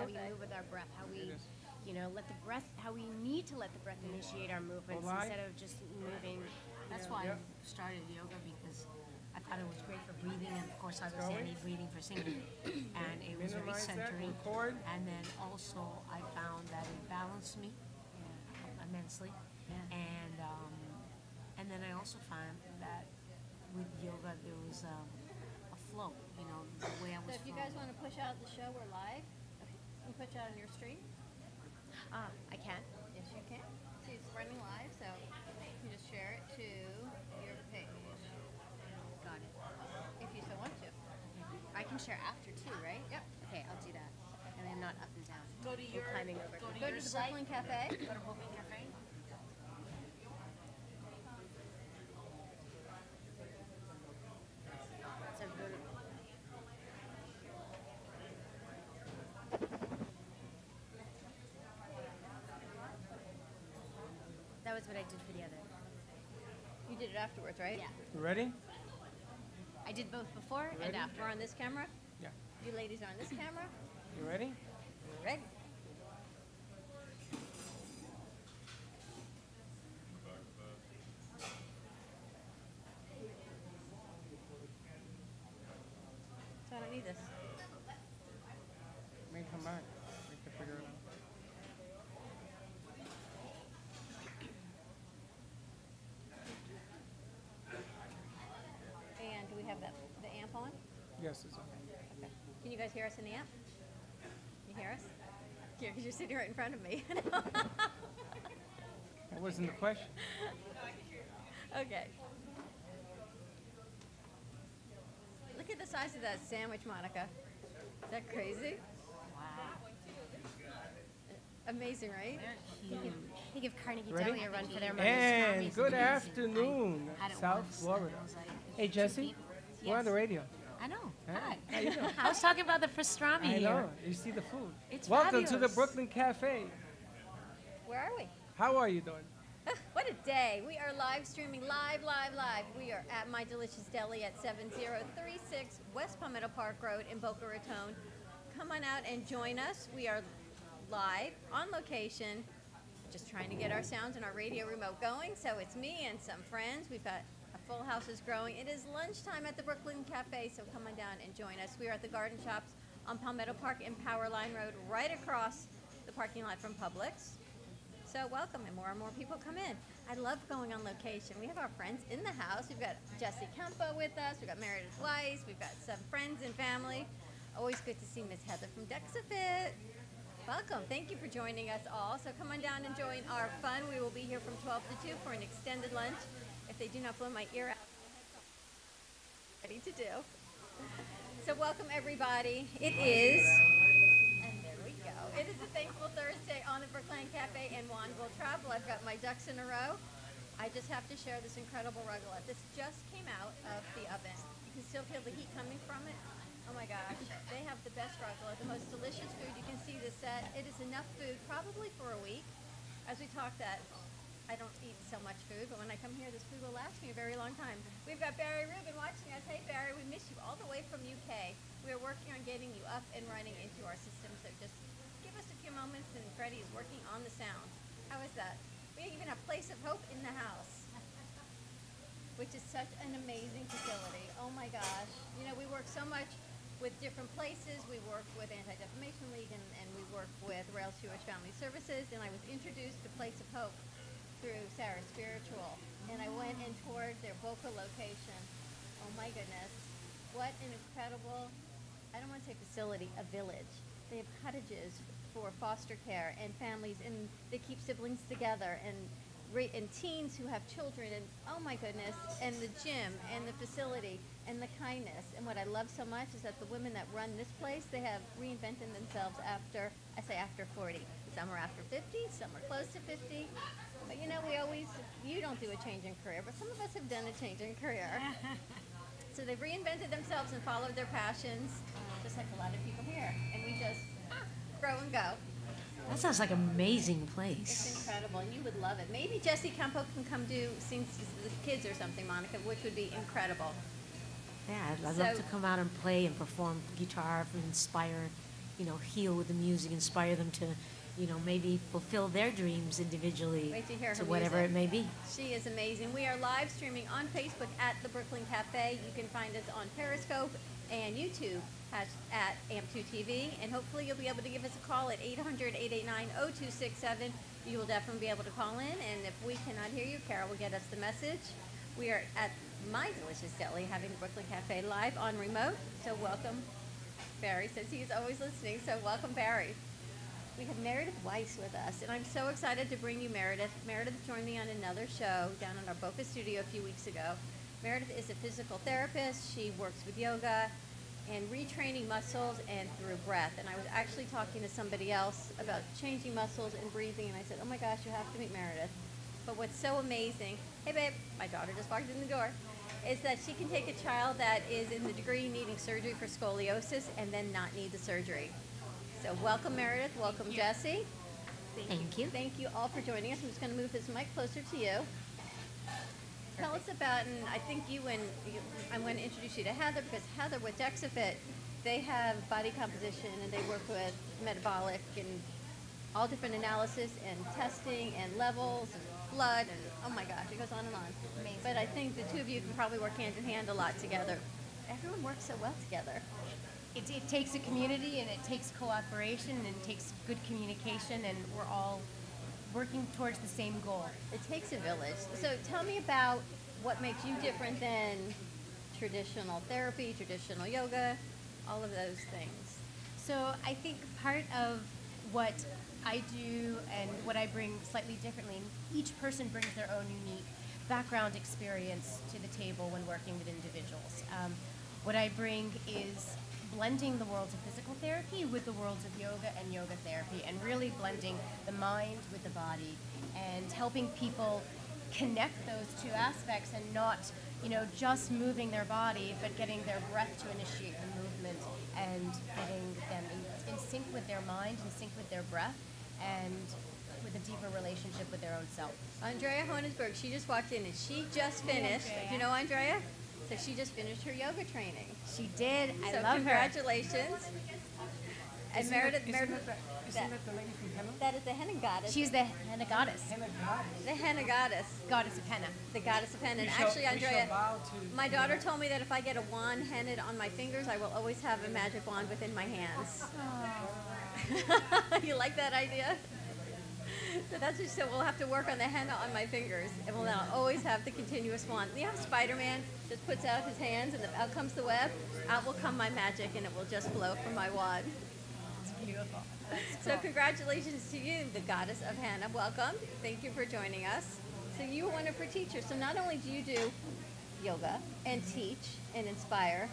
how we move with our breath, how we, let the breath, how we need to let the breath initiate our movements instead of just moving. That's why I started yoga, because I thought it was great for breathing, and of course I was Annie breathing for singing, and it was very centering. And then also I found that it balanced me immensely, and then I also found that with yoga there was a flow, the way I was. So if you guys want to push out the show, we're live. You can push out on your stream. I can. Yes, you can. See, it's running live, so you just share it to your page. Got it. If you so want to. I can share after too, right? Yep. Okay, I'll do that. And I'm not up and down. Go to your climbing over. Go to the Brooklyn Cafe. Go to Brooklyn Cafe. So go to. That was what I did for the other. You did it afterwards, right? Yeah. You ready? I did both before and after. We're on this camera? Yeah. You ladies are on this camera? You ready? We're ready. So I don't need this. May come back. We can figure it out. And do we have the amp on? Yes, it's on. Okay. Can you guys hear us in the amp? You hear us? Yeah, because you're sitting right in front of me. That wasn't the question. Okay. Look at the size of that sandwich, Monica. Is that crazy? Wow. Amazing, right? They're huge. They give Carnegie Ready? Deli a run for their money. And good afternoon, I had it South once, and Florida. I was like, Hey, Jesse, we're on the radio. I know. Huh? Hi. How you doing? I was talking about the pastrami I here. know. You see the food. It's Welcome to the fabulous. Brooklyn Cafe. Where are we? How are you doing? What a day. We are live streaming, live. We are at My Delicious Deli at 7036 West Palmetto Park Road in Boca Raton. Come on out and join us. We are live, on location, just trying to get our sounds and our radio remote going. So it's me and some friends. We've got a full house is growing. It is lunchtime at the Brooklyn Cafe, so come on down and join us. We are at the Garden Shops on Palmetto Park and Powerline Road, right across the parking lot from Publix. So welcome, and more people come in. I love going on location. We have our friends in the house. We've got Jesse Campo with us. We've got Meredith Weiss. We've got some friends and family. Always good to see Miss Heather from Dexafit. Welcome. Thank you for joining us all. So come on down and join our fun. We will be here from 12 to 2 for an extended lunch. If they do not blow my ear out, ready to do. So welcome, everybody. It is... It is a thankful Thursday on the Brooklyn Cafe in Wanville Travel. I've got my ducks in a row. I just have to share this incredible rugulette. This just came out of the oven. You can still feel the heat coming from it. Oh my gosh, they have the best rugulette, the most delicious food. You can see the set. It is enough food probably for a week. As we talked that, I don't eat so much food, but when I come here, this food will last me a very long time. We've got Barry Rubin watching us. Hey Barry, we miss you all the way from UK. We are working on getting you up and running into our system, so just give us a few moments, and Freddy is working on the sound. How is that? We even have Place of Hope in the house, which is such an amazing facility. Oh my gosh. You know, we work so much with different places. We work with Anti-Defamation League, and we work with Rails Jewish Family Services, and I was introduced to Place of Hope through Sarah Spiritual, and I went and toured their Boca location. Oh my goodness. What an incredible, I don't want to say facility, a village. They have cottages for foster care and families, and they keep siblings together, and teens who have children, and oh my goodness, and the gym and the facility and the kindness. And what I love so much is that the women that run this place, they have reinvented themselves after, I say after 40. Some are after 50, some are close to 50. But you know, you don't do a change in career, but some of us have done a change in career. So they've reinvented themselves and followed their passions, just like a lot of people here. And we just grow and go. That sounds like an amazing It's place. incredible, and you would love it. Maybe Jesse Campo can come do sing to the kids or something, Monica, which would be incredible. Yeah, I'd So- love to come out and play and perform guitar and inspire you know, heal with the music, inspire them to, you know, maybe fulfill their dreams individually. Wait to hear her to whatever music. it may be. She is amazing. We are live streaming on Facebook at the Brooklyn Cafe. You can find us on Periscope and YouTube at AMP2TV. And hopefully you'll be able to give us a call at 800-889-0267. You will definitely be able to call in. And if we cannot hear you, Carol will get us the message. We are at My Delicious Deli having the Brooklyn Cafe live on remote. So welcome. Barry says he's always listening. So welcome, Barry. We have Meredith Weiss with us, and I'm so excited to bring you Meredith. Meredith joined me on another show down in our Boca studio a few weeks ago. Meredith is a physical therapist. She works with yoga and retraining muscles and through breath. And I was actually talking to somebody else about changing muscles and breathing, and I said, oh my gosh, you have to meet Meredith. But what's so amazing, hey babe, my daughter just walked in the door, is that she can take a child that is in the degree needing surgery for scoliosis and then not need the surgery. So welcome, Meredith. Welcome, Jesse. Thank you. Thank you all for joining us. I'm just going to move this mic closer to you. Tell us about, and I think I'm going to introduce you to Heather, because Heather with DexaFit, they have body composition and they work with metabolic and all different analysis and testing and levels and blood and oh my gosh, it goes on and on. Amazing. But I think the two of you can probably work hand in hand a lot together. Everyone works so well together. It takes a community, and it takes cooperation, and it takes good communication, and we're all working towards the same goal. It takes a village. So tell me about what makes you different than traditional therapy, traditional yoga, all of those things. So I think part of what I do and what I bring slightly differently, each person brings their own unique background experience to the table when working with individuals. What I bring is blending the worlds of physical therapy with the worlds of yoga and yoga therapy, and really blending the mind with the body and helping people connect those two aspects, and not, you know, just moving their body, but getting their breath to initiate the movement and getting them in sync with their mind, in sync with their breath, and with a deeper relationship with their own self. Andrea Honesberg, she just walked in and she just finished. Do you know Andrea? So she just finished her yoga training. She did. I So love congratulations. And Meredith, Isn't that the lady from Henna? that is the henna goddess. She's the henna goddess, Henna goddess. The henna goddess, goddess of henna. the goddess of henna. And We shall- actually, we shall Andrea, bow to- my daughter told me that if I get a wand hennaed on my fingers, I will always have a magic wand within my hands. You like that idea? So that's just, so we'll have to work on the henna on my fingers, and we'll now always have the continuous wand. You have Spider-Man just puts out his hands, and out comes the web. Out will come my magic, and it will just flow from my wand. It's beautiful. So congratulations to you, the goddess of henna. Welcome. Thank you for joining us. So you were one of her teachers. So not only do you do yoga and teach and inspire,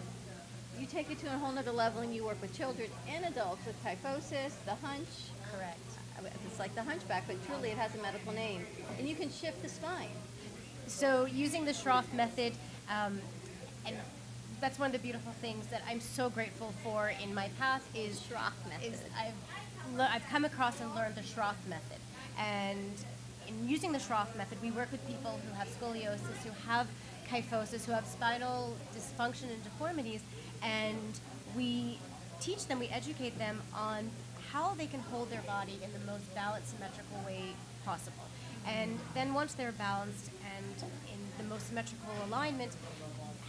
you take it to a whole nother level, and you work with children and adults with kyphosis, the hunch. Correct. It's like the hunchback, but truly it has a medical name. And you can shift the spine. So using the Schroth method, and that's one of the beautiful things that I'm so grateful for in my path is Schroth method. I've come across and learned the Schroth method. And in using the Schroth method, we work with people who have scoliosis, who have kyphosis, who have spinal dysfunction and deformities, and we teach them, we educate them on how they can hold their body in the most balanced, symmetrical way possible. And then once they're balanced and in the most symmetrical alignment,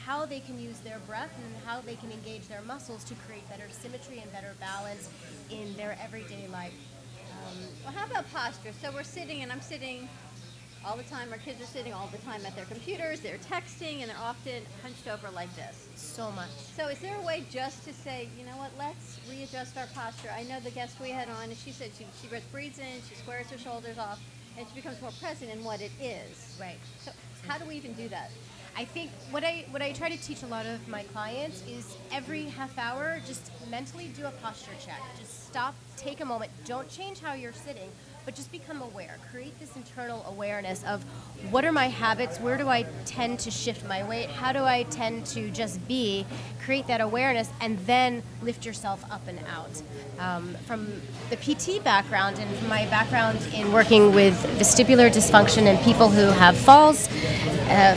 how they can use their breath and how they can engage their muscles to create better symmetry and better balance in their everyday life. Well, how about posture? So we're sitting, and I'm sitting all the time. Our kids are sitting all the time at their computers. They're texting, and they're often hunched over like this. So much. So is there a way just to say, you know what, let's readjust our posture? I know the guest we had on, and she said she just breathes in, she squares her shoulders off, and she becomes more present in what it is. Right. So how do we even do that? I think what I try to teach a lot of my clients is every half hour, just mentally do a posture check. Just stop, take a moment. Don't change how you're sitting, but just become aware. Create this internal awareness of what are my habits, where do I tend to shift my weight, how do I tend to just be, create that awareness, and then lift yourself up and out. From the PT background and from my background in working with vestibular dysfunction and people who have falls,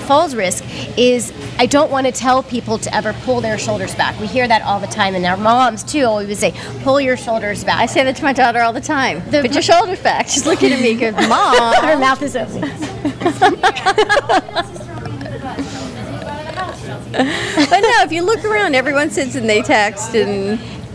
falls risk is I don't want to tell people to ever pull their shoulders back. We hear that all the time, and our moms too always say, pull your shoulders back. I say that to my daughter all the time. Put your shoulders back. She's looking at me because, Mom. Her mouth is open. But no, if you look around, everyone sits and they text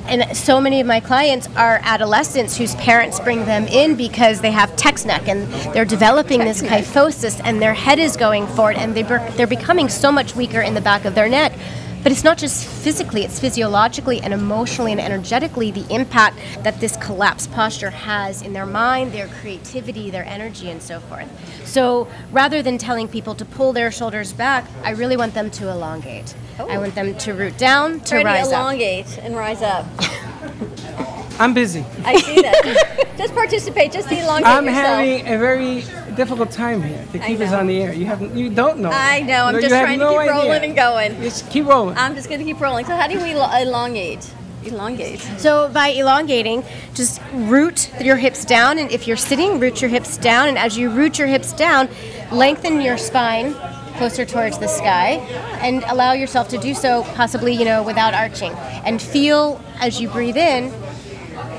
And so many of my clients are adolescents whose parents bring them in because they have text neck and they're developing this kyphosis and their head is going forward and they're becoming so much weaker in the back of their neck. But it's not just physically, it's physiologically and emotionally and energetically the impact that this collapsed posture has in their mind, their creativity, their energy, and so forth. So rather than telling people to pull their shoulders back, I really want them to elongate. I want them to root down, to rise up. elongate and rise up. I'm busy. I see that. Just participate, just elongate I'm yourself. having a very difficult time here to keep us on the air. You don't know. I know. I'm No, just you have trying to no keep rolling idea. and going. Just keep rolling. I'm just going to keep rolling. So how do we elongate? Elongate. So by elongating, just root your hips down, and if you're sitting, root your hips down, and as you root your hips down, lengthen your spine closer towards the sky, and allow yourself to do so possibly, without arching. And feel, as you breathe in,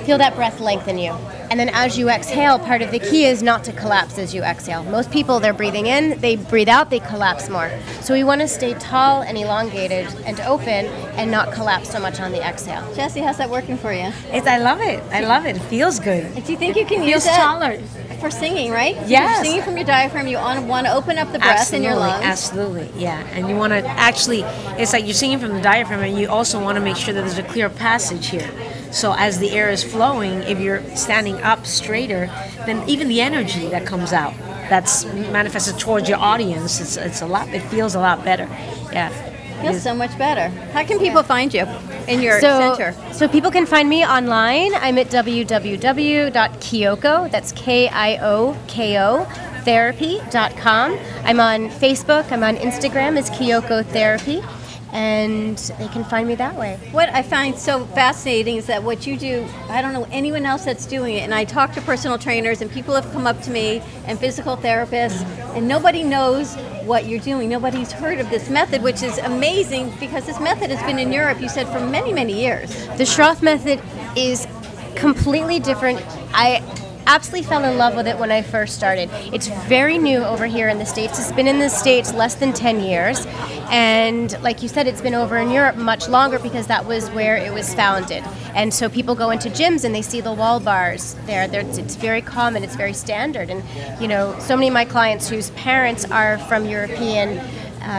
feel that breath lengthen you. And then as you exhale, part of the key is not to collapse as you exhale. Most people, they're breathing in, they breathe out, they collapse more. So we want to stay tall and elongated and open and not collapse so much on the exhale. Jessie, how's that working for you? I love it. I love it. It feels good. Do you think you can use Feels that taller. for singing, right? Yes. You're singing from your diaphragm, you want to open up the breath in your lungs. Absolutely, yeah. And you want to actually, it's like you're singing from the diaphragm, and you also want to make sure that there's a clear passage here. So as the air is flowing, if you're standing up straighter, then even the energy that comes out, that's manifested towards your audience, it's a lot. It feels a lot better. Yeah. Feels so much better. How can people find you in your center? So people can find me online. I'm at www.kyoko, that's Kioko, therapy.com. I'm on Facebook, I'm on Instagram as Kyoko Therapy, and they can find me that way. What I find so fascinating is that what you do, I don't know anyone else that's doing it. And I talk to personal trainers, and people have come up to me, and physical therapists, and nobody knows what you're doing. Nobody's heard of this method, which is amazing because this method has been in Europe, you said, for many, many years. The Schroth method is completely different. I absolutely fell in love with it when I first started. It's very new over here in the States. It's been in the States less than 10 years. And like you said, it's been over in Europe much longer because that was where it was founded. And so people go into gyms and they see the wall bars there. It's very common, it's very standard. And so many of my clients whose parents are from European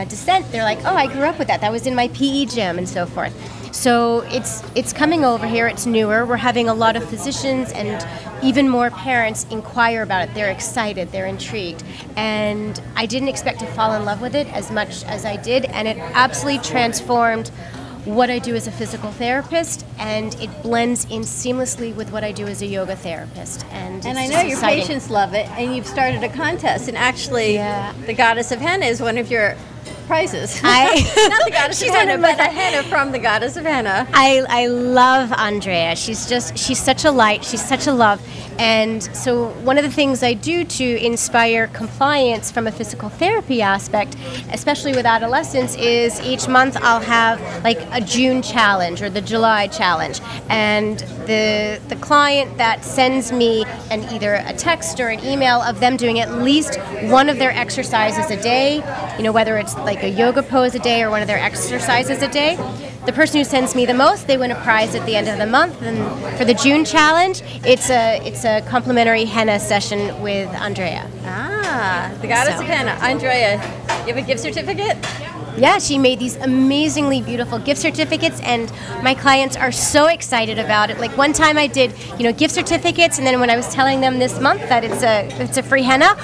descent, they're like, oh, I grew up with that. That was in my PE gym and so forth. So it's coming over here, it's newer. We're having a lot of physicians and even more parents inquire about it. They're excited, they're intrigued. And I didn't expect to fall in love with it as much as I did, and it absolutely transformed what I do as a physical therapist, and it blends in seamlessly with what I do as a yoga therapist. And I know your patients love it, and you've started a contest, and actually the Goddess of Henna is one of your prizes. Not the Goddess of Henna, but a henna from the Goddess of Henna. I love Andrea. She's such a light. She's such a love. And so one of the things I do to inspire compliance from a physical therapy aspect, especially with adolescents, is each month I'll have like a June challenge or the July challenge. And the client that sends me either a text or an email of them doing at least one of their exercises a day, whether it's like a yoga pose a day or one of their exercises a day, the person who sends me the most, they win a prize at the end of the month. And for the June challenge, it's a complimentary henna session with Andrea. The Goddess of Henna. Andrea, you have a gift certificate? Yeah, she made these amazingly beautiful gift certificates, and my clients are so excited about it. Like one time I did, gift certificates, and then when I was telling them this month that it's a free henna,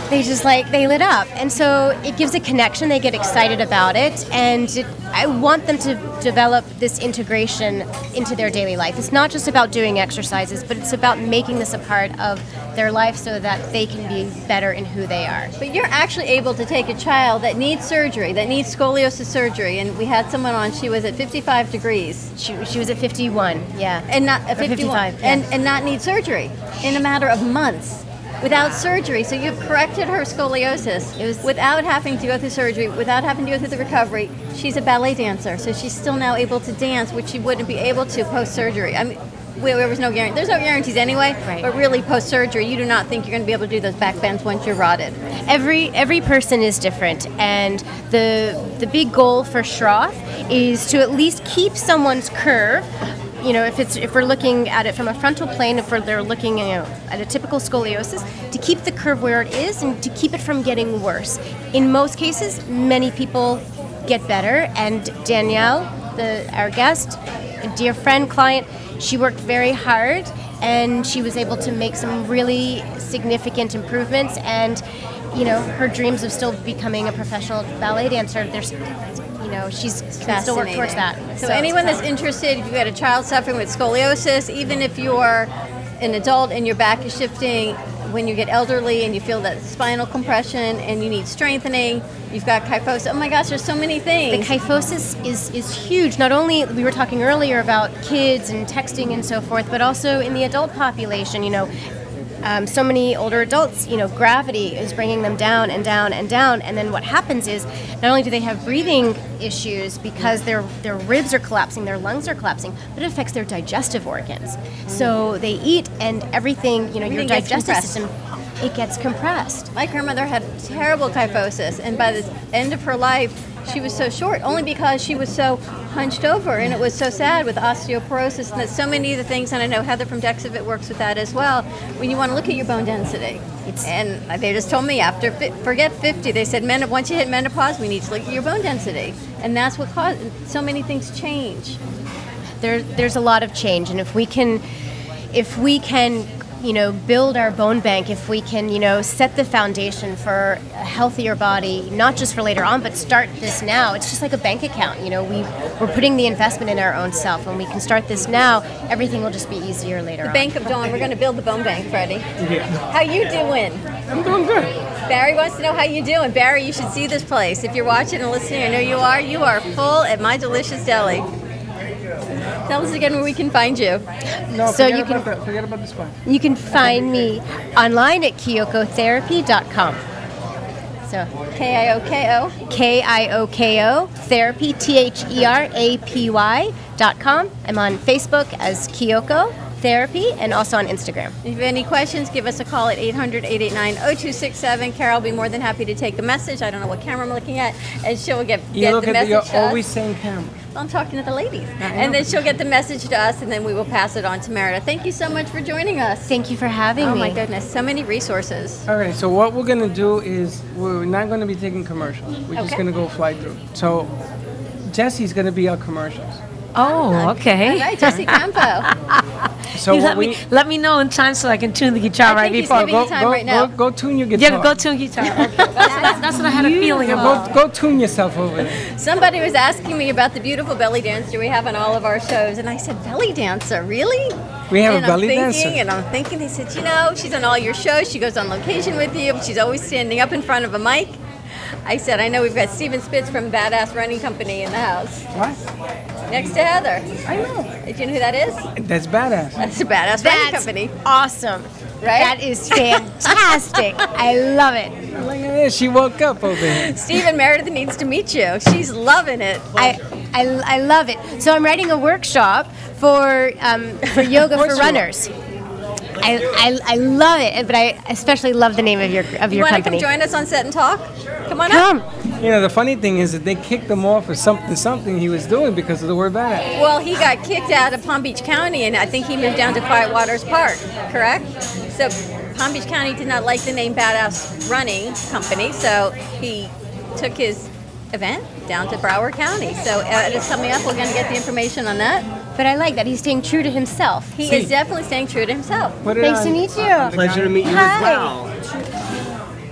they lit up. And so it gives a connection. They get excited about it, and I want them to develop this integration into their daily life. It's not just about doing exercises, but it's about making this a part of their life so that they can be better in who they are. But you're actually able to take a child that needs surgery, that needs scoliosis surgery, and we had someone on, she was at 55 degrees. She was at 51, yeah. And not at 55, yeah. and not need surgery in a matter of months. without surgery. So you've corrected her scoliosis. It was- without having to go through surgery, without having to go through the recovery. She's a ballet dancer, so she's still now able to dance, which she wouldn't be able to post-surgery. I mean, there was no guarantee. There's no guarantees anyway, Right. but really post-surgery, you do not think you're going to be able to do those back bends once you're rotted. Every person is different, and the big goal for Schroth is to at least keep someone's curve. You know, if we're looking at it from a frontal plane, if they're looking at a typical scoliosis, to keep the curve where it is and to keep it from getting worse. In most cases, many people get better, and Danielle, our guest, a dear friend, client, she worked very hard, and she was able to make some really significant improvements. And you know, her dreams of still becoming a professional ballet dancer, she's can still work towards that. So anyone that's interested, if you've got a child suffering with scoliosis, even if you're an adult and your back is shifting, when you get elderly and you feel that spinal compression and you need strengthening, you've got kyphosis. Oh my gosh, there's so many things. The kyphosis is huge. Not only, we were talking earlier about kids and texting and so forth, but also in the adult population, so many older adults, gravity is bringing them down and down and down. And then what happens is, not only do they have breathing issues because their ribs are collapsing, their lungs are collapsing, but it affects their digestive organs. So they eat and everything, your digestive system, it gets compressed. My grandmother had terrible kyphosis, and by the end of her life, she was so short, only because she was so hunched over, and it was so sad with osteoporosis, and that so many of the things, and I know Heather from Dexivit works with that as well, when you want to look at your bone density. And they just told me after, forget 50, they said, once you hit menopause, we need to look at your bone density. And that's what caused, so many things change. There's a lot of change, and if we can build our bone bank, if we can, set the foundation for a healthier body, not just for later on, but start this now. It's just like a bank account, we're putting the investment in our own self. When we can start this now, everything will just be easier later on. The Bank of Dawn, we're going to build the bone bank, Freddie. Yeah. How you doing? I'm doing good. Barry wants to know how you doing. Barry, you should see this place. If you're watching and listening, I know you are full at My Delicious Deli. Tell us again where we can find you. No, So forget about the spine. You can find me online at kyokotherapy.com. So K-I-O-K-O. KIOKO therapy, THERAPY.com. I'm on Facebook as Kyoko Therapy and also on Instagram. If you have any questions, give us a call at 800-889-0267. Carol will be more than happy to take a message. I don't know what camera I'm looking at, and she'll get the message You're to us. always saying camera. I'm talking to the ladies. And then she'll get the message to us, and then we will pass it on to Merida. Thank you so much for joining us. Thank you for having me. Oh my goodness, so many resources. All right, so what we're going to do is we're not going to be taking commercials. We're just Okay. going to go fly through. So Jesse's going to be our commercials. Oh, okay. All right, Jesse Campo. So You what let me know in time so I can tune the guitar I right think he's before. giving you time right now. Go tune your guitar. Yeah, go tune guitar. Okay. That's what I had a feeling about. Go tune yourself over there. Somebody was asking me about the beautiful belly dancer we have on all of our shows, and I said, belly dancer, really? We have and a belly I'm dancer. thinking, and I'm thinking, they said, she's on all your shows, she goes on location with you, she's always standing up in front of a mic. I said, I know we've got Steven Spitz from Badass Running Company in the house. What? Next to Heather. I know. Do you know who that is? That's badass. That's a Badass Running Company. Awesome. Right? That is fantastic. I love it. Look at this. She woke up over here. Steven, Meredith needs to meet you. She's loving it. I love it. So I'm writing a workshop for yoga for runners. I love it, but I especially love the name of your You want to company. come join us on Set and Talk? Come on up. Come. The funny thing is that they kicked him off for something he was doing because of the word badass. Well, he got kicked out of Palm Beach County, and I think he moved down to Quiet Waters Park, correct? So Palm Beach County did not like the name Badass Running Company, so he took his event down to Broward County. So it is coming up. We're going to get the information on that. But I like that. He's staying true to himself. He is definitely staying true to himself. Put it Nice on- to meet you. on the Pleasure to meet you Hi. as well.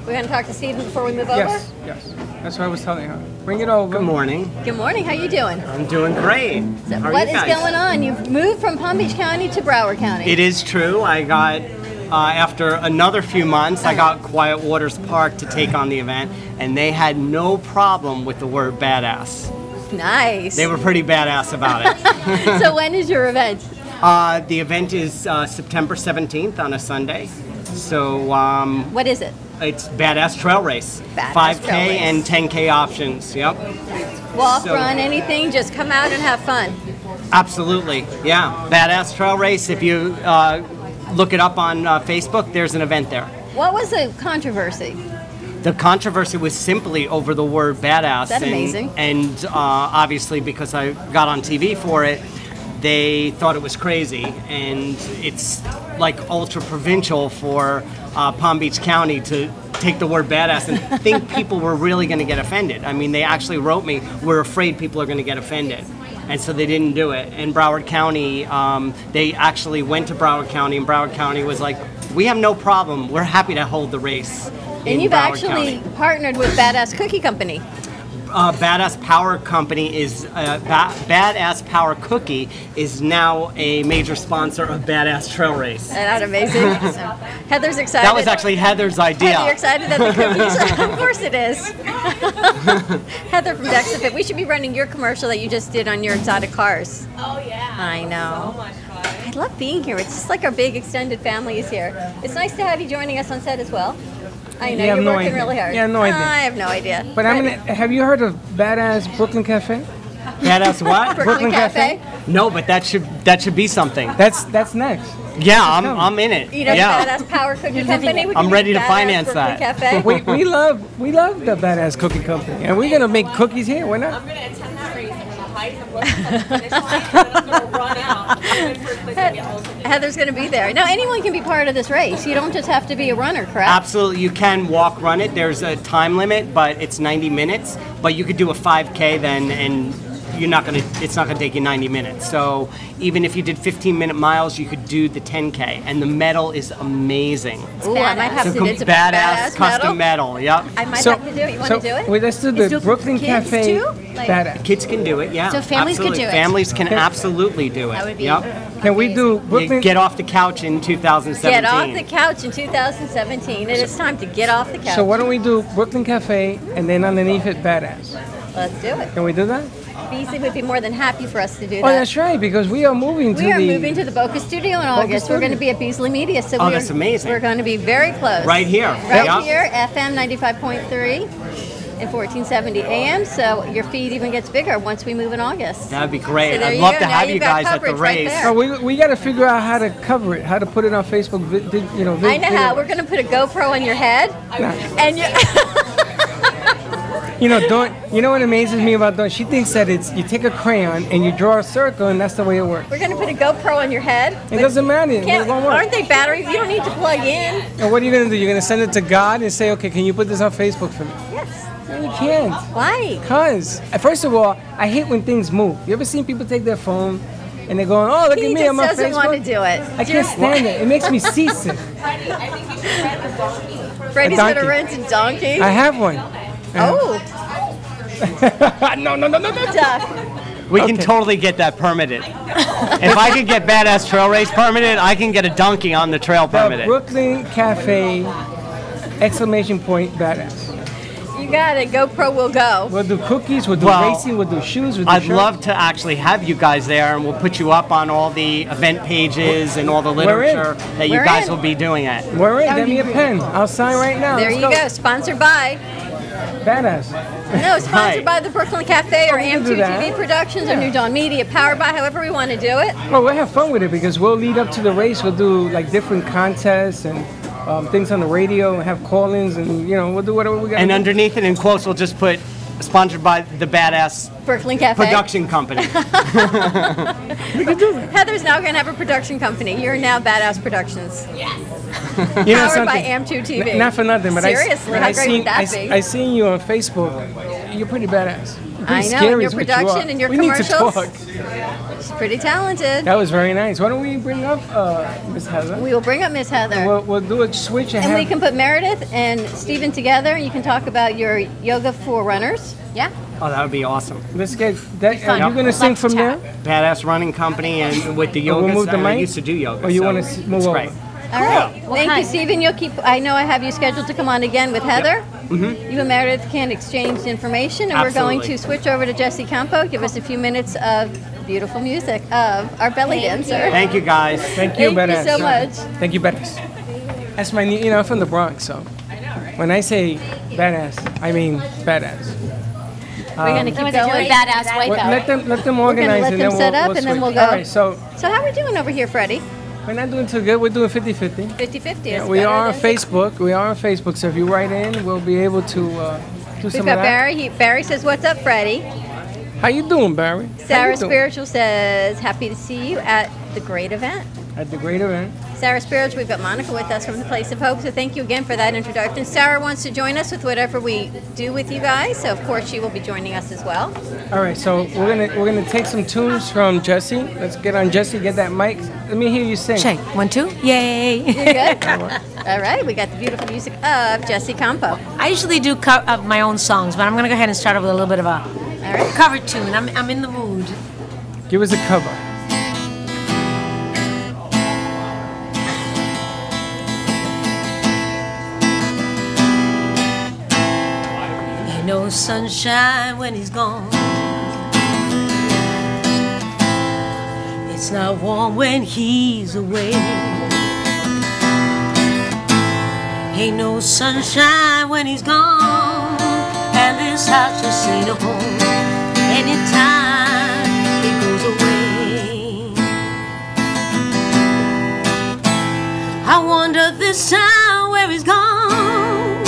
We're going to talk to Steven before we move Yes, over. yes. That's what I was telling her. Bring it over. Good morning. Good morning. How you doing? I'm doing great. So How are what you is guys? going on? You've moved from Palm Beach County to Broward County. It is true. I got, after another few months, I got Quiet Waters Park to take on the event, and they had no problem with the word badass. Nice. They were pretty badass about it. So when is your event? The event is September 17th on a Sunday. So What is it? it's Badass Trail Race. Badass 5K Trail Race. and 10K options. Yep. Walk, So- run, anything, just come out and have fun. Absolutely. Yeah. Badass Trail Race. If you look it up on Facebook, there's an event there. What was the controversy? The controversy was simply over the word badass. Is that amazing? And obviously, because I got on TV for it, they thought it was crazy. And it's like ultra provincial for Palm Beach County to take the word badass and think people were really going to get offended. I mean, they actually wrote me, we're afraid people are going to get offended. And so they didn't do it. And Broward County, they actually went to Broward County, and Broward County was like, we have no problem. We're happy to hold the race. And you've actually partnered with Badass Cookie Company. Badass Power Company is Badass Power Cookie is now a major sponsor of Badass Trail Race. Isn't that amazing? Heather's excited. That was actually Heather's idea. Heather, you're excited that the cookies? Of course it is. Heather from Dexafit. We should be running your commercial that you just did on your exotic cars. Oh yeah. I know. So much fun. I love being here. It's just like our big extended family is here. It's nice to have you joining us on set as well. I know You have you're no working idea. really hard. You have no idea. I have no idea. But I Freddy. mean, have you heard of Badass Brooklyn Cafe? Badass what? Brooklyn Cafe. No, but that should be something. That's next. Yeah, I'm in it. You know yeah. the Badass Power Cookie Company? We I'm can ready do to Badass finance Brooklyn that. Cafe. we love the Badass Cookie Company, and we're gonna make cookies here. Why not? I'm gonna attend that race. I'm gonna hide in the bushes at the finish line, and then I'm gonna run out. I'm gonna first place and get ultimate. Heather's going to be there. Now, anyone can be part of this race. You don't just have to be a runner, correct? Absolutely, you can walk, run it. There's a time limit, but it's 90 minutes. But you could do a 5K then, and it's not gonna take you 90 minutes. So even if you did 15-minute miles, you could do the 10K, and the medal is amazing. Ooh, I might have to do It's it. a badass custom medal. Yep. I might have to do it. You want to do it? Wait, let's do the do Brooklyn kids Cafe too? Like- Badass. Kids can do it. Yeah. So families could absolutely. do it. Families can absolutely do it. That would be Yep. Can we do You Brooklyn? get off the couch in 2017. Get off the couch in 2017. It is time to get off the couch. So why don't we do Brooklyn Cafe and then underneath it Badass? Let's do it. Can we do that? Beasley would be more than happy for us to do Oh, that. that's right, because we are moving to We are the moving to the Boca Studio in August. We're going to Studio. be at Beasley Media, so Oh, that's amazing. We're going to be very close. Right here. Right Yep. here, FM 95.3 and 1470 AM. So your feed even gets bigger once we move in August. That'd be great. So there I'd you love go. to Now have you've you got guys at the coverage right race. there. Oh, we got to figure out how to cover it, how to put it on Facebook. I know how. We're going to put a GoPro on your head, and you. You know, Dawn. You know what amazes me about Dawn? She thinks that it's you take a crayon and you draw a circle, and that's the way it works. We're going to put a GoPro on your head. It doesn't matter. It Can't, won't work. aren't they batteries? You don't need to plug in. And what are you gonna do? You're gonna send it to God and say, okay, can you put this on Facebook for me? Yes. No, you can't. Why? Cause first of all, I hate when things move. You ever seen people take their phone and they're going, oh, look He at me, just I'm on doesn't Facebook. want to do it. I can't stand it. It makes me seasick. Freddy, I think you should rent a donkey. Freddie's A going to donkey. rent a donkey. I have one. Oh, No. duck. We can Okay. totally get that permitted. If I could get Badass Trail Race permitted, I can get a donkey on the trail The permitted. Brooklyn Cafe, exclamation point, badass. You got it. GoPro will go. We'll do cookies, we'll do Well, racing, we'll do shoes, we'll do I'd shirts. love to actually have you guys there, and we'll put you up on all the event pages and all the We're in. literature that you We're guys in. will be doing it. We're in, That would get me be a great. pen. I'll sign right now. There Let's you go. Sponsored by. Badass. No, sponsored Right. by the Brooklyn Cafe or we can AM2 do that. TV Productions or New Dawn Media, powered by however we want to do it. Well, we'll have fun with it because we'll lead up to the race. We'll do like different contests and things on the radio and have call-ins and, we'll do whatever we got. And underneath it in quotes, we'll just put sponsored by the Badass Brooklyn Cafe. Production Company. Heather's now going to have a production company. You're now Badass Productions. Powered by AM2 TV. Not for nothing, but Seriously, but how great would that be? I seen you on Facebook. You're pretty badass. You're pretty I know, scary and your is what you production are. and your we need to commercials. talk. She's pretty talented. That was very nice. Why don't we bring up Miss Heather? We will bring up Miss Heather. We'll do a switch and And we have. can put Meredith and Stephen together, and you can talk about your yoga for runners. Yeah. Oh, that would be awesome. Let's get that. fun. You're gonna sing Left from there, tap. Badass Running Company, and with the Or yoga, we'll move the I mic? used to do yoga. or you so want to move it's over? great. All right. What Thank you, kind? Stephen. You'll keep. I know I have you scheduled to come on again with Heather. Mm-hmm. You and Meredith can exchange information, and we're going Absolutely. to switch over to Jesse Campo. Give us a few minutes of beautiful music of our belly dancer. Thank you, guys. Thank you, Thank you badass. so much. Thank you, badass. That's my, I'm from the Bronx, so when I say badass, I mean badass. We're gonna keep Really going. badass wipeout. Let them We're organize gonna let and them then set we'll, up we'll and then switch. we'll go. All right, so So how are we doing over here, Freddie? we're not doing too good. We're doing 50-50. 50-50. Yeah, is we better are on than- Facebook. We are on Facebook. So if you write in, we'll be able to do We've some of got that. Barry. Barry says, "What's up, Freddie?" How you doing, Barry? How Sarah you doing? Spiritual says, "Happy to see you at the great event." At the great event. Sarah Spiritual, we've got Monica with us from the Place of Hope, so thank you again for that introduction. Sarah wants to join us with whatever we do with you guys, so of course she will be joining us as well. All right, so we're gonna take some tunes from Jesse. Let's get on Jesse. Get that mic. Let me hear you sing. Check. 1, 2. Yay. You good? All right, we got the beautiful music of Jesse Campo. I usually do my own songs, but I'm going to go ahead and start off with a little bit of a All right. cover tune. I'm in the mood. Give us a cover. Ain't no sunshine when he's gone. It's not warm when he's away. Ain't no sunshine when he's gone. And this house just ain't a home anytime he goes away. I wonder this time where he's gone.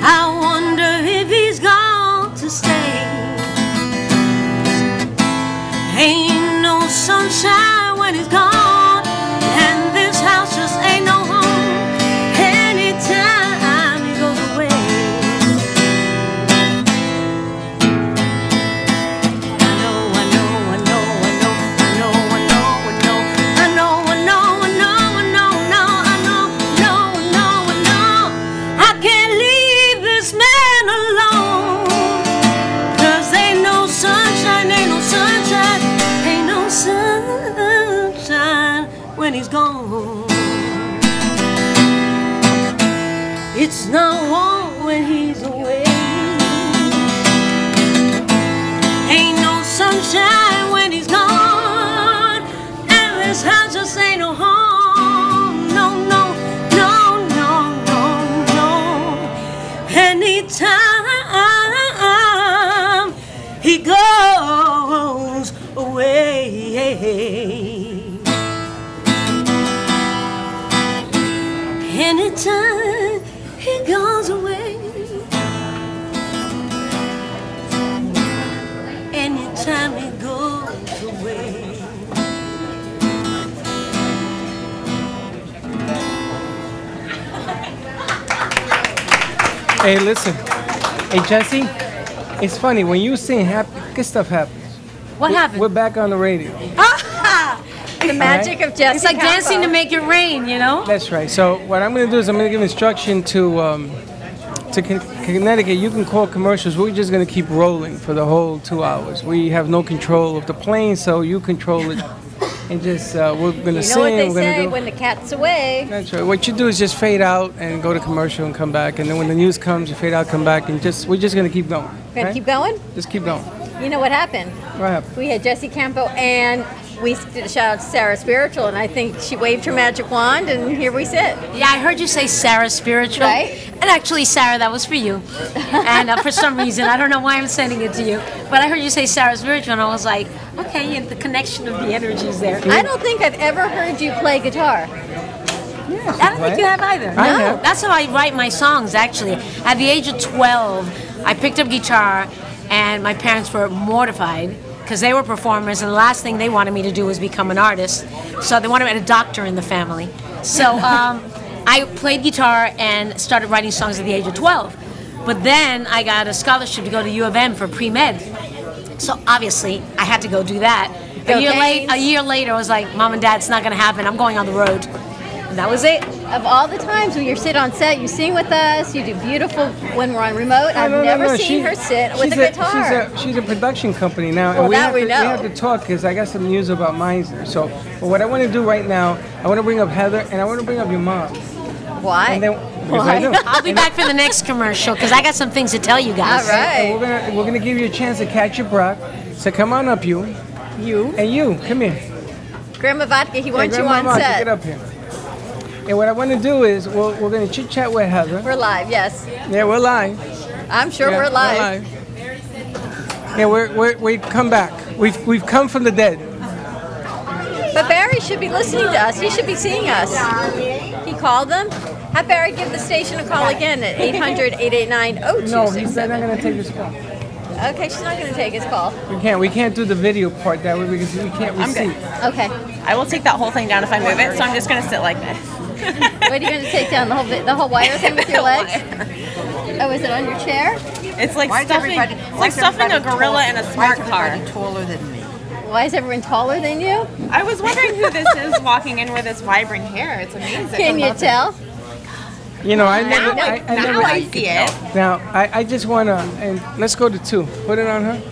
I wonder if he's gone to stay. Ain't no sunshine when he's gone, and this house just ain't no home anytime he goes away. I know, I know, I know, I know, I know, I know, I know, I know, I know, I know, I know, I know, I know, I know. I can't leave this man alone, 'cause ain't no sunshine, ain't no sunshine, ain't no sunshine when he's gone. It's not warm when he's away. Ain't no sunshine when he's gone, and this house just ain't no home. No, no, no, no, no, no. Anytime he goes away. Anytime he goes away. Anytime he goes away. Hey, listen. Hey, Jesse. It's funny when you sing happy, good stuff happens. What happened? We're back on the radio. The magic of Jesse It's like Campo. dancing to make it rain, you know? That's right. So what I'm going to do is I'm going to give instruction to Connecticut. You can call commercials. We're just going to keep rolling for the whole 2 hours. We have no control of the plane, so you control it. And just we're going to You sing. know what they we're gonna say, do. when the cat's away. That's right. What you do is just fade out and go to commercial and come back. And then when the news comes, you fade out, come back, and we're just going to keep going. Gonna right? keep going? Just keep going. You know what happened? What happened? We had Jesse Campo, and we did a shout out to Sarah Spiritual, and I think she waved her magic wand, and here we sit. Yeah, I heard you say Sarah Spiritual. Right. And actually, Sarah, that was for you. And for some reason, I don't know why I'm sending it to you, but I heard you say Sarah Spiritual, and I was like, okay, and the connection of the energy is there. I don't think I've ever heard you play guitar. I don't think you have either. I have. That's how I write my songs, actually. At the age of 12, I picked up guitar, and my parents were mortified because they were performers, and the last thing they wanted me to do was become an artist. So they wanted me to be a doctor in the family. So I played guitar and started writing songs at the age of 12. But then I got a scholarship to go to U of M for pre-med. So obviously, I had to go do that. Go A Canes. year later, I was like, Mom and Dad, it's not going to happen. I'm going on the road. And that was it. Of all the times when you sit on set, you sing with us, you do beautiful when we're on remote. I've No, never seen She- her sit with a she's guitar. She's a production company now, Well, and that we we know. have to talk because I got some news about Meisner. So, but what I want to do right now, I want to bring up Heather, and I want to bring up your mom. Why? And then, because I do. I'll be back for the next commercial because I got some things to tell you guys. All right. And we're gonna give you a chance to catch your breath. So come on up, you. You. And you, come here. Grandma Vodka, he Hey, wants you Grandma on Vodka, set. get up here. And what I want to do is, we're going to chit-chat with Heather. We're live, yes. Yeah, we're live. I'm sure Yeah, we're live. Yeah, we come back. We've come from the dead. But Barry should be listening to us. He should be seeing us. He called them. Have Barry give the station a call again at 800-889-0267. No, he's not going to take this call. Okay, she's not going to take his call. We can't do the video part that way because we can't receive. Okay. I will take that whole thing down if I move it, so I'm just going to sit like this. What are you going to take down? The whole wire thing with your legs? Oh, is it on your chair? It's like stuffing a gorilla in a smart car. Taller than me. Why is everyone taller than you? I was wondering who this is walking in with this vibrant hair. It's amazing. Can you tell? You know, I Now never. I see it. Now, I just want to, and let's go to 2. Put it on her.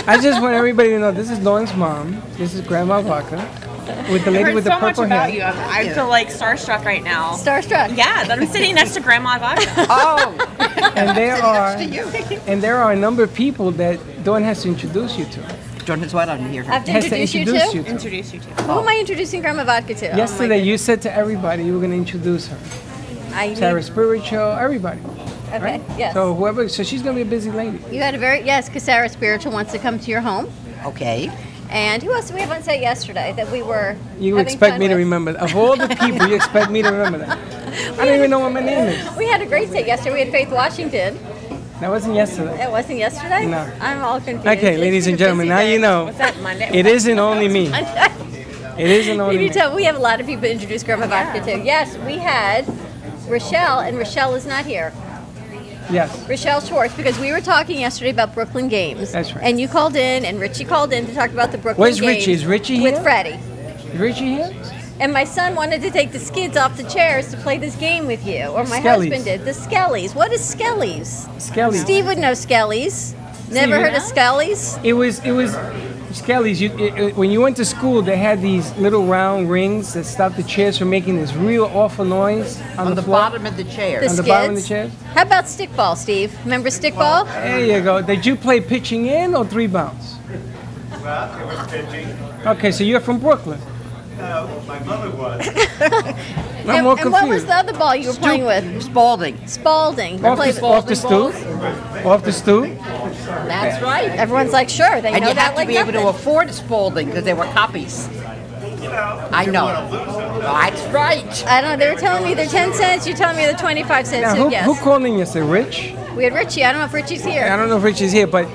I just want everybody to know this is Lauren's mom. This is Grandma Vodka. With the lady I've heard with the so much purple about hair. you. I feel like starstruck right now. Starstruck. Yeah, that I'm sitting next to Grandma Vodka. Oh, And there are a number of people that Dawn has to introduce you to. Dawn has what on here? I have to Has to introduce you introduce to? you to. Introduce you to. Who am I introducing Grandma Vodka to? Yesterday, you said to everybody you were going to introduce her. Sarah Spiritual, everybody. Okay, Right? yes. So she's going to be a busy lady. You had a because Sarah Spiritual wants to come to your home. Okay. And who else did we have on set yesterday that we were You having expect fun me to with? remember that. Of all the people, you expect me to remember that. I don't even know what my name is. We had a great set yesterday. We had Faith Washington. That wasn't yesterday. It wasn't yesterday? No. I'm all confused. Okay, It's ladies been and a gentlemen, busy now day. you know. What's that, Monday? It isn't only me. It isn't You only can me. tell we have a lot of people introduce Grandma Vodka to. Yes, we had Rochelle, and Rochelle is not here. Yes. Rochelle Schwartz, because we were talking yesterday about Brooklyn Games. That's right. And you called in, and Richie called in to talk about the Brooklyn Where's Games. Richie? Is Richie with here? Freddy. Is Richie here? And my son wanted to take the skids off the chairs to play this game with you, or my Skellies. husband did. The Skellies. What is Skellies? Skelly. Steve would know Skellies. Never Steve, heard of Skellies? It was Skelly's. When you went to school, they had these little round rings that stopped the chairs from making this real awful noise on the floor. bottom of the chair. The On the skids. bottom of the chairs? How about stickball, Steve? Remember stickball? There you go. Did you play pitching in or 3 bounce? Well, it was pitching. Okay, so you're from Brooklyn. No, my mother was. I'm more and what was confused. the other ball you were playing with? Spalding. Spalding. Off Play- the stoop? Off the stoop? That's right. Everyone's like, sure, they And know you that have to like be able to nothing. afford Spalding because they were copies. You know, I you know. want to lose them. That's right. I don't know. They were telling me they're 10 cents. You're telling me they're 25 cents. Now, So who yes. called in yesterday? Rich? We had Richie. I don't know if Richie's I here. don't know if Richie's here, but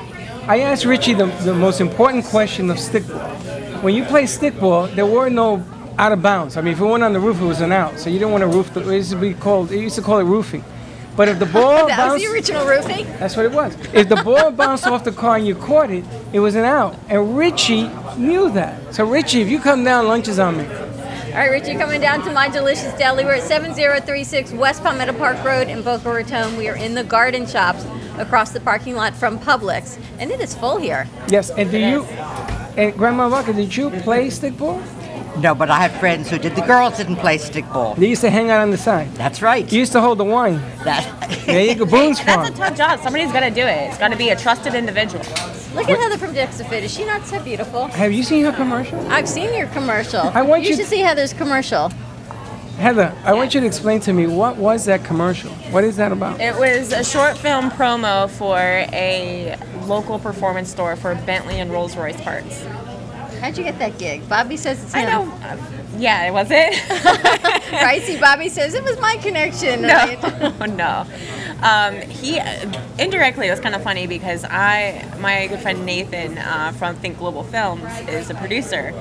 I asked Richie the most important question of stickball. When you play stickball, there were no out of bounds. I mean, if it went on the roof, it was an out. So you didn't want to roof. It used to call it roofing. But if the ball That was bounced, the original roofing. that's what it was. If the ball bounced off the car and you caught it, it was an out. And Richie knew that. So Richie, if you come down, lunch is on me. All right, Richie, coming down to My Delicious Deli. We're at 7036 West Palmetto Park Road in Boca Raton. We are in the garden shops across the parking lot from Publix, and it is full here. Yes, and and Grandma Vodka, did you play stickball? No, but I had friends who did. The girls didn't play stickball. They used to hang out on the side. That's right. You used to hold the wine. That. There you go, Boone's That's Farm. a tough job. Somebody's got to do it. It's got to be a trusted individual. Look at Heather from Dixafit. Is she not so beautiful? Have you seen her commercial? I've seen your commercial. I want you you- should see Heather's commercial. Heather, I want you to explain to me, what was that commercial? What is that about? It was a short film promo for a local performance store for Bentley and Rolls-Royce parts. How'd you get that gig? Bobby says it's I him. know. Yeah, was it? Right? See, Bobby says it was my connection. No, Right? no. He indirectly, it was kind of funny because my good friend Nathan from Think Global Films is a producer,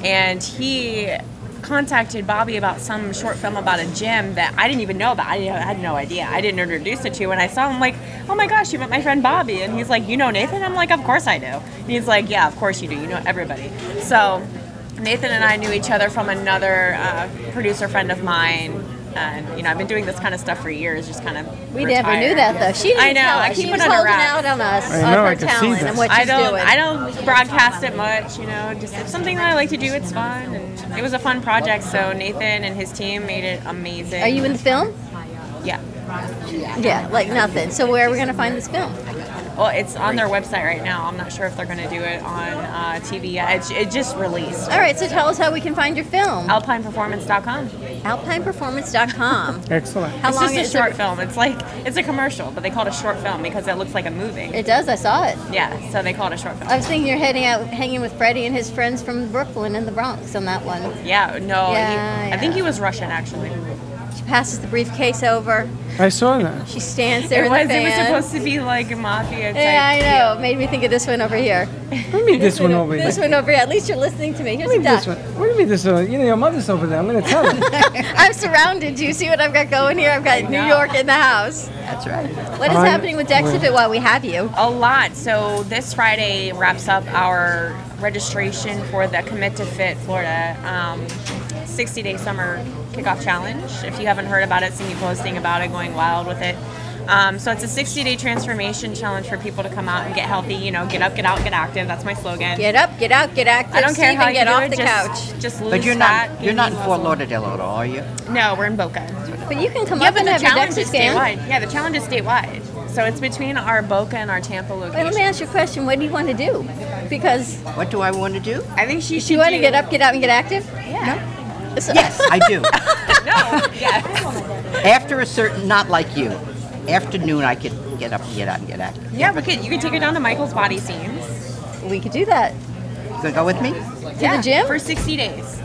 and he contacted Bobby about some short film about a gym that I didn't even know about. I had no idea. I didn't introduce it to, and I saw him like, oh my gosh, you met my friend Bobby, and he's like, you know Nathan? I'm like, of course I do. And he's like, yeah, of course you do. You know everybody. So Nathan and I knew each other from another producer friend of mine. And I've been doing this kind of stuff for years, just kind of. We never knew that though. She didn't I know. tell us. I keep She it was under holding wraps. out on us I on know, her I can see talent that. and what I she's doing. I don't broadcast it much, Just if something that I like to do, it's fun, and it was a fun project. So Nathan and his team made it amazing. Are you in the film? Yeah. Yeah, like nothing. So where are we going to find this film? Well, it's on their website right now. I'm not sure if they're going to do it on TV yet. It just released. All right, so tell us how we can find your film. AlpinePerformance.com. AlpinePerformance.com. Excellent. How It's long just a is short it? film. It's a commercial, but they call it a short film because it looks like a movie. It does. I saw it. Yeah, so they call it a short film. I was thinking you're hanging with Freddy and his friends from Brooklyn and the Bronx on that one. Yeah, no, Yeah, I think yeah. he was Russian actually. She passes the briefcase over. I saw that. She stands there It in was the fan. supposed to be like a mafia type. Yeah, I know. It made me think of this one over here. What do you mean this one over here? This one over here. At least you're listening to me. Here's What do a you mean duck. this one? What do you mean this one? You know, your mother's over there. I'm going to tell her. I'm surrounded. Do you see what I've got going here? I've got New know. York in the house. That's right. What is happening with Dexafit while we have you? A lot. So this Friday wraps up our registration for the Commit to Fit Florida 60-day summer kickoff challenge. If you haven't heard about it, see me posting about it, going wild with it. So it's a 60-day transformation challenge for people to come out and get healthy. You know, get up, get out, get active. That's my slogan. Get up, get out, get active. I don't care how Stephen, you get do off it. the just, couch. just lose But you're fat. not in gain Fort muscle. Lauderdale at all, are you? No, we're in Boca. But you can come Yeah, up but and the have your challenge DEXA is scan. statewide. Yeah, the challenge is statewide. So it's between our Boca and our Tampa location. Wait, let me ask you a question. What do you want to do? Because What do I want to do? I think she should you want to do- get up, get out, and get active? Yeah. So- Yes, I do. No. Yes. After a certain, not like you. Afternoon, I could get up, get out, and get active. Yeah, we could. You could take her down to Michael's Body Scenes. We could do that. You gonna go with me? To the gym? for 60 days.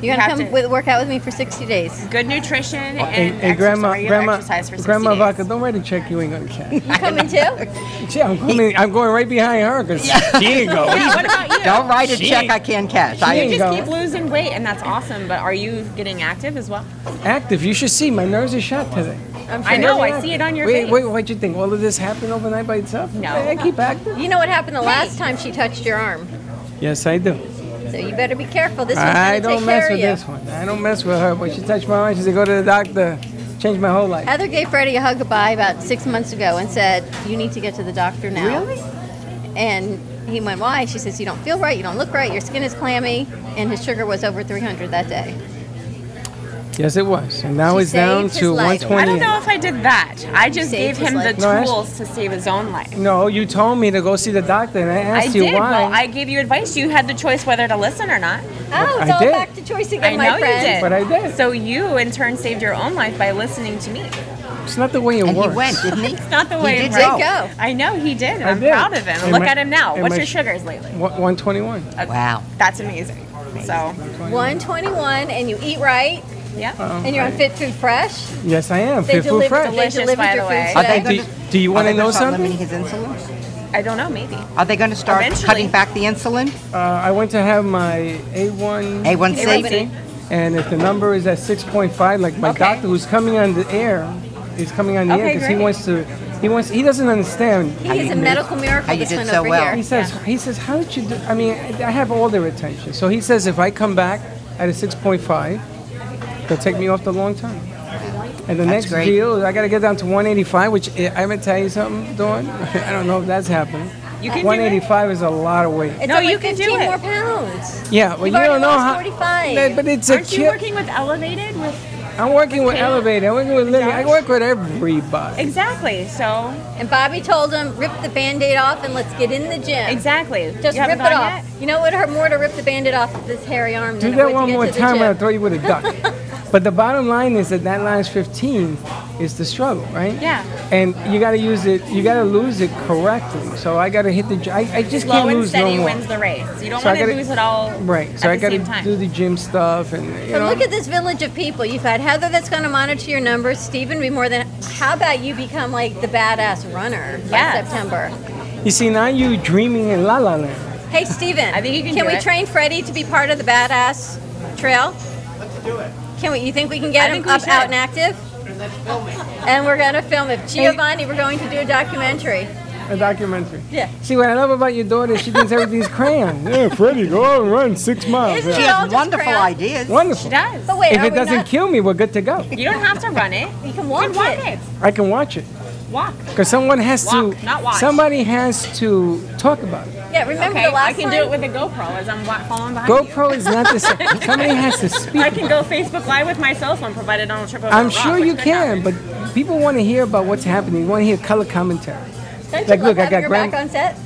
You're going to have come to. work out with me for 60 days. Good nutrition and Hey, regular exercise for 60 Grandma days. Vaca, don't write a check you ain't going to cash. You coming too? Yeah, I'm going right behind her because she ain't going. Yeah, what about you? Don't write a She check ain't- I can't cash. she I ain't You go. just keep losing weight, and that's awesome. But are you getting active as well? Active. You should see. My nerves are shot today. I know. I see it on your face. Wait, what'd you think? All of this happened overnight by itself? No. I keep active. You know what happened the last time she touched your arm? Yes, I do. So you better be careful. This one's I going to don't take mess care of with you. this one. I don't mess with her. But she touched my arm. She said, go to the doctor. Changed my whole life. Heather gave Freddie a hug goodbye about 6 months ago and said, you need to get to the doctor now. Really? And he went, why? She says, you don't feel right, you don't look right, your skin is clammy, and his sugar was over 300 that day. Yes, it was. And now She it's down saved his to life. 120. I don't know if I did that. I just saved gave his him the life. No, tools to save his own life. No, you told me to go see the doctor, and I I asked you did. why. Well, I gave you advice. You had the choice whether to listen or not. Oh, it's I all did. back to choice again, I my know friend. you did. But I did. So you, in turn, saved your own life by listening to me. It's not the way it And works. he went, didn't he? It's not the way He it did works. go. I know he did, and I I'm did. proud of him. And Look my- at him now. and What's my your sh- sugars lately? 121. Wow. That's amazing. So, 121, and you eat right, yeah. and you're on Fit Food Fresh. Yes, I am. They Fit food delivered, fresh. they Delicious, delivered by your the food way. Are today. they gonna, Do you want to know start something? limiting his insulin? I don't know, maybe. Are they going to start Eventually. cutting back the insulin? I went to have my A1. A1C? And if the number is at 6.5, like my Okay. doctor who's coming on the air, is coming on the air Okay, because he great. wants to. He doesn't understand. He is a medical miracle, how you this did one so over well. here. He says, how did you do? I mean, I have all their attention. So he says, if I come back at a 6.5, they'll take me off the long term. And the next great. deal is I got to get down to 185, which I'm gonna tell you something, Dawn. I don't know if that's happening. You can do 185 is a lot of weight. It's No, only you can do 15 it. more pounds. Yeah, but You've you already don't know lost how. 45. But it's a Aren't you kid. working with Elevated? I'm working with Caleb? Elevated. I'm working with Lily. I Josh? work with everybody. Exactly. So, And Bobby told him, rip the Band-Aid off and let's get in the gym. exactly. Just You rip haven't it gone off. yet? You know what would hurt more to rip the Band-Aid off of this hairy arm Do than it that would to one get more to the time, and I'll gym. throw you with a duck. But the bottom line is that line is 15 is the struggle, right? Yeah. And you got to use it. You got to lose it correctly. So I got to hit the. I just Slow can't and lose no steady more. wins the race. You don't So I want to gotta- lose it all Right. So at I the got to same time. do the gym stuff, and you But know. look at this village of people. You've had Heather that's going to monitor your numbers. Stephen, be more than. How about you become like the badass runner by Yes. September? You see, now you dreaming in La La Land. Hey, Stephen. I think you can Can do we it. train Freddie to be part of the badass trail? Let's do it. Can we? You think we can get I him think we up, out, should. and active? And we're going to film it. Giovanni, we're going to do a documentary. A documentary. Yeah. See, what I love about your daughter, she thinks everything's crayon. Yeah, Freddie, go out and run 6 miles. Isn't She it all has just wonderful crayon? ideas. Wonderful. She does. But wait, If are it we doesn't not- kill me, we're good to go. You don't have to run it. You can You walk can walk it. it. I can watch it. Walk. Because someone has Walk, not to. watch. Somebody has to talk about it. Yeah, remember Okay, the last I can time? do it with a GoPro as I'm following behind you. GoPro is not the same. Somebody has to speak. I can go Facebook Live with my cell phone provided I don't trip over a I'm rock, sure which you could can, happen. but people want to hear about what's happening. They want to hear color commentary. Don't Like, you look, love I got having her back grandma. on set?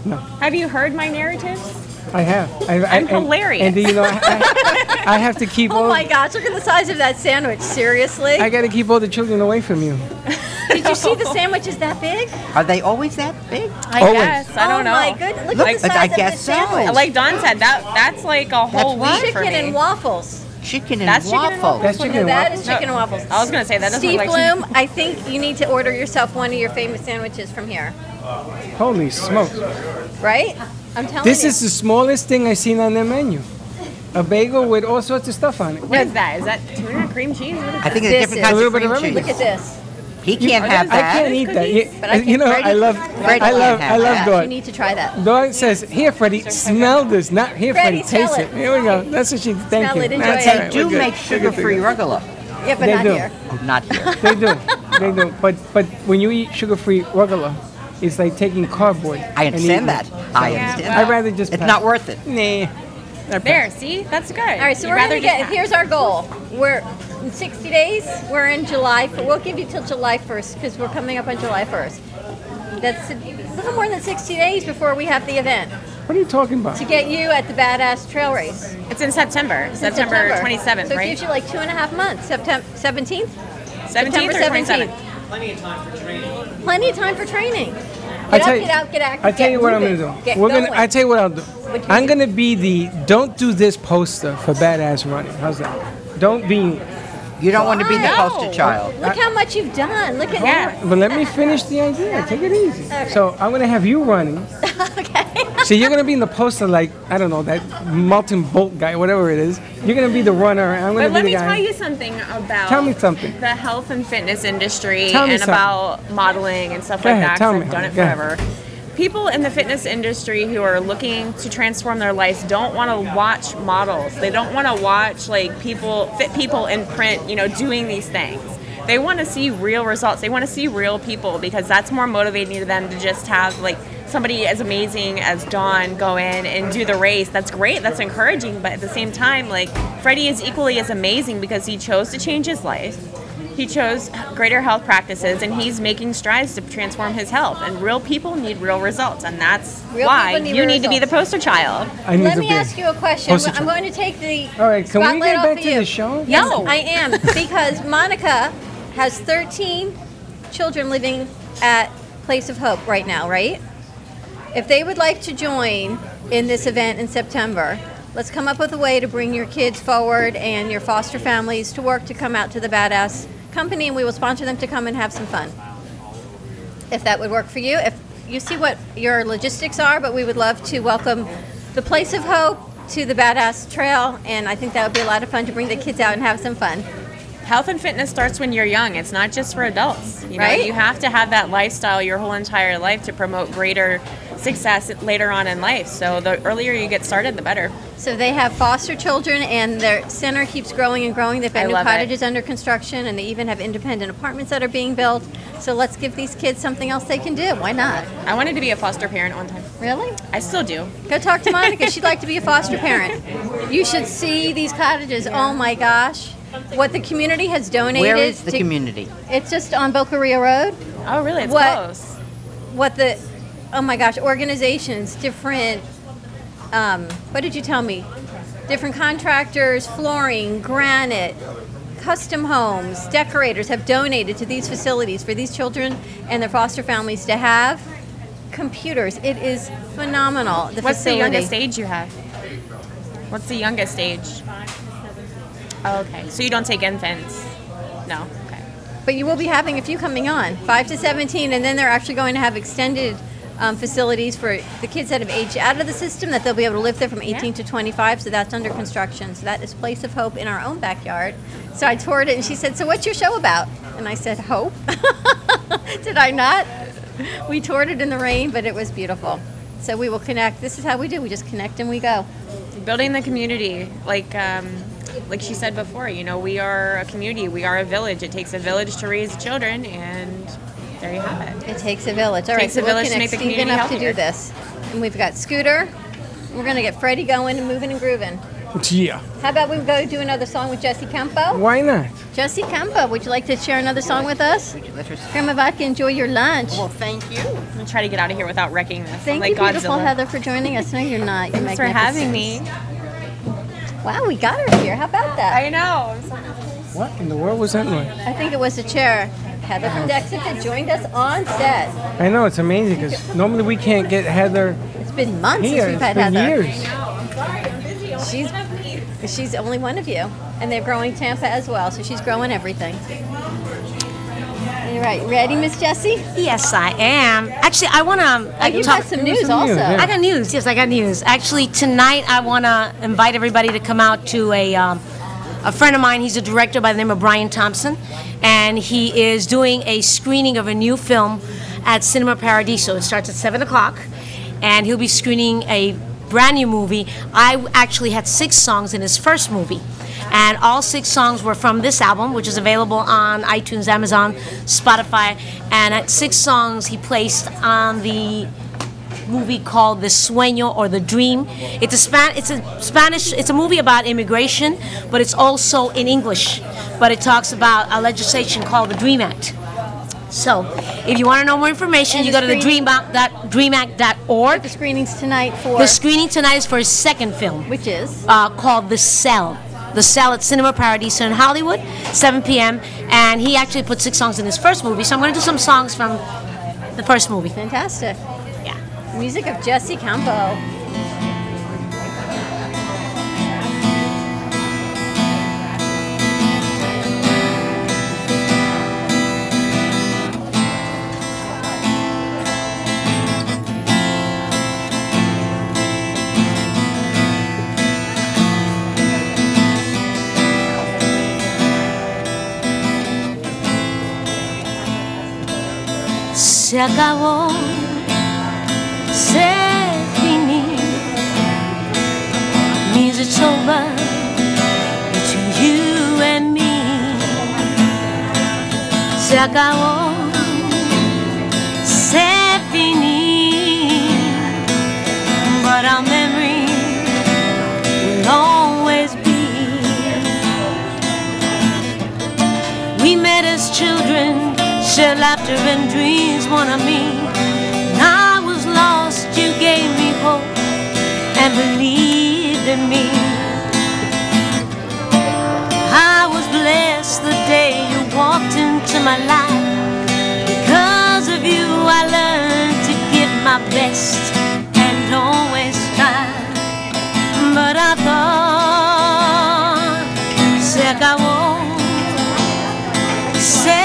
Have you heard my narratives? I have. I'm hilarious. And you know, I have to keep Oh all. my gosh, look at the size of that sandwich. Seriously? I got to keep all the children away from you. Did you see the sandwich is that big? Are they always that big? I Always. guess. I don't know. Oh my goodness. Look Look, at the size I of guess this so. sandwich. Like Dawn said, that's like a whole That's week for Chicken me. and waffles. Chicken and That's chicken and waffles. That's No, chicken and that waffles. is chicken and waffles. I was gonna say that doesn't Steve look like Bloom, I think you need to order yourself one of your famous sandwiches from here. Holy smokes. Right? I'm telling This you. is the smallest thing I've seen on their menu. A bagel with all sorts of stuff on it. What is that? Is that tuna cream cheese? What is I think This it's different is- kinds A little of bit of cream everything. cheese. Look at this. He can't have I that. can't eat that. But I You know, Freddie- I love Freddy I love can't have that. You Dawn. need to try that. Dawn says, "Here, Freddie, smell this." Not here, Freddie, Freddie, taste smell it. it. Here we go. That's what she. Thank Smell you. it, enjoy That's it. all They right. do We're good. make sugar-free rugelach. Yeah, but They not do. here. Not here. They do. They do. But when you eat sugar-free rugelach, it's like taking cardboard. I and understand eating that. it. I Yeah, understand well- I'd rather just. It's pass. not worth it. Nah. There, see? That's good. All right, so You'd we're rather going to just get, have- here's our goal. We're in 60 days, we're in July, we'll give you till July 1st because we're coming up on July 1st. That's a little more than 60 days before we have the event What are you talking about? to get you at the Badass Trail Race. It's in September. It's in September 27th, So it right? gives you like 2.5 months. September 17th? 17th or September 27th? Plenty of time for training. I Get tell up, you- get out, get active, I tell get you what I'm moving, gonna do. Get We're going. gonna. I tell you what I'll do. What you I'm do? gonna be the "Don't do this" poster for Badass Running. How's that? Don't be. You don't want to be the Why? poster child. Look how much you've done. Look at Yeah. But let me finish the idea. Take it easy. So I'm gonna have you running. Okay. So you're gonna be in the poster like I don't know that Molten Bolt guy, whatever it is. You're gonna be the runner. I'm gonna But let be me the guy. tell you something about Tell me something. the health and fitness industry Tell me and something. about modeling and stuff Go like ahead, that. 'cause tell I've me, done it go ahead. forever. People in the fitness industry who are looking to transform their lives don't want to watch models. They don't want to watch like fit people in print, doing these things. They want to see real results. They want to see real people because that's more motivating to them to just have like somebody as amazing as Dawn go in and do the race. That's great. That's encouraging. But at the same time, like Freddy is equally as amazing because he chose to change his life. He chose greater health practices and he's making strides to transform his health. And real people need real results. And that's Real why people need you real need to be the results. poster child. I need Let to me be. ask you a question. Poster I'm child. going to take the All right, can we spotlight get off back of to you. the show? Yes, No. I am because Monica has 13 children living at Place of Hope right now, right? If they would like to join in this event in September, let's come up with a way to bring your kids forward and your foster families to work to come out to the Badass Company, and we will sponsor them to come and have some fun. If that would work for you, if you see what your logistics are, but we would love to welcome the Place of Hope to the Badass Trail, and I think that would be a lot of fun to bring the kids out and have some fun. Health and fitness starts when you're young. It's not just for adults. Right. You have to have that lifestyle your whole entire life to promote greater success later on in life. So the earlier you get started, the better. So they have foster children, and their center keeps growing and growing. They've got I new love it. cottages under construction, and they even have independent apartments that are being built. So let's give these kids something else they can do. Why not? I wanted to be a foster parent one time. Really? I still do. Go talk to Monica. She'd like to be a foster parent. You should see these cottages. Oh my gosh. What the community has donated. Where is the to- community? It's just on Boca Rio Road. Oh, really? It's What? close. What the, oh my gosh, organizations, different, what did you tell me? Different contractors, flooring, granite, custom homes, decorators have donated to these facilities for these children and their foster families to have computers. It is phenomenal. What's facility. the youngest age you have? What's the youngest age? Oh, okay. So you don't take infants? No. Okay. But you will be having a few coming on, 5 to 17, and then they're actually going to have extended facilities for the kids that have aged out of the system that they'll be able to live there from 18 to 25, so that's under construction. So that is Place of Hope in our own backyard. So I toured it, and she said, so what's your show about? And I said, hope. Did I not? We toured it in the rain, but it was beautiful. So we will connect. This is how we do. We just connect and we go. Building the community, like she said before, we are a community. We are a village. It takes a village to raise children, and there you have it. It takes a village. All Takes right, a so we'll village to connect make the Stephen community up to do healthier. this. And we've got Scooter. We're going to get Freddie going and moving and grooving. Yeah. How about we go do another song with Jesse Campo? Why not? Jesse Campo, would you like to share another song with us? Grandma Vodka, enjoy your lunch. Well, thank you. I'm gonna try to get out of here without wrecking this. Thank I'm you, like beautiful Godzilla. Heather, for joining us. No, you're not. You're Thanks for having me. Wow, we got her here. How about that? I know. I'm so What in the world was that noise? I think it was a chair. Heather from Dexter joined us on set. I know, it's amazing because normally we can't get Heather It's been months here. since we've had It's been Heather. years. She's only one of you, and they're growing Tampa as well, so she's growing everything. All right, ready, Miss Jessie? Yes, I am. Actually, I want to You talk. got some news some also. news, yeah. I got news. Yes, I got news. Actually, tonight I want to invite everybody to come out to a friend of mine. He's a director by the name of Brian Thompson, and he is doing a screening of a new film at Cinema Paradiso. It starts at 7 o'clock, and he'll be screening a brand new movie. I actually had 6 songs in his first movie, and all 6 songs were from this album, which is available on iTunes, Amazon, Spotify, and at 6 songs he placed on the movie called The Sueño, or The Dream. It's a movie about immigration, but it's also in English, but it talks about a legislation called the Dream Act. So, if you want to know more information, And you the go to the dreamact.org. The screenings tonight for The screening tonight is for his second film, which is called The Cell. The Cell at Cinema Paradiso in Hollywood, 7 p.m. And he actually put 6 songs in his first movie, so I'm going to do some songs from the first movie. fantastic. Yeah. Music of Jesse Campo. Se acabó, se finí, means it's over between you and me. Se acabó, se finí, but our memory will always be. We met as children, shared laughter and dreams, one of me. When I was lost, you gave me hope and believed in me. I was blessed the day you walked into my life. Because of you, I learned to give my best and always try. But I thought, se acabó, se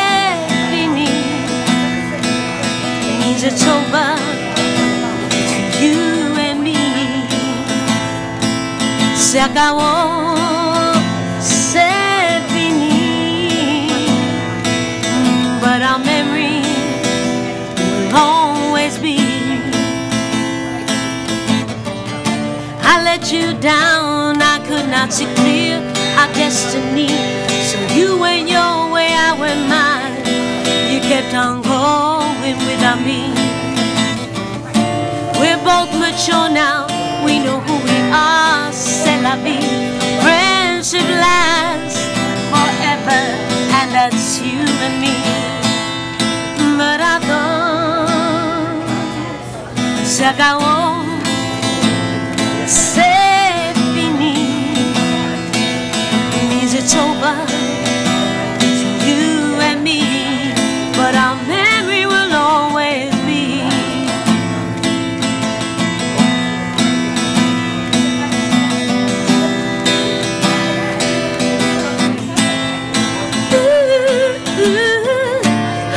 it's over between you and me. Se acabó, se finí, but our memory will always be. I let you down, I could not see clear our destiny. So you went your way, I went mine. You kept on going without me. We're both mature now, we know who we are, c'est la vie. Friendship lasts forever, and that's you and me. But I thought, se acabó, c'est fini. It means it's over between you and me, but our memory will always be.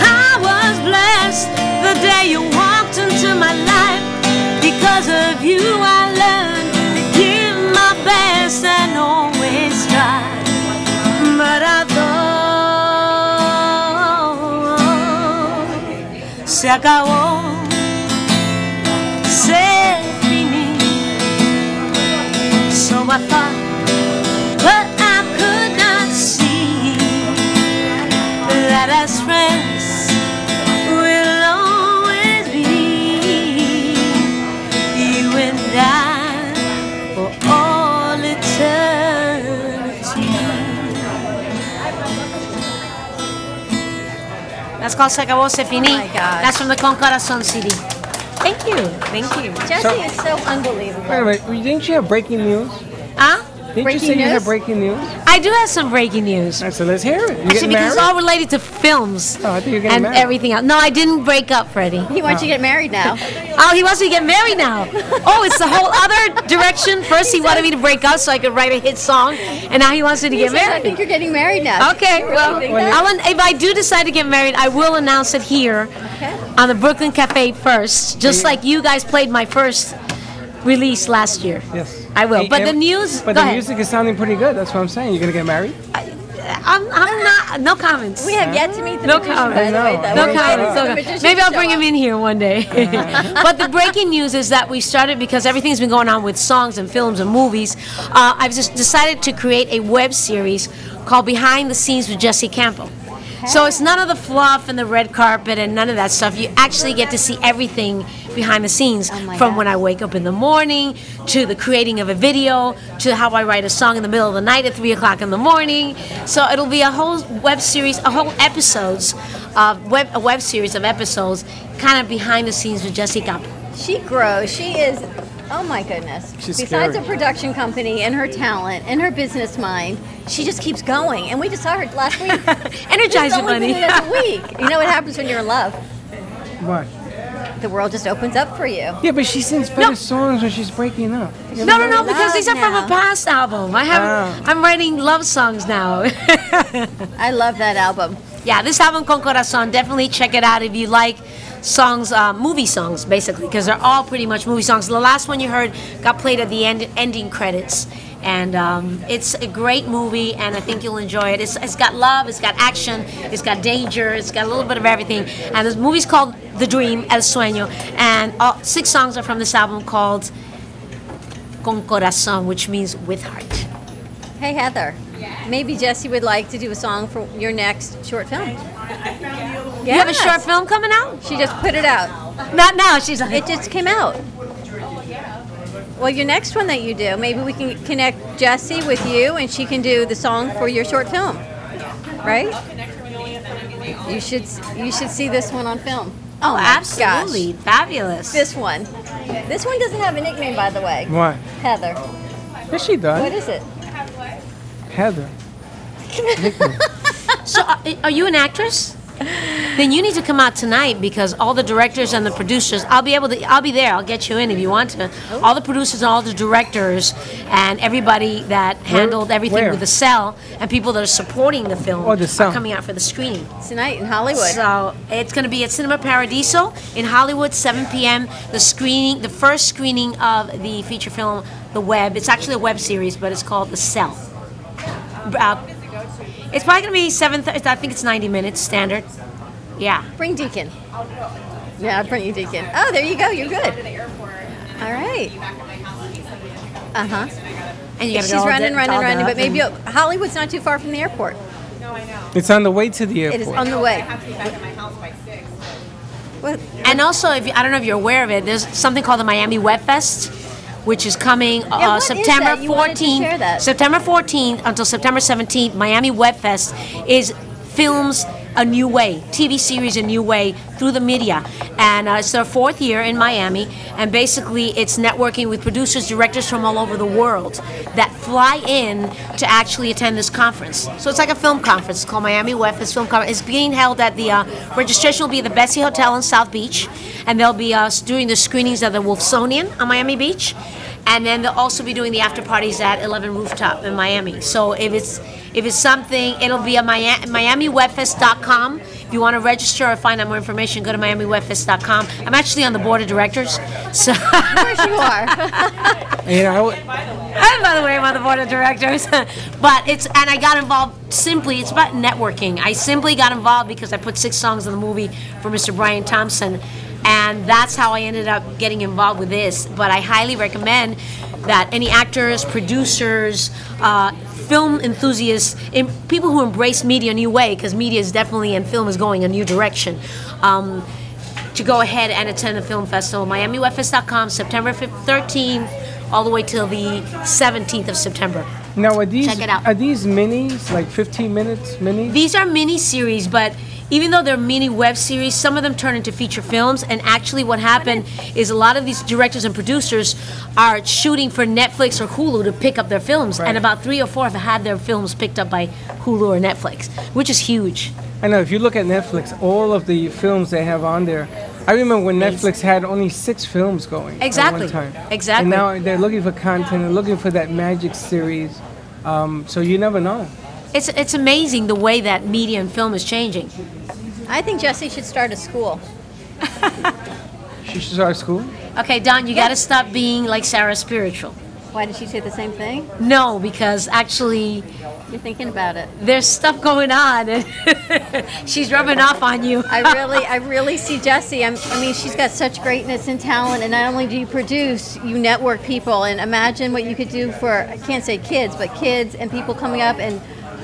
I was blessed the day you walked into my life. Because of you I learned to give my best and always try. But I thought, se acabó, se finí. So I thought, but I could not see that as friends we'll always be, you and I, for all eternity. That's called Se Acabó, Se Fini. my gosh. That's from the Con Corazon CD. Thank you. Thank you. Jesse is so unbelievable. Wait a minute, didn't you have breaking news? Huh? Didn't you say you had breaking news? I do have some breaking news. All right, so let's hear it. You Actually, getting because married? it's all related to films Oh, I think you're getting and married. everything else. No, I didn't break up, Freddie. He wants you to get married now. Oh, he wants me to get married now. Oh, it's the whole other direction. First, he wanted me to break up so I could write a hit song, and now he wants me to He get says, I married. think you're getting married now. Okay, You really well, think that? if I do decide to get married, I will announce it here Okay. on the Brooklyn Cafe first, just like you guys played my first release last year. Yes. I will. Hey, But the and- news, But go the ahead. music is sounding pretty good. That's what I'm saying. You're gonna get married? I'm not, no comments. We have yet to meet the No magician, comment. by the way, I know. though. No We're comments. waiting for No the comments. magician Maybe to I'll show bring up. him in here one day. But the breaking news is that we started because everything's been going on with songs and films and movies. I've just decided to create a web series called Behind the Scenes with Jesse Campbell. So it's none of the fluff and the red carpet and none of that stuff. You actually get to see everything behind the scenes, Oh my from God. when I wake up in the morning to the creating of a video to how I write a song in the middle of the night at 3 o'clock in the morning. So it'll be a whole web series, a whole episodes of a web series of episodes, kind of behind the scenes with Jesse Campbell. She grows. She is, oh my goodness. She's Besides scary. a production company and her talent and her business mind, she just keeps going. And we just saw her last week. Energize It's it, only buddy. been a week. You know what happens when you're in love? What? The world just opens up for you. Yeah, but she sings better No. songs when she's breaking up. No, because these are from a now. past album. I'm writing love songs now. I love that album. Yeah, this album Con Corazon, definitely check it out if you like songs, movie songs, basically, because they're all pretty much movie songs. The last one you heard got played at the ending credits, and it's a great movie, and I think you'll enjoy it. It's got love, it's got action, it's got danger, it's got a little bit of everything. And this movie's called The Dream, El Sueño, and 6 songs are from this album called Con Corazon, which means with heart. Hey, Heather. Maybe Jesse would like to do a song for your next short film. You have a short film coming out? She just put it out. Not now, she's like, It just came out. Well, your next one that you do, maybe we can connect Jessie with you and she can do the song for your short film. Right? You should see this one on film. oh, my absolutely, gosh. fabulous. This one. This one doesn't have a nickname, by the way. What? Heather. Yes, she does. What is it? Heather. So, are you an actress? Then you need to come out tonight because all the directors and the producers, I'll be there. I'll get you in if you want to. All the producers and all the directors and everybody that handled everything Where? with the cell and people that are supporting the film Oh, the cell. are coming out for the screening. Tonight in Hollywood. So it's going to be at Cinema Paradiso in Hollywood, 7 p.m. The first screening of the feature film, The Web. It's actually a web series, but it's called The Cell. It's probably going to be 7:30. I think it's 90 minutes standard. Yeah. Bring Deacon. Yeah, I'll bring you Deacon. Oh, there you go. You're good. All right. Uh-huh. And you got to She's running, but maybe Hollywood's not too far from the airport. It's on the way to the airport. It is on the way. Well, And also, I don't know if you're aware of it, there's something called the Miami Web Fest, which is coming what is September that? You wanted to share 14th. that. September 14th until September 17th. Miami Web Fest is films a new way, TV series a new way through the media, and it's their 4th year in Miami. And basically, it's networking with producers, directors from all over the world that fly in to actually attend this conference. So it's like a film conference. It's called Miami Web Fest Film Conference. It's being held at the registration will be at the Betsy Hotel in South Beach, and they'll be doing the screenings at the Wolfsonian on Miami Beach. And then they'll also be doing the after parties at 11 Rooftop in Miami. So if it's something, it'll be at MiamiWebFest.com. If you want to register or find out more information, go to MiamiWebFest.com. I'm actually on the board of directors. So of course you are. You know, and by the way, I'm on the board of directors. But I got involved simply, it's about networking. I simply got involved because I put 6 songs in the movie for Mr. Brian Thompson. And that's how I ended up getting involved with this. But I highly recommend that any actors, producers, film enthusiasts, people who embrace media a new way, because media is definitely, and film is going a new direction, to go ahead and attend the film festival. MiamiWebFest.com, September 13th, all the way till the 17th of September. now are these Check it out. are these minis like 15 minutes minis? These are mini series, but even though they're mini web series, some of them turn into feature films. And actually what happened is a lot of these directors and producers are shooting for Netflix or Hulu to pick up their films. Right. And about 3 or 4 have had their films picked up by Hulu or Netflix, which is huge. I know, if you look at Netflix, all of the films they have on there, I remember when Netflix had only 6 films going Exactly. at one time. Exactly. And now they're looking for content, they're looking for that magic series. So you never know. It's amazing the way that media and film is changing. I think Jesse should start a school. She should start school. Okay, Don, you got to stop being like Sarah Spiritual. Why did she say the same thing? No, because actually You're thinking about it. there's stuff going on, and she's rubbing off on you. I really see Jessie. I mean, she's got such greatness and talent, and not only do you produce, you network people. And imagine what you could do for, I can't say kids, but kids and people coming up, and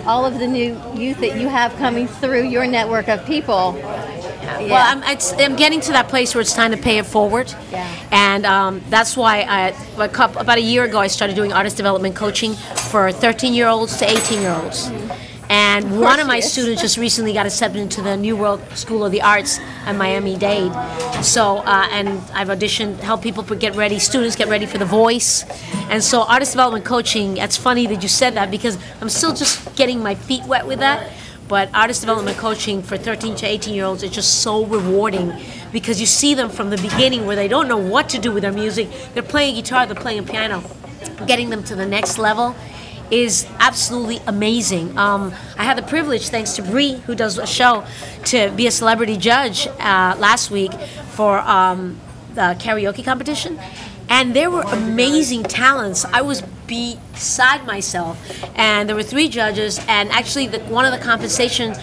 all of the new youth that you have coming through your network of people. Yeah. Well, I'm getting to that place where it's time to pay it forward. Yeah. And that's why about a year ago I started doing artist development coaching for 13-year-olds to 18-year-olds. And one of my students just recently got accepted into the New World School of the Arts at Miami-Dade. So, and I've auditioned, helped people get ready, students get ready for The Voice. And so artist development coaching, it's funny that you said that because I'm still just getting my feet wet with that. But artist development coaching for 13 to 18-year-olds is just so rewarding because you see them from the beginning where they don't know what to do with their music. They're playing guitar, they're playing piano. Getting them to the next level is absolutely amazing. I had the privilege, thanks to Bree, who does a show, to be a celebrity judge last week for the karaoke competition. And there were amazing talents. I was beside myself. And there were 3 judges, and actually one of the consolation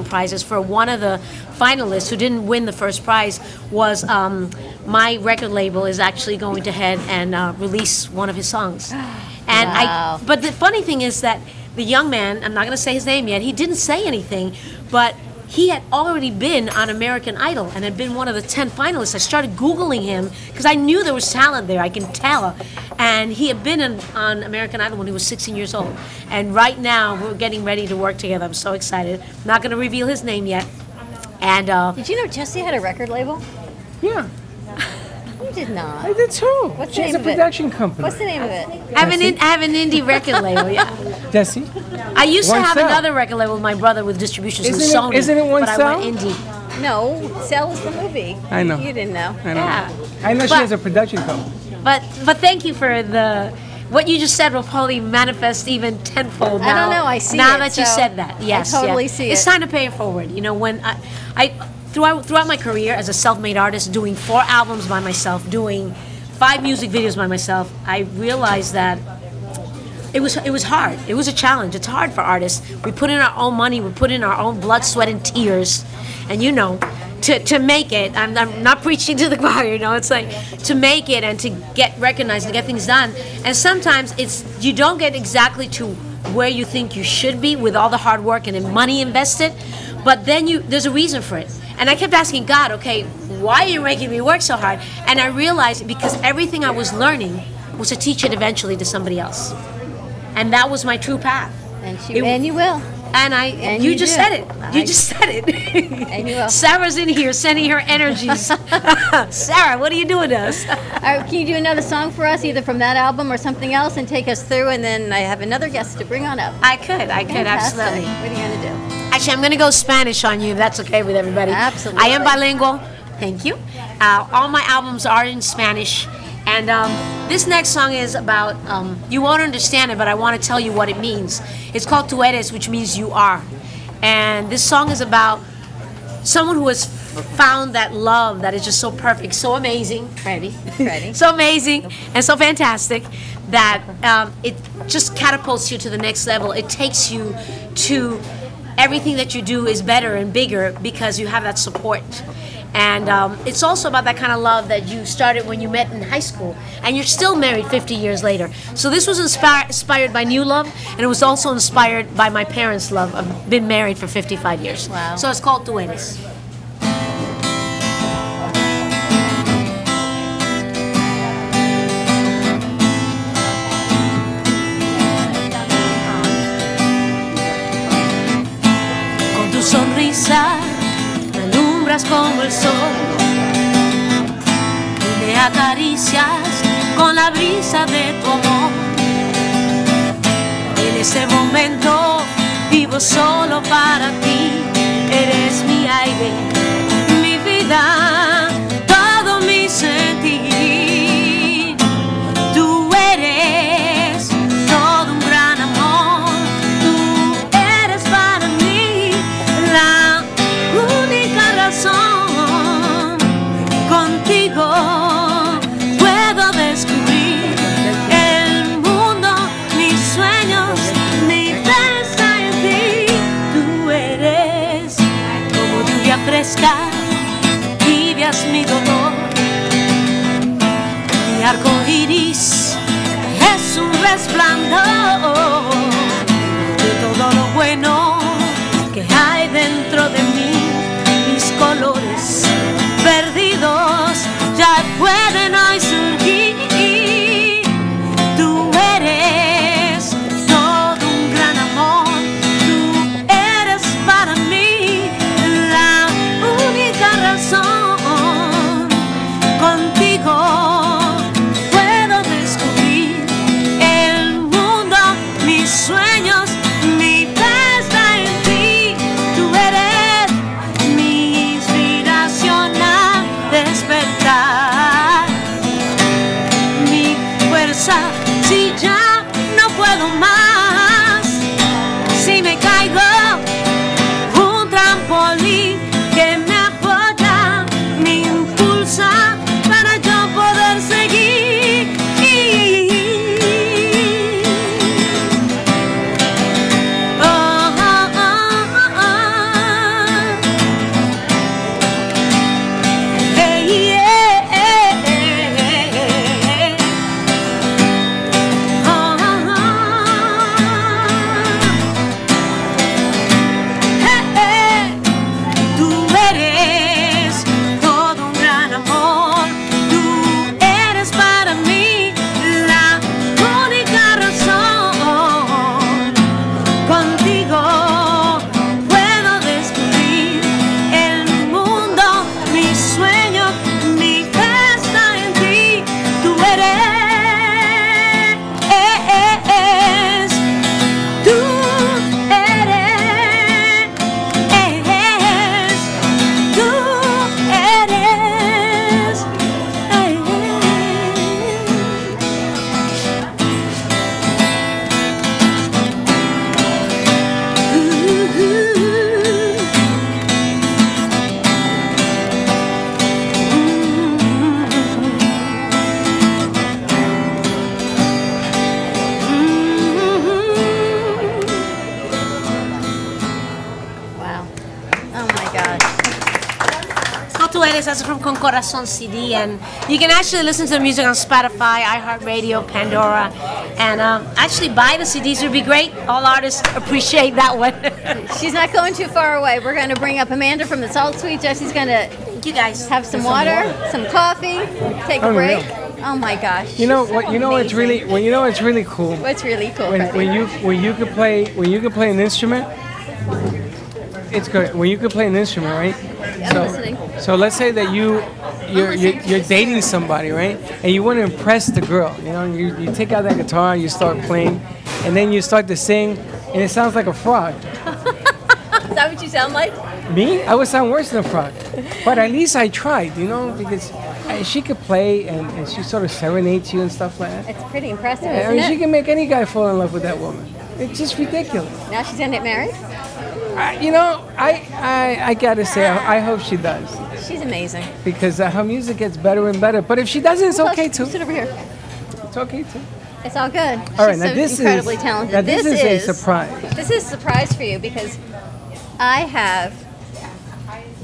prizes for one of the finalists who didn't win the first prize was my record label is actually going to head and release one of his songs. And wow. But the funny thing is that the young man, I'm not going to say his name yet, he didn't say anything, but he had already been on American Idol and had been one of the 10 finalists. I started Googling him because I knew there was talent there, I can tell. And he had been on American Idol when he was 16 years old. And right now, we're getting ready to work together. I'm so excited. Not going to reveal his name yet. And did you know Jessie had a record label? Yeah, You did not. I did too. What's the She has name a of it? production company. What's the name of it? I have an indie record label, yeah. Jesse? I used to One have Cell. another record label with my brother with distributions with Isn't it- Sony. isn't it One but I Cell? went indie. No, Cell is the movie. I know. You didn't know. I know. Yeah. I know she But- has a production company. But thank you for what you just said will probably manifest even tenfold now. I don't know, I see now it, that you so said that. Yes, totally yeah. see It's it. time to pay it forward. You know, when I throughout my career as a self-made artist, doing 4 albums by myself, doing 5 music videos by myself, I realized that it was hard. It was a challenge. It's hard for artists. We put in our own money, we put in our own blood, sweat, and tears, and you know. To make it, I'm not preaching to the choir, you know, it's like to make it and to get recognized and get things done. And sometimes you don't get exactly to where you think you should be with all the hard work and the money invested, but then there's a reason for it. And I kept asking God, okay, why are you making me work so hard? And I realized because everything I was learning was to teach it eventually to somebody else. And that was my true path. And you will. And you just do. said it. You just said it. And you will. Sarah's in here sending her energies. Sarah, what are you doing to us? All right, can you do another song for us, either from that album or something else, and take us through? And then I have another guest to bring on up. I could, Fantastic. absolutely. What are you going to do? Actually, I'm going to go Spanish on you, if that's okay with everybody. Absolutely. I am bilingual. Thank you. All my albums are in Spanish. And this next song is about, you won't understand it, but I want to tell you what it means. It's called Tu Eres, which means you are. And this song is about someone who has found that love that is just so perfect, so amazing, Freddy. So amazing and so fantastic that it just catapults you to the next level. It takes you to everything that you do is better and bigger because you have that support. And it's also about that kind of love that you started when you met in high school, and you're still married 50 years later. So this was inspired by new love, and it was also inspired by my parents' love. I've been married for 55 years. Wow. So it's called Tu Eres. Con tus alumbras como el sol y me acaricias con la brisa de tu amor. En ese momento vivo solo para ti. Eres mi aire, mi vida, todo mi sentir. Tú eres todo un gran amor. Tú eres para mí la única razón. Contigo puedo descubrir el mundo, mis sueños, mi besa en ti. Tú eres como lluvia fresca, tibias mi dolor. Mi arco iris es un resplandor de todo lo bueno que hay dentro de mí. Mis colores perdidos ya pueden hoy surgir. Tú eres todo un gran amor. Tú eres para mí la única razón. Contigo puedo descubrir el mundo, mis sueños, mi besa en ti. Tú eres mi inspiración al despertar, mi fuerza si ya no puedo más. Si me caigo, un trampolín que me apoya, me impulsa para yo poder seguir. Oh, oh, oh, oh, oh. Hey, yeah, yeah, yeah. Oh, oh, oh. Hey, hey. Tú eres todo un gran amor. Tú eres para mí la única razón. Contigo puedo descubrir el mundo, mi sueño, mi fiesta en ti. Tú eres, tú eres, tú eres. Wow. Oh my gosh. So Tú Eres, that's from Con Corazon CD, and you can actually listen to the music on Spotify, iHeartRadio, Pandora, and actually buy the CDs would be great. All artists appreciate that one. She's not going too far away. We're going to bring up Amanda from the Salt Suite. Jesse's going to You guys have some water, some coffee, take a Unreal. break. Oh my gosh. You know what? You know what's Amazing. really, well, you know what's really cool. What's really cool, When, Freddy? when you could play an instrument, it's good. When you could play an instrument, right? I'm listening. So let's say that you're dating somebody, right? And you want to impress the girl. You know, you take out that guitar, you start playing, and then you start to sing, and it sounds like a frog. Is that what you sound like? Me? I would sound worse than a frog. But at least I tried, you know, because she could play and she sort of serenades you and stuff like that. It's pretty impressive, Yeah, I isn't mean, it? she can make any guy fall in love with that woman. It's just ridiculous. Now she's going to get married? You know, I gotta say, I hope she does. She's amazing. Because her music gets better and better. But if she doesn't, it's okay too. Sit over here. It's okay too. It's all good. All right, She's now so this incredibly is talented. now this is a surprise. This is a surprise for you because I have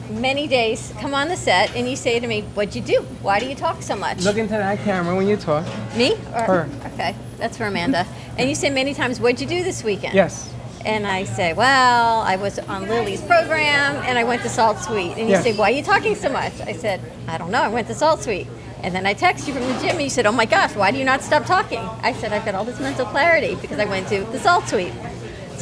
many days come on the set and you say to me, "What'd you do? Why do you talk so much?" Look into that camera when you talk. Me or Her. Okay, that's for Amanda. And you say many times, "What'd you do this weekend?" Yes. And I say, "Well, I was on Lily's program and I went to Salt Suite." And you Yes. say, "Why are you talking so much?" I said, "I don't know. I went to Salt Suite." And then I text you from the gym and you said, "Oh my gosh, why do you not stop talking?" I said, "I've got all this mental clarity because I went to the Salt Suite."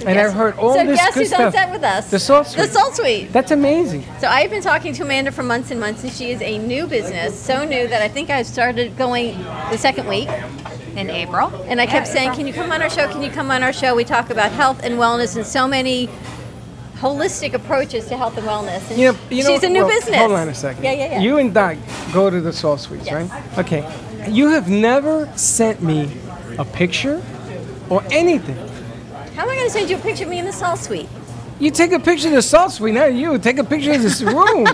And I've heard all this guess good who's on stuff. set with us? The Salt Suite. The Salt Suite. That's amazing. So I've been talking to Amanda for months and months, and she is a new business, so new that I think I started going the second week. In April. And I kept saying, can you come on our show? Can you come on our show? We talk about health and wellness and so many holistic approaches to health and wellness. And she's a new business. Hold on a second. Yeah. You and Doc go to the Salt Suites, Yes. right? Okay. You have never sent me a picture or anything. How am I going to send you a picture of me in the Salt Suite? You take a picture of the Salt Suite, not you. Take a picture of this room.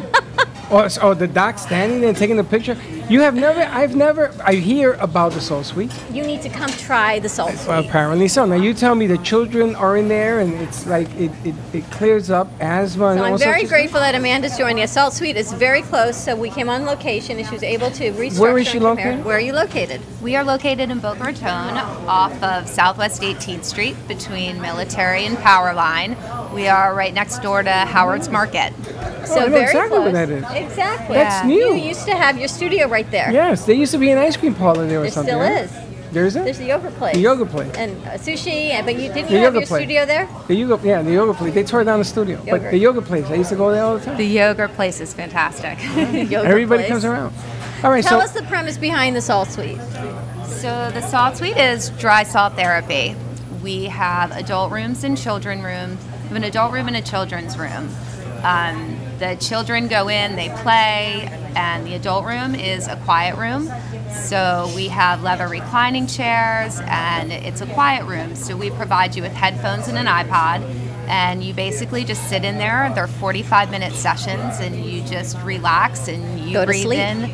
or the Doc standing there and taking a picture. I hear about the Salt Suite. You need to come try the Salt Suite. Well, apparently so. Now you tell me the children are in there and it's like it clears up asthma and So all I'm sorts very of grateful that Amanda's joining us. Salt Suite is very close, so we came on location and she was able to restructure. Where is she and compare. located? Where are you located? We are located in Boca Raton off of Southwest 18th Street between Military and Power Line. We are right next door to Howard's Market. So I know very exactly close. where that is. Exactly. That's new. You used to have your studio right there. Yes, there used to be an ice cream parlor there or There something. still right? is. There is it? There's the yoga place. The yoga place. And sushi, but you didn't The you have yoga your place. studio there? The yoga place. They tore down the studio, but Yogurt. the yoga place. I used to go there all the time. The yoga place is fantastic. Yoga Everybody place. comes around. All right, Tell so us the premise behind the Salt Suite. So the Salt Suite is dry salt therapy. We have adult rooms and children rooms. We have an adult room and a children's room. The children go in, they play, and the adult room is a quiet room. So we have leather reclining chairs, and it's a quiet room. So we provide you with headphones and an iPod, and you basically just sit in there. They're 45-minute sessions, and you just relax and you Go to breathe sleep. in.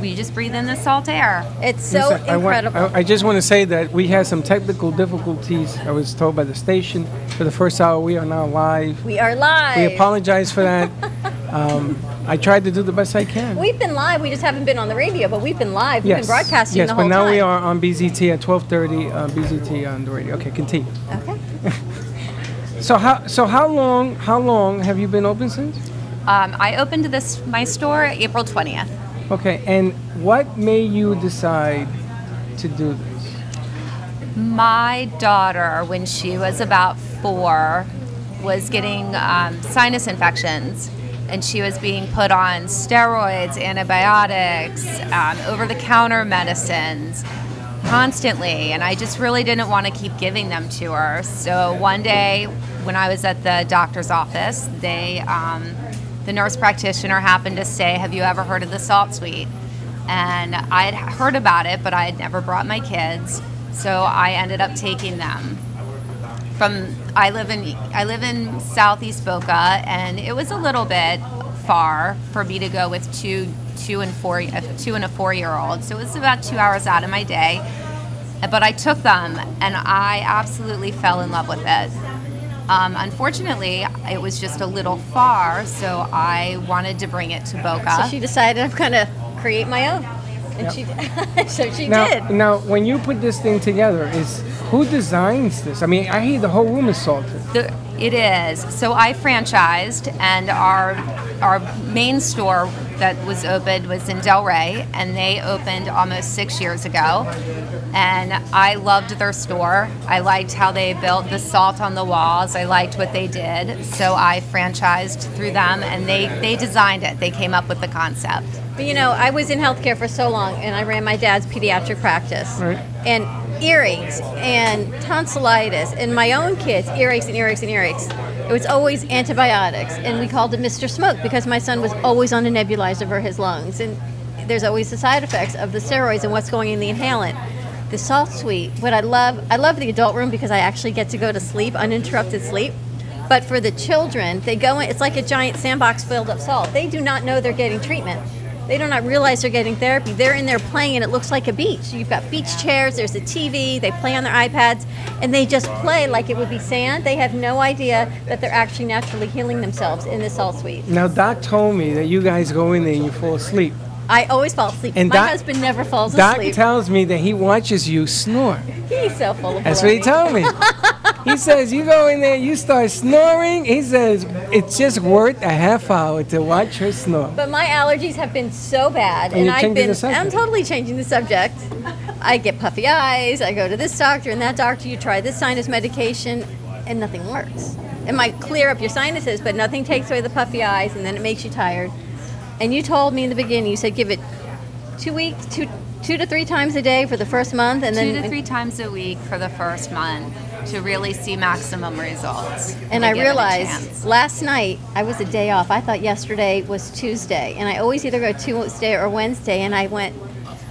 We just breathe in the salt air. It's so listen, incredible. I just want to say that we had some technical difficulties. I was told by the station for the first hour. We are now live. We are live. We apologize for that. I tried to do the best I can. We've been live. We just haven't been on the radio, but we've been live. We've been broadcasting yes, the whole but now time. we are on BZT at 12:30. BZT on the radio. Okay, continue. Okay. So how long have you been open since? I opened my store April 20th. Okay, and what made you decide to do this? My daughter, when she was about 4, was getting sinus infections, and she was being put on steroids, antibiotics, over-the-counter medicines constantly, and I just really didn't want to keep giving them to her. So one day when I was at the doctor's office, the nurse practitioner happened to say, "Have you ever heard of the Salt Suite?" And I had heard about it, but I had never brought my kids, so I ended up taking them. I live in Southeast Boca, and it was a little bit far for me to go with two and a 4-year-old. So it was about 2 hours out of my day. But I took them, and I absolutely fell in love with it. Unfortunately, it was just a little far, so I wanted to bring it to Boca. So she decided I'm going to create my own. And she so she did. Now, when you put this thing together, who designs this? I mean, I hear the whole room is salted. It is. So I franchised, and our main store that was opened was in Del Rey, and they opened almost 6 years ago. And I loved their store. I liked how they built the salt on the walls. I liked what they did. So I franchised through them, and they designed it. They came up with the concept. But you know, I was in healthcare for so long, and I ran my dad's pediatric practice. Right. And earaches and tonsillitis, and my own kids, earaches and earaches and earaches. It was always antibiotics, and we called him Mr. Smoke because my son was always on a nebulizer for his lungs. And there's always the side effects of the steroids and what's going in the inhalant. The Salt Suite, what I love the adult room because I actually get to go to sleep, uninterrupted sleep. But for the children, they go in, it's like a giant sandbox filled up salt. They do not know they're getting treatment. They do not realize they're getting therapy. They're in there playing, and it looks like a beach. You've got beach chairs, there's a TV, they play on their iPads, and they just play like it would be sand. They have no idea that they're actually naturally healing themselves in the Salt Suite. Now, Doc told me that you guys go in there and you fall asleep. I always fall asleep. And My husband never falls Doc asleep. tells me that he watches you snore. He's so full of That's what he baloney. told me. He says, you go in there, you start snoring. He says, it's just worth a half hour to watch her snore. But my allergies have been so bad, And you're changing the subject. I'm totally changing the subject. I get puffy eyes, I go to this doctor and that doctor, you try this sinus medication. and nothing works. It might clear up your sinuses, but nothing takes away the puffy eyes, and then it makes you tired. And you told me in the beginning, you said give it 2 weeks, two to three times a day for the first month, and then 2 to 3 times a week for the first month to really see maximum results. And to I give it a realized chance. last night I was a day off. I thought yesterday was Tuesday, and I always either go Tuesday or Wednesday, and I went,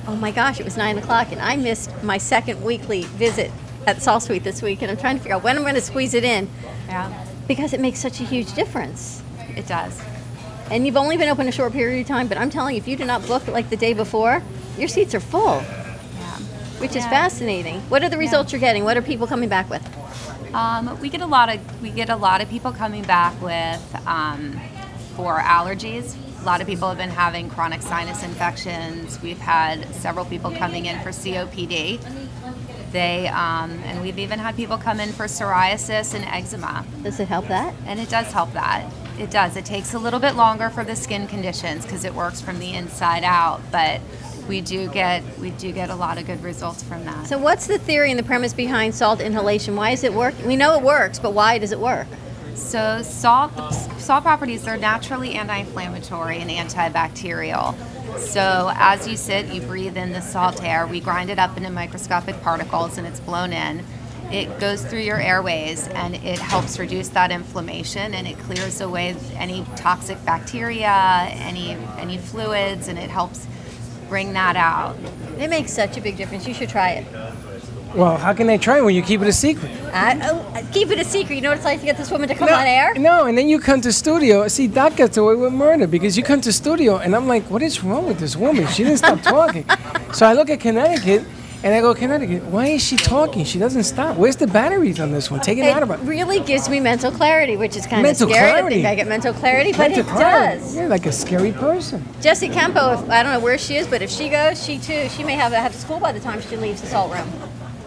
oh my gosh, it was 9 o'clock, and I missed my second weekly visit at Salt Suite this week, and I'm trying to figure out when I'm going to squeeze it in. Yeah, Because it makes such a huge difference. it does. And you've only been open a short period of time, but I'm telling you, if you do not book like the day before, your seats are full, Yeah. which is Yeah. fascinating. What are the results you're getting? What are people coming back with? We get a lot of people coming back with for allergies. A lot of people have been having chronic sinus infections. We've had several people coming in for COPD. And we've even had people come in for psoriasis and eczema. Does it help that? And it does help that. It does. It takes a little bit longer for the skin conditions because it works from the inside out, but we do get a lot of good results from that. So what's the theory and the premise behind salt inhalation? Why is it work? We know it works, but why does it work? So salt properties are naturally anti-inflammatory and antibacterial. So as you sit, you breathe in the salt air. We grind it up into microscopic particles and it's blown in. It goes through your airways and it helps reduce that inflammation, and it clears away any toxic bacteria, any fluids, and it helps bring that out. It makes such a big difference. You should try it. Well, how can they try it when you keep it a secret? Keep it a secret. You know what it's like to get this woman to come on air? No, and then you come to studio. See, Doc gets away with murder because you come to studio and I'm like, what is wrong with this woman? She didn't stop talking. So I look at Connecticut and I go, Connecticut, why is she talking? She doesn't stop. Where's the batteries on this one? Take it out of her. It really gives me mental clarity, which is kind of Mental scary to clarity? think I get mental clarity, but Mental it clarity. does. You're like a scary person. Jessie Campo, I don't know where she is, but if she goes, she may have school by the time she leaves the salt room.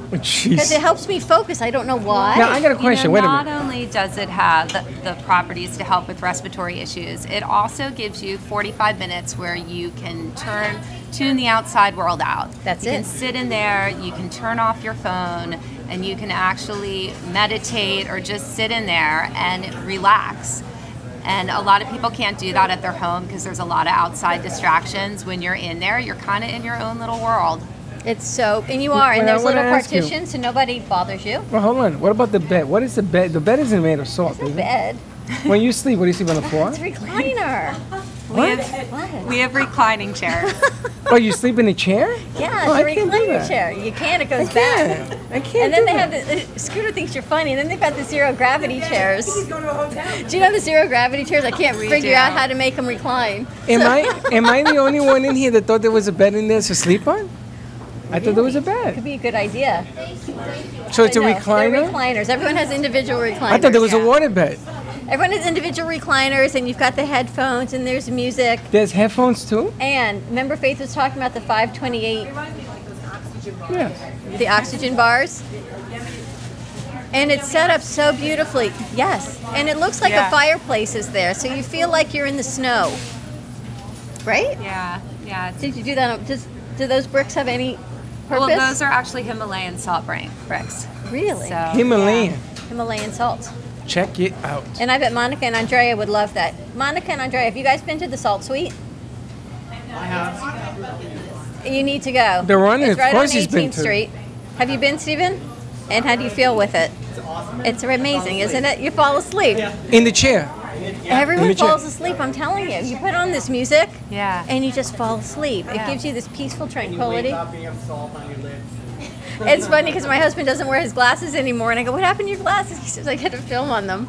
Oh, Because jeez. it helps me focus. I don't know why. Now, I got a question. Wait a Not minute. only does it have the properties to help with respiratory issues, it also gives you 45 minutes where you can tune the outside world out. That's you it. can sit in there, you can turn off your phone, and you can actually meditate or just sit in there and relax. And a lot of people can't do that at their home because there's a lot of outside distractions. When you're in there, you're kind of in your own little world. It's so, and you are, and Well, there's I wanna little ask you. partitions, so nobody bothers you. Well, hold on. What about the bed? What is the bed? The bed isn't made of salt, It's a is it? bed. When you sleep, what do you sleep on the floor? It's a recliner. We have reclining chairs. Oh, you sleep in a chair? Yeah, Oh, it's I a can't do recliner that. chair. You can, it goes I back. can't. I can't And then do they that. have the Scooter thinks you're funny, and then they've got the zero gravity chairs. Do you know the zero gravity chairs? I can't We figure do. out how to make them recline. Am I the only one in here that thought there was a bed in there to sleep on? I thought there was a bed. Could be a good idea. So it's a No, they're recliner? recliners. Everyone has individual recliners. I thought there was a yeah. water bed. Everyone has individual recliners, and you've got the headphones, and there's music. There's headphones too? And remember, Faith was talking about the 528, Yes. the oxygen bars. And it's set up so beautifully. Yes. And it looks like Yeah. a fireplace is there, so you feel like you're in the snow. Right? Yeah, yeah. Did you do that? Do those bricks have any purpose? Well, those are actually Himalayan salt bricks. Really? So, Himalayan. Himalayan salt. Check it out. And I bet Monica and Andrea would love that. Monica and Andrea, have you guys been to the Salt Suite? I have. You need to go. The running, It's of right course on he's 18th been to. Street. Have you been, Stephen? And how do you feel with it? It's amazing, isn't it? You fall asleep. In the chair. Everyone Let me check. falls asleep, I'm telling you. You put on this music Yeah. and you just fall asleep. It Yeah. gives you this peaceful tranquility. Wake up, you have salt on your lips. It's funny because my husband doesn't wear his glasses anymore, and I go, "What happened to your glasses?" He says, "I had a film on them."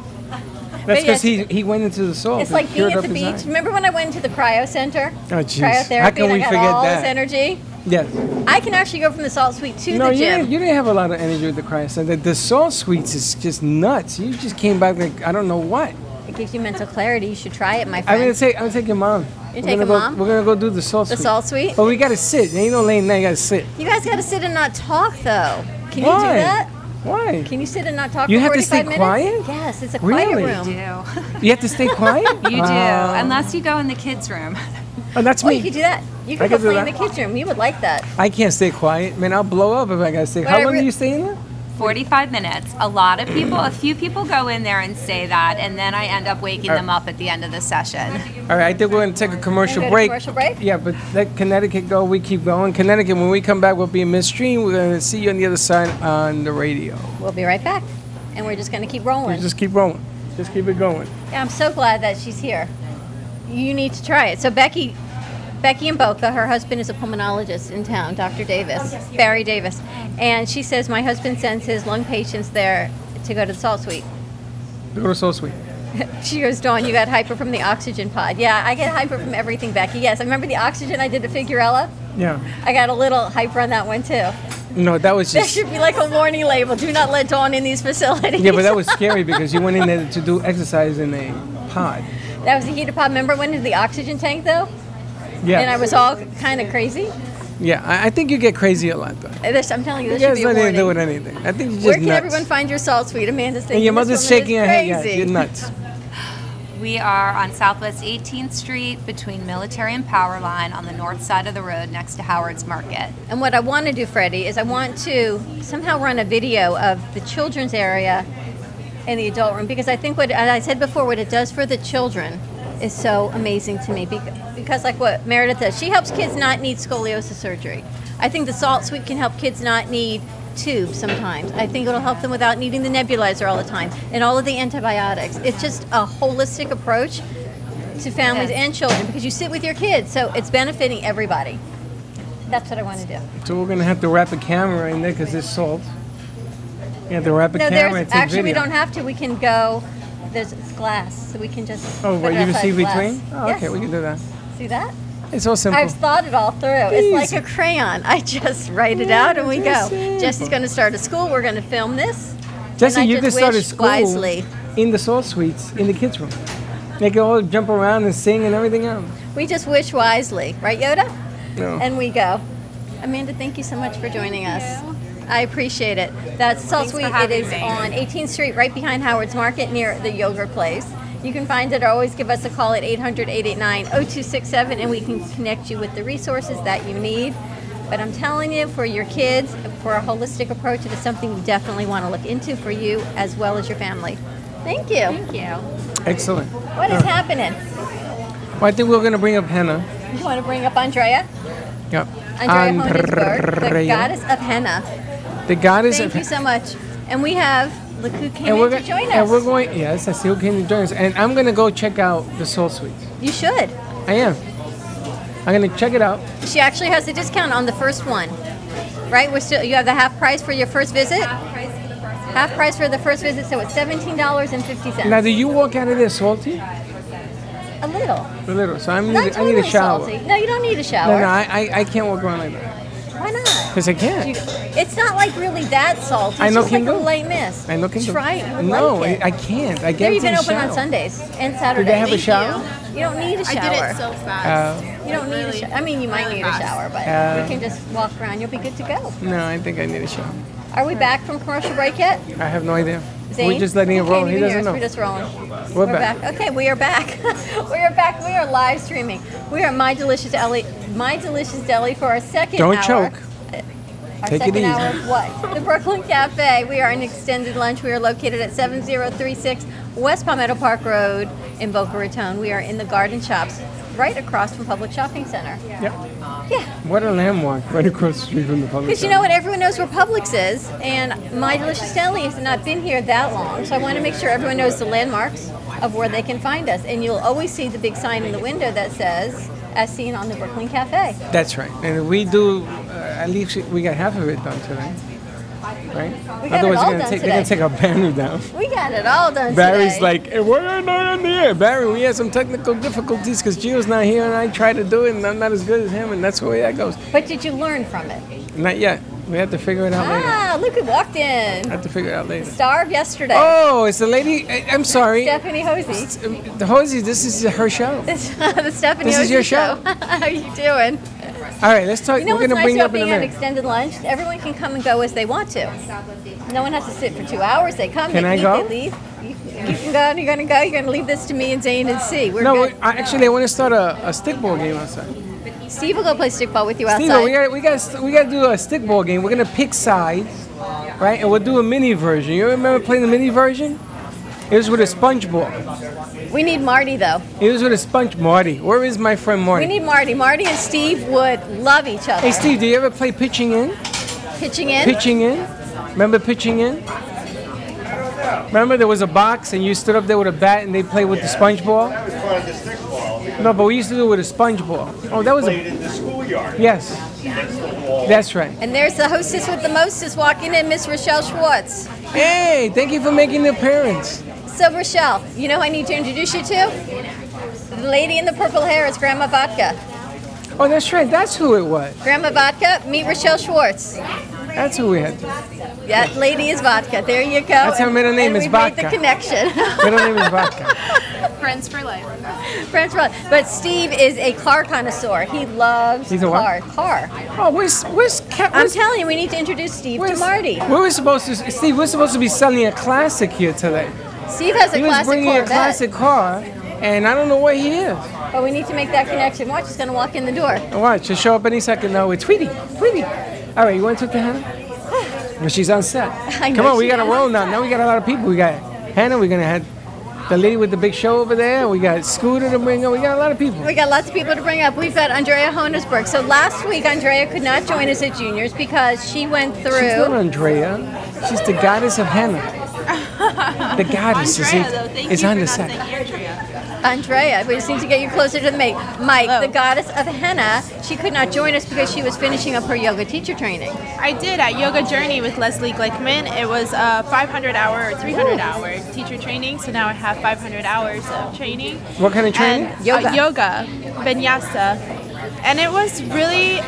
That's yes, because he went into the salt. It's It like being cured at up the his beach. eye. Remember when I went to the cryo center? Oh, jeez. Cryotherapy, How can and we I got forget all that? this energy. Yes. I can actually go from the Salt Suite to No, the you gym. didn't have a lot of energy with the cryo center. The salt suites is just nuts. You just came back like I don't know what. It gives you mental clarity. You should try it, my I'm friend. gonna take your mom. You're We're taking gonna go, Mom? We're gonna go do the salt The suite. Salt Suite? But we gotta sit. Ain't no laying there. You gotta sit. You guys got to sit and not talk, though. Can you Why? do that? Why? Can you sit and not talk You for have to 45 stay minutes? quiet? Yes, it's a Really? quiet You room. do. You have to stay quiet. You do, Oh. unless you go in the kids' room. Oh, that's Oh, me. you could do that. You I could could go do play in the that. kids' room. You would like that. I can't stay quiet, man. I'll blow up if I gotta stay. But How I long re- do you stay in there? 45 minutes. A few people go in there and say that, and then I end up waking them up at the end of the session. All right, I think we're going to take a commercial Go to break. commercial break? Yeah, but let Connecticut go. We keep going. Connecticut, when we come back, we'll be in midstream. We're going to see you on the other side on the radio. We'll be right back. And we're just going to keep rolling. You just keep rolling. Just keep it going. Yeah, I'm so glad that she's here. You need to try it. So Becky in Boca, her husband is a pulmonologist in town, Dr. Davis, Barry Davis. And she says, my husband sends his lung patients there to go to the salt suite. Go to Soul Suite. She goes, Dawn, you got hyper from the oxygen pod. Yeah, I get hyper from everything, Becky. Yes, I remember the oxygen I did at Figurella. Yeah. I got a little hyper on that one, too. No, that was There just... should be like a warning label. Do not let Dawn in these facilities. Yeah, but that was scary because you went in there to do exercise in a pod. That was a heated pod. Remember when in the oxygen tank, though? Yeah. And I was all kind of crazy. Yeah, I think you get crazy a lot, though. I'm telling you, this You should guys be a nothing to warning. do with anything. I think you're just Where can nuts. everyone find your salt suite? Amanda's thinking And your this mother's woman shaking is her head. Yeah, crazy. you're nuts. We are on Southwest 18th Street between Military and Power Line on the north side of the road next to Howard's Market. And what I want to do, Freddie, is I want to somehow run a video of the children's area in the adult room, because I think, what as I said before, what it does for the children is so amazing to me, because like what Meredith does, she helps kids not need scoliosis surgery. I think the salt suite can help kids not need tubes sometimes. I think it'll help them without needing the nebulizer all the time and all of the antibiotics. It's just a holistic approach to families and children, because you sit with your kids, so it's benefiting everybody. That's what I want to do. So we're going to have to wrap a camera in there because there's salt. You have to wrap a camera and take actually video. we don't have to. We can go. There's glass, so we can just. Oh, put what, it you can outside see glass. between? Oh, Yes. okay, we can do that. See that? It's so simple. I've thought it all through. It's like a crayon. I just write it out and we go. Jesse's going to start a school. We're going to film this. Jesse, and I you just could start a wish school wisely. in the salt suites in the kids' room. They can all jump around and sing and everything else. We just wish wisely, right, Yoda? No. And we go. Amanda, thank you so much for joining us. I appreciate it. That's Salt Thanks for Suite. It having is me. on 18th Street, right behind Howard's Market, near the yogurt place. You can find it or always give us a call at 800-889-0267, and we can connect you with the resources that you need. But I'm telling you, for your kids, for a holistic approach, it is something you definitely want to look into for you as well as your family. Thank you. Thank you. Excellent. What is happening? Well, I think we're going to bring up henna. You want to bring up Andrea? Yep. Andrea Honingsberg, the Andrea. goddess of henna. The goddess Thank of you so much. And we have, look who came and in we're to go- join us. And we're going. Yes, I see who came to join us. And I'm going to go check out the soul suites. You should. I am. I'm going to check it out. She actually has a discount on the first one, right? You have the half price for your first visit. Half price for the first visit, so it's $17.50. Now, do you walk out of there salty? A little. A little. So I Not need totally a shower. salty. No, you don't need a No, shower. no, I can't walk around like that. Why not? Because I can't. It's not like really that salty. I know It's just can like a do. light mist. I know can do. Try it. You would No, like it. I can't. I They're get into even the open shower. on Sundays and Saturdays. Do they have a shower? You don't need a shower. I did it so fast. You don't need a shower. I mean, you might need a shower, but we can just walk around. You'll be good to go. No, I think I need a shower. Are we back from commercial break yet? I have no idea. Zane? We're just letting it He roll. can't He even doesn't hear us. know. We're just rolling. We're back. Okay, we are back. We are back. We are live streaming. We are My Delicious Deli for our second Don't hour. choke. Our Take it second easy. hour of what? The Brooklyn Cafe. We are in extended lunch. We are located at 7036 West Palmetto Park Road in Boca Raton. We are in the Garden Shops, right across from Public Shopping Center. Yep. Yeah. What a landmark right across the street from the public. Because you know what, everyone knows where Publix is, and My Delicious Deli has not been here that long, so I want to make sure everyone knows the landmarks of where they can find us. And you'll always see the big sign in the window that says, as seen on the Brooklyn Cafe. That's right. And we do, at least we got half of it done today. Right? We got it all done they're going to take our banner down. We got it all done Barry's today. like, hey, why are you not in the air? Barry, we had some technical difficulties because Gio's not here and I tried to do it and I'm not as good as him and that's the way that goes. But did you learn from it? Not yet. We have to figure it out later. Ah, look who walked in. I have to figure it out later. Star of yesterday. Oh, it's the lady. I'm sorry. Stephanie Hosey. The Hosey, this is her show. The Stephanie This is Hosey your show. How you doing? All right, let's talk. You know We're what's going to nice bring about up in a being on minute. extended lunch? Everyone can come and go as they want to. No one has to sit for 2 hours. They come, Can they I eat, go? they leave. You can go, and you're going to go. You're going to leave this to me and Zane and C. We're No, good. actually, I want to start a stickball game outside. Steve will go play stickball with you outside. Steve, we got to do a stickball game. We're going to pick sides, right? And we'll do a mini version. You remember playing the mini version? It was with a sponge ball. We need Marty, though. It was with a sponge. Marty. Where is my friend Marty? We need Marty. Marty and Steve would love each other. Hey, Steve, do you ever play pitching in? Pitching in? Pitching in? Remember pitching in? Remember there was a box and you stood up there with a bat and they played with the sponge ball? That was part of the stick ball. No, but we used to do it with a sponge ball. Oh, that was Played in the schoolyard. Yes, Against the wall. that's right. And there's the hostess with the mostest walking in, Miss Rochelle Schwartz. Hey, thank you for making the appearance. So, Rochelle, you know who I need to introduce you to? The lady in the purple hair is Grandma Vodka. Oh, that's right. That's who it was. Grandma Vodka, meet Rochelle Schwartz. That's who we had. That lady is Vodka. There you go. That's her middle name And is we made Vodka. the connection. Middle name is Vodka. Friends for life. Friends, but Steve is a car connoisseur. He loves He's a what? car. Oh, where's I'm telling you, we need to introduce Steve to Marty. We were supposed to, Steve, we're supposed to be selling a classic here today. Steve has a He was classic bringing Corvette. a classic car, and I don't know where he is. But we need to make that connection. Watch, he's going to walk in the door. Watch, she'll show up any second now with Tweety. Tweety. All right, you want to talk to Hannah? No, she's on set. I know Come on, we she got to is. roll now. Now we got a lot of people. We got Hannah, we're going to have the lady with the big show over there. We got Scooter to bring up. We got a lot of people. We got lots of people to bring up. We've got Andrea Honesberg. So last week, Andrea could not join us at Juniors because she went She's not through. Andrea. She's the goddess of Hannah. The goddess is on the set. Andrea, we just need to get you closer to the mic. Mike, the goddess of henna, she could not join us because she was finishing up her yoga teacher training. I did at Yoga Journey with Leslie Glickman. It was a 500-hour or 300-hour teacher training, so now I have 500 hours of training. What kind of training? And, Yoga. Yoga, vinyasa. And it was really,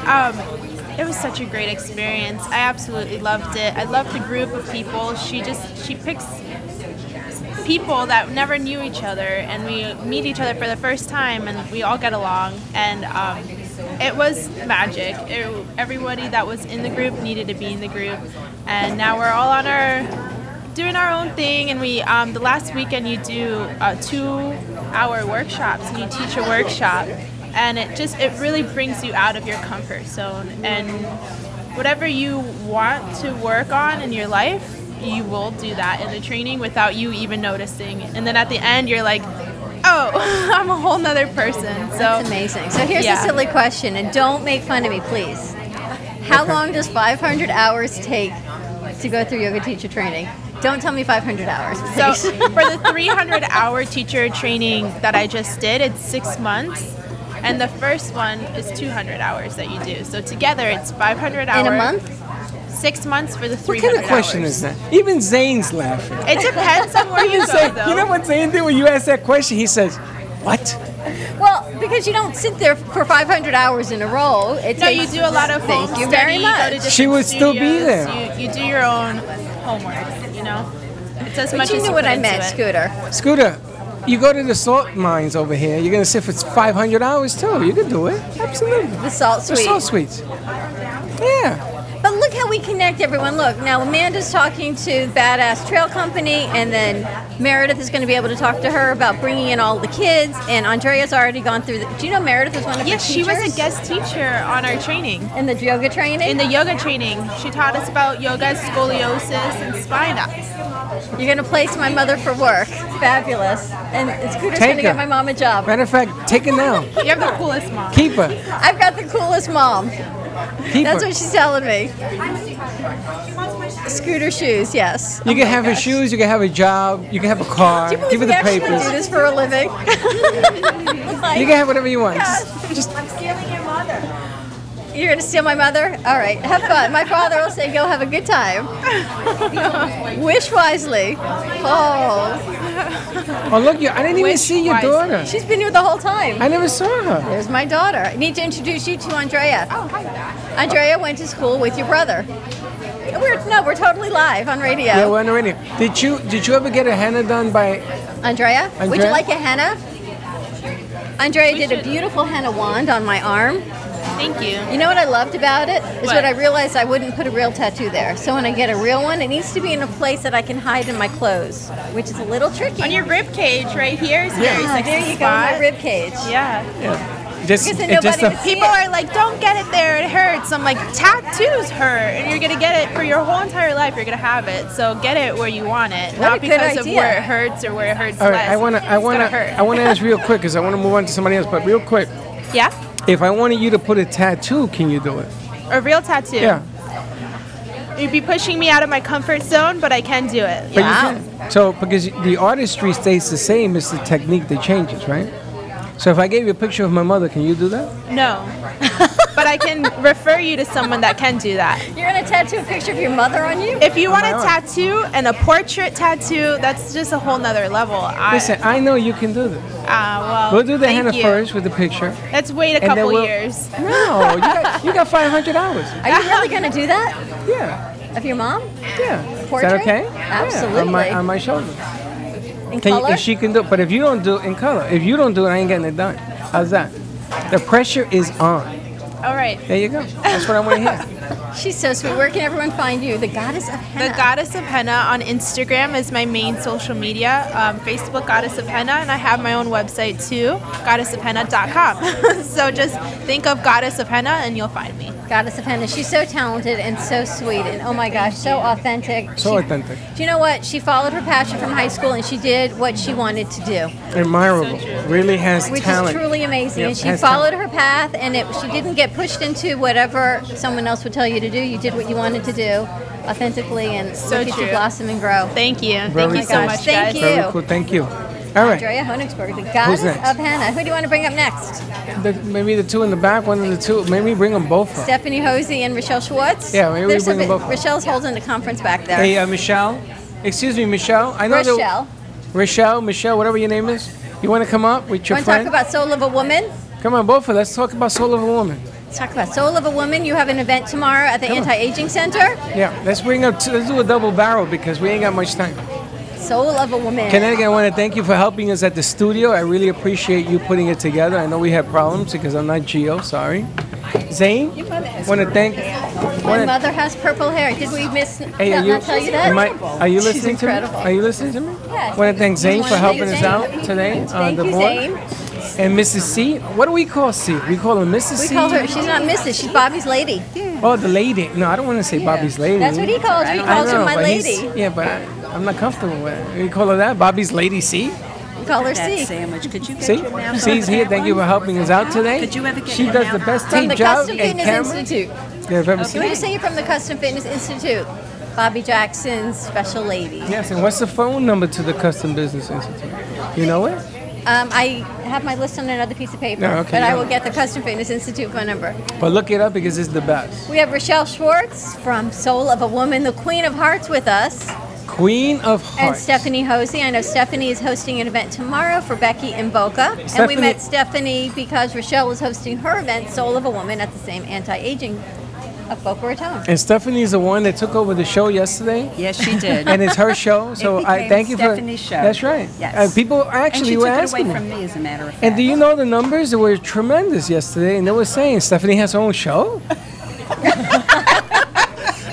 it was such a great experience. I absolutely loved it. I loved the group of people. She picks people that never knew each other, and we meet each other for the first time, and we all get along, and it was magic. Everybody that was in the group needed to be in the group, and now we're all on doing our own thing, and we the last weekend you do 2-hour workshops, and you teach a workshop, and it really brings you out of your comfort zone, and whatever you want to work on in your life, you will do that in the training without you even noticing. And then at the end, you're like, oh, I'm a whole nother person. So That's amazing. So here's a silly question, and don't make fun of me, please. How long does 500 hours take to go through yoga teacher training? Don't tell me 500 hours, So please. for the 300-hour teacher training that I just did, it's 6 months. And the first one is 200 hours that you do. So together, it's 500 hours. In a month? 6 months for the 300 What kind of question hours. is that? Even Zane's laughing. It depends on where you go, though. You know what Zane did when you asked that question? He says, "What?" Well, because you don't sit there for 500 hours in a row. No, you do a lot of home Thank you study, very you go to much. different She would still be studios, there. You do your own homework, you know? It's as But much you as knew you what put I into meant, it. Scooter. Scooter, you go to the salt mines over here. You're gonna sit for 500 hours too. You can do it. Absolutely. The salt The suite. salt suites. Yeah. But look how we connect everyone. Look, now Amanda's talking to Badass Trail Company, and then Meredith is going to be able to talk to her about bringing in all the kids, and Andrea's already gone through Do you know Meredith was one of Yes, her she teachers? was a guest teacher on our training. In the yoga training? In the yoga training. She taught us about yoga, scoliosis, and spine ups. You're going to place my mother for work. Fabulous. And Scooter's going to get my mom a job. Matter of fact, take it now. You have the coolest mom. Keep her. I've got the coolest mom. Keep That's her. what she's telling me. Scooter shoes, yes. You can have her shoes. You can have a job. You can have a car. Do you Give believe her we the actually papers. do this for a living? You can have whatever you want. Just I'm stealing your mother. You're going to steal my mother? All right, have fun. My father will say, go have a good time. Wish wisely. Oh. Oh, look, I didn't even see your daughter. She's been here the whole time. I never saw her. There's my daughter. I need to introduce you to Andrea. Oh, hi. Andrea went to school with your brother. We're totally live on radio. Yeah, we're on the radio. Did you ever get a henna done by Andrea? Would you Andrea? like a henna? Andrea did a beautiful henna wand on my arm. Thank you. You know what I loved about it? Is What? what I realized I wouldn't put a real tattoo there. So when I get a real one, it needs to be in a place that I can hide in my clothes, which is a little tricky. On your rib cage right here is a very Ah, sexy there you go, spot. my rib cage. Yeah. Just, Because then it's just nobody a, would see People it. are like, don't get it there, it hurts. I'm like, tattoos hurt, and you're gonna get it for your whole entire life. You're gonna have it, so get it where you want it, What a not good because of idea. where it hurts or where it hurts all right. less. I wanna hurt. I wanna ask real quick because I wanna move on to somebody else. But real quick, Yeah, if I wanted you to put a tattoo, can you do it? a real tattoo. Yeah. You'd be pushing me out of my comfort zone, but I can do it. But Yeah. you can. So because the artistry stays the same, it's the technique that changes, right? So if I gave you a picture of my mother, can you do that? No, but I can refer you to someone that can do that. You're gonna tattoo a picture of your mother on you? If you want a my own. tattoo and a portrait tattoo, that's just a whole nother level. Listen, I know you can do this. Well, We'll do the thank henna you. first with the picture. Let's wait a and then couple we'll- years. No, you got 500 hours. Are you really gonna do that? Yeah, Of your mom? yeah. Portrait? Is that okay? Absolutely. Yeah, on my shoulder. In Can you, color? if she can do it, but if you don't do it in color, if you don't do it, I ain't getting it done. How's that? The pressure is on. All right. There you go. That's what I want to hear. She's so sweet. Where can everyone find you? The Goddess of Henna. The Goddess of Henna on Instagram is my main social media. Facebook, Goddess of Henna, and I have my own website too, goddessofhenna.com. So just think of Goddess of Henna and you'll find me. Goddess of Henna. She's so talented and so sweet, and oh my gosh, so authentic. So She- authentic. Do you know what? She followed her passion from high school, and she did what she wanted to do, Admirable. Really has which talent. is truly amazing. Yep, And she has followed her path, and she didn't get pushed into whatever someone else would tell you to do. You did what you wanted to do, authentically, and So look at you true. blossom and grow. Thank you. Very Thank you cool. so much, Thank guys. you. Very cool. Thank you. All right. Andrea Honigsberg, the Goddess next? of Henna. Who do you want to bring up next? Maybe the two in the back, one of the two. Maybe bring them both up. Stephanie Hosey and Rochelle Schwartz? Yeah, maybe we There's bring them both up. Rochelle's holding the conference back there. Hey, Michelle. Excuse me, Michelle. I know Rochelle. Rochelle, Michelle, whatever your name is. You want to come up with your Want to talk friend? about Soul of a Woman? Come on, both of us. Let's talk about Soul of a Woman. Let's talk about Soul of a Woman. You have an event tomorrow at the Come on. Anti-Aging Center. Yeah, let's do a double barrel because we ain't got much time. Soul of a Woman. Connecticut, I want to thank you for helping us at the studio. I really appreciate you putting it together. I know we had problems because I'm not Gio, sorry. Zane, want to thank. My mother has purple hair. Did we miss Hey, not tell you that? are you She's listening to me? incredible. Are you listening to me? Yes. Want to thank Zane for Thank helping you, us Zane. out today on Thank the you, board. Zane. And Mrs. C. What do we call C? We call her Mrs. We C. call her, she's not Mrs., she's Bobby's lady. Oh, the lady. No, I don't want to say Bobby's lady. That's what he calls her. He I calls her know, my but he's- lady. Yeah, but I'm not comfortable with it. We call her that? Bobby's lady C? We call her C. Sandwich. Could you get See? your mouth She's on here. that Thank you one? for helping us out today. Could you ever get She your does the mouth best From tape the job Custom and Fitness camera. Institute. Yeah, I've ever seen. Can you say you're from the Custom Fitness Institute? Bobby Jackson's special lady. Yes, and what's the phone number to the Custom Business Institute? You know it? I have my list on another piece of paper, No, okay, but I yeah. will get the Custom Fitness Institute phone number. But look it up because it's the best. We have Rochelle Schwartz from Soul of a Woman, the Queen of Hearts, with us. Queen of And Hearts. Stephanie Hosey. I know Stephanie is hosting an event tomorrow for Becky in Boca. And we Stephanie- met Stephanie because Rochelle was hosting her event, Soul of a Woman, at the same anti-aging of Boca Raton. And Stephanie's the one that took over the show yesterday. Yes, she did. And it's her show, so I became thank you Stephanie's for. show. That's right. Yes. People And actually she were took it asking away me. from me, as a matter of fact. And do you know the numbers? They were tremendous yesterday, and they were saying Stephanie has her own show.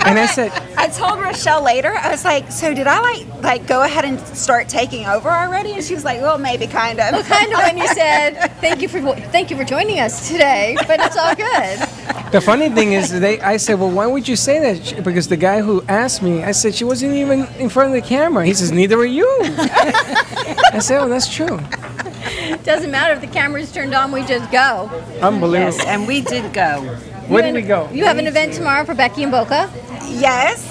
And I said, I told Rochelle later, I was like, so did I like go ahead and start taking over already? And she was like, well, maybe kind of. Well, kind of when you said, thank you for joining us today, but it's all good. the funny thing is, I said, well, why would you say that? Because the guy who asked me, I said, she wasn't even in front of the camera. He says, neither are you. I said, oh, that's true. Doesn't matter if the camera's turned on, we just go. Unbelievable. Yes, and we did go. Where did we go? You have an event tomorrow for Becky and Boca. Yes,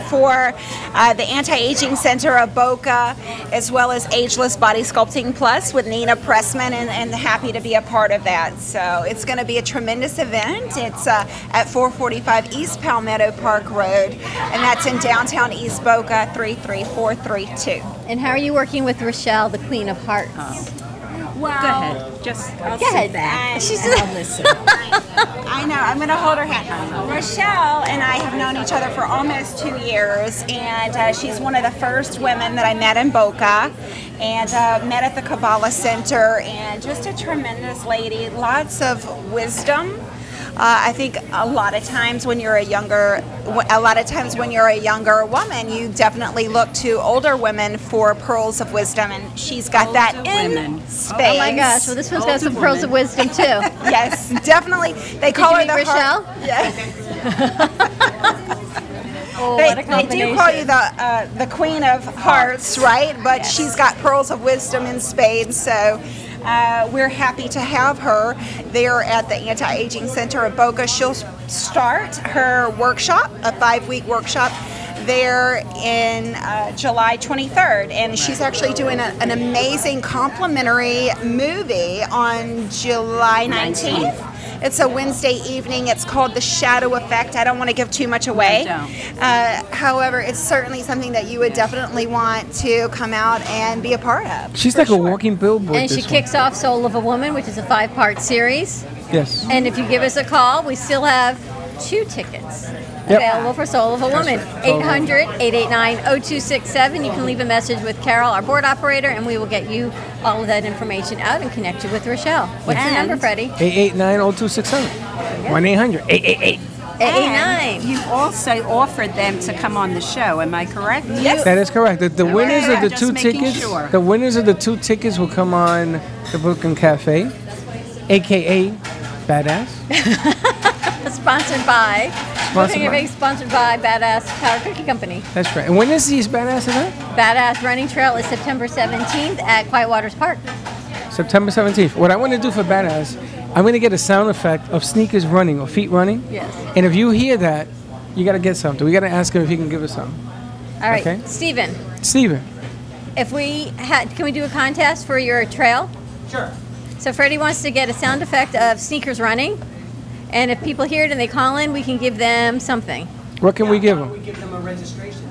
for the Anti-Aging Center of Boca, as well as Ageless Body Sculpting Plus with Nina Pressman, and happy to be a part of that. So it's going to be a tremendous event. It's at 445 East Palmetto Park Road, and that's in downtown East Boca, 33432. And how are you working with Rochelle, the Queen of Hearts? Well, Go ahead. Just I'll Go sit ahead. back. She's and I'll listen. I know. I'm going to hold her hand. Rochelle and I have known each other for almost 2 years, and she's one of the first women that I met in Boca, and met at the Kabbalah Center, and just a tremendous lady. Lots of wisdom, I think a lot of times when you're a younger woman, you definitely look to older women for pearls of wisdom, and she's got that in spades. Oh my gosh! Well, this one's got some pearls of wisdom too. Yes, definitely. They call her the Rochelle. Yes. Oh, They what a do combination. call you the Queen of Hearts, right? But she's got pearls of wisdom in spades, so we're happy to have her there at the Anti-Aging Center of Boca. She'll start her workshop, a 5-week workshop, there in July 23rd, and she's actually doing an amazing complimentary movie on July 19th. It's a Wednesday evening. It's called The Shadow Effect. I don't want to give too much away. No, However, it's certainly something that you would definitely want to come out and be a part of. She's like a walking billboard. And she this one. kicks off Soul of a Woman, which is a 5-part series. Yes. And if you give us a call, we still have 2 tickets Yep. available for Soul of a Woman. right. 800-889-0267. You can leave a message with Carol, our board operator, and we will get you all of that information out and connect you with Rochelle. What's the number, Freddie? 889-0267. 1-800-888. 889. You also offered them to come on the show. Am I correct? Yes. That is correct. The winners of the Just 2 making tickets, sure. the winners of the 2 tickets will come on the Brooklyn Cafe, aka Badass. Sponsored by. Sponsored by? Sponsored by Badass Power Cookie Company. That's right. And when is this Badass event? Badass Running Trail is September 17th at Quiet Waters Park. September 17th. What I want to do for Badass, I'm going to get a sound effect of sneakers running or feet running. Yes. And if you hear that, you got to get something. We got to ask him if he can give us something. All right, Okay. Steven, Steven. if we can we do a contest for your trail? Sure. So Freddie wants to get a sound effect of sneakers running, and if people hear it and they call in, we can give them something. What can we give him? We give them a registration.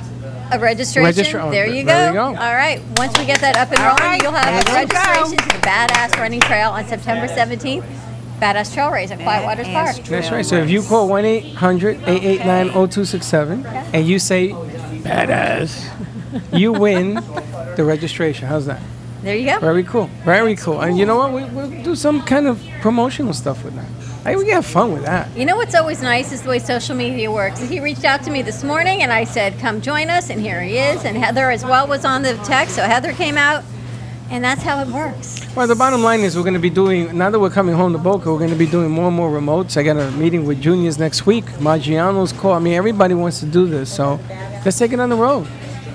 A registration. Oh, there you there go. you go. All right. Once we get that up and All rolling, right, you'll have a there you go. registration to the Badass Running Trail on September 17th. Badass Trail Race at Quiet Waters Park. That's right. So if you call 1-800-889-0267 and you say Badass, you win the registration. How's that? There you go. Very cool. Very cool. And you know what? We'll do some kind of promotional stuff with that. Hey, we can have fun with that. You know what's always nice is the way social media works. He reached out to me this morning and I said, come join us, and here he is. And Heather as well was on the text, so Heather came out, and that's how it works. Well, the bottom line is we're going to be doing, now that we're coming home to Boca, we're going to be doing more and more remotes. I got a meeting with juniors next week. Maggiano's call. I mean, everybody wants to do this, so let's take it on the road.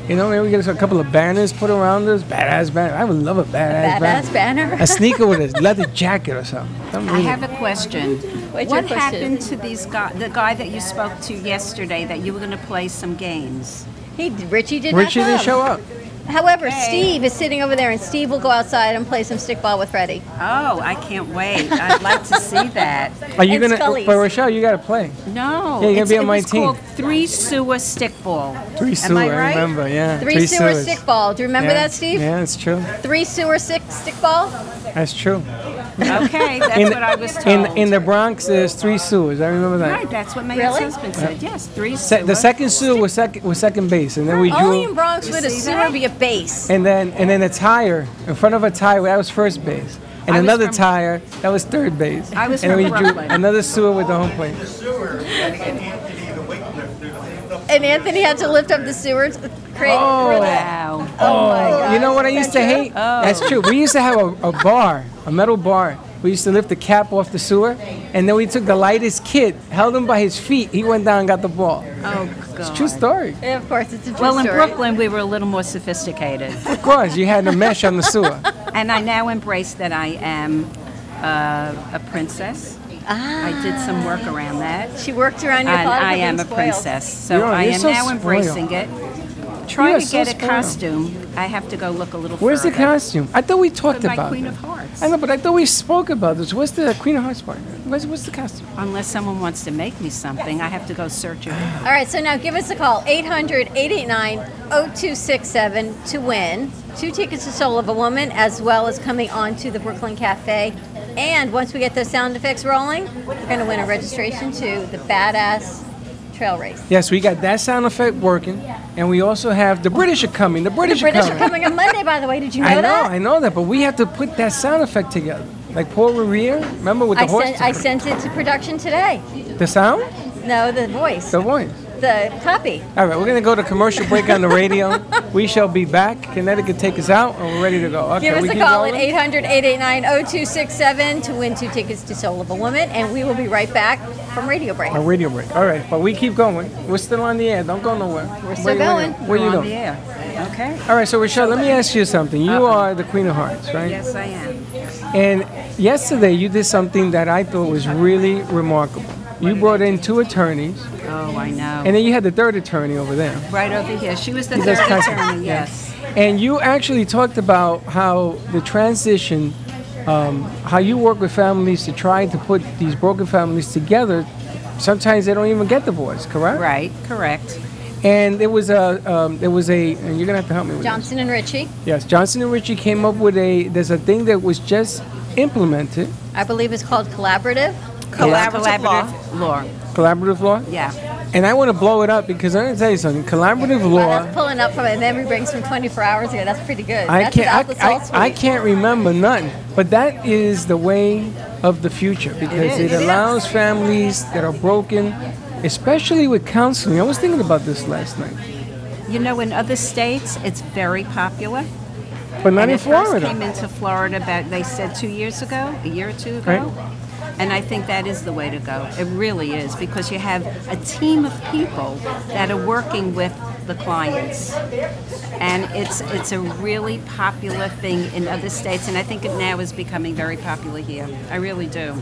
You know, maybe we get a couple of banners put around us. Badass banner. I would love a badass banner. A sneaker with a leather jacket or something. I have a question. What's your What question? happened to these the guy that you spoke to yesterday that you were going to play some games? Richie did Richie not didn't come. show up. However, Steve is sitting over there, and Steve will go outside and play some stickball with Freddie. Oh, I can't wait. I'd like to see that. Are you And going to, Scully's. but Rochelle, you got to play. No. Yeah, you're gonna be on it my was team. called 3 Sewer Stickball. 3 Am sewer, I I right? remember, yeah. 3 sewer sewers. stickball. Do you remember Yeah. that, Steve? Yeah, it's true. 3 sewer stickball? That's true. Okay, that's what I was told. In the Bronx, there's 3 sewers. I remember that. Right, that's what my Really? ex-husband said. Yes, 3 The second sewer was second base, and then we Only drew. in Bronx would a see sewer that? be a base. And then a tire in front of a tire that was first base, and I was another from- tire that was third base. I was and then from we drew Brooklyn. another sewer with the home plate. And Anthony had to lift up the sewers. Oh. Wow. Oh my God. You know what I used to hate? That's true. We used to have a bar, a metal bar. We used to lift the cap off the sewer, and then we took the lightest kid, held him by his feet. He went down and got the ball. Oh, It's a God. true story. Yeah, of course, it's a true Well, in story. Brooklyn, we were a little more sophisticated. Of course, you had the mesh on the sewer. And I now embrace that I am a princess. I did some work around that. She worked around your And thought of I being am a spoiled. princess. So You're I am so now spoiled. embracing it. Trying You are to so get a spoiled. costume, I have to go look a little Where's the further. costume? I thought we talked For my about Queen it. of Hearts. I know, but I thought we spoke about this. What's the Queen of Hearts part? What's the costume? Unless someone wants to make me something, I have to go search it out. All right, so now give us a call, 800-889-0267 to win 2 tickets to Soul of a Woman, as well as coming on to the Brooklyn Cafe. And once we get those sound effects rolling, we're going to win a registration to the Badass Trail Race. Yes, we got that sound effect working, and we also have the British are coming. The British, The British are coming on Monday, by the way. Did you know I know, that? I know that, but we have to put that sound effect together. Like Paul Revere? Remember with the horse? I sent it to production today. The sound? No, the voice. The voice. The copy. All right, we're going to go to commercial break on the radio. We shall be back. Connecticut, take us out, and we're ready to go. Okay, Give us we a keep call going? at 800-889-0267 to win 2 tickets to Soul of a Woman, and we will be right back from radio break. A radio break. All right, but we keep going. We're still on the air. Don't go nowhere. We're still going. Where you on going? the air. Okay. All right, so Rochelle, let me ask you something. You are the Queen of Hearts, right? Yes, I am. And yesterday you did something that I thought was really remarkable. You brought in 2 attorneys, Oh, I know. and then you had the 3rd attorney over there. Right over here. She was the He third does custody. attorney, yes. And you actually talked about how the transition, how you work with families to try to put these broken families together. Sometimes they don't even get divorced, correct? Right, correct. And there was a, and you're gonna have to help me with Johnson and Ritchie. this. Yes, Johnson and Ritchie came up with there's a thing that was just implemented. I believe it's called collaborative. Collaborative law. Collaborative law? Yeah. And I want to blow it up because I'm going to tell you something. Collaborative Well, law, that's pulling up from a memory banks from 24 hours ago. That's pretty good. I That's can't, without the salt I sweet. can't remember none. But that is the way of the future because it allows families that are broken, especially with counseling. I was thinking about this last night. You know, in other states, it's very popular. But not and in it first Florida. came into Florida about, they said 2 years ago, a year or two ago. Right. And I think that is the way to go. It really is, because you have a team of people that are working with the clients. And it's a really popular thing in other states, and I think it now is becoming very popular here. I really do.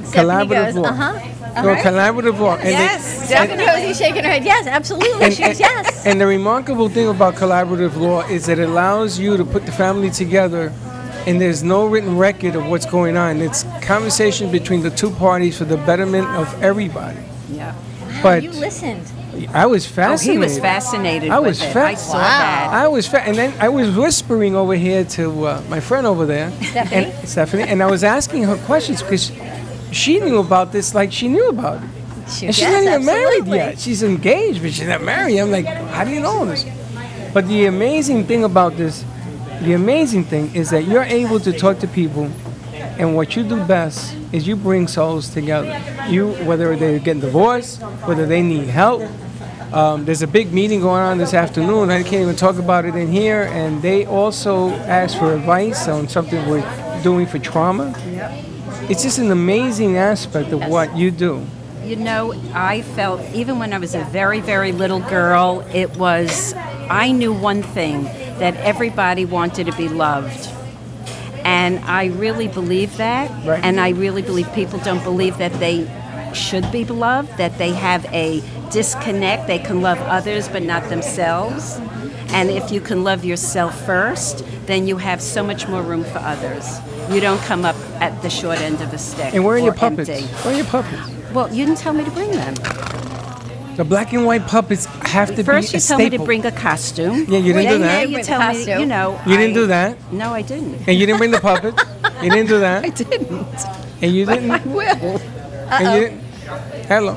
Stephanie Collaborative goes, law. uh-huh. No, collaborative law. And Yes, Stephanie Rosie's shaking her head. Yes, absolutely. She's yes. And the remarkable thing about collaborative law is that it allows you to put the family together and there's no written record of what's going on. It's conversation between the 2 parties for the betterment of everybody. Yeah. But You listened. I was Oh, fascinated. he was fascinated I with was it. I saw that. I was and then I was whispering over here to my friend over there, Stephanie? Stephanie, and I was asking her questions because she knew about this like she knew about it. And she's yes, not even married absolutely. yet. She's engaged, but she's not married. I'm like, how do you know this? But the amazing thing about this, the amazing thing is that you're able to talk to people, and what you do best is you bring souls together. You, whether they're getting divorced, whether they need help. There's a big meeting going on this afternoon. I can't even talk about it in here. And they also ask for advice on something we're doing for trauma. It's just an amazing aspect of what you do. You know, I felt, even when I was a very, very little girl, I knew one thing, that everybody wanted to be loved. And I really believe that. Right. And I really believe people don't believe that they should be loved, that they have a disconnect. They can love others but not themselves. And if you can love yourself first, then you have so much more room for others. You don't come up at the short end of a stick. And where are or your puppets? empty. Where are your puppets? Well, you didn't tell me to bring them. The black and white puppets have to First, be you a told me to staple. bring a costume. Yeah, you didn't do Then that. you tell me, you know. You didn't do that. No, I didn't. And you didn't bring the puppets. You didn't do that. I didn't. And you didn't. I will. And you didn't. Hello.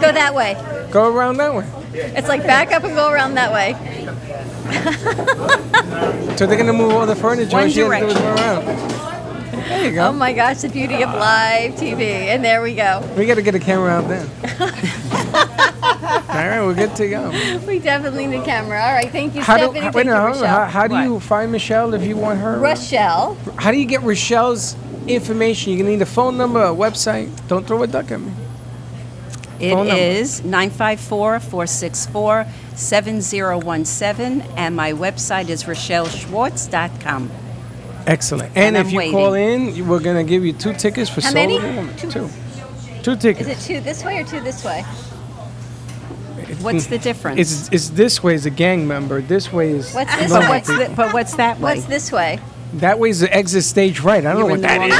Go that way. Go around that way. It's like back up and go around that way. So they're gonna move all the furniture. One and she has to do is direction. go around. There you go. Oh my gosh, the beauty of live TV. And there we go. We gotta get a camera out there. All right, we're good to go. We definitely need a camera. All right, thank you, How do, Stephanie. wait, Thank you, no, hold on. Rochelle. How do you find Michelle if you want her? Rochelle. How do you get Rochelle's information? You can need a phone number, a website. Don't throw a duck at me. It Phone number. is 954-464-7017, and my website is RochelleSchwartz.com. Excellent. And And if I'm you waiting. call in, we're gonna give you 2 tickets for How Soul many? of a Woman. 2. 2. 2 tickets. Is it 2 this way or 2 this way? What's the difference? It's this way is a gang member. This way is. What's this normal way? people. But what's that way? What's this way? That way is the exit stage right. I don't know You're what in the that wrong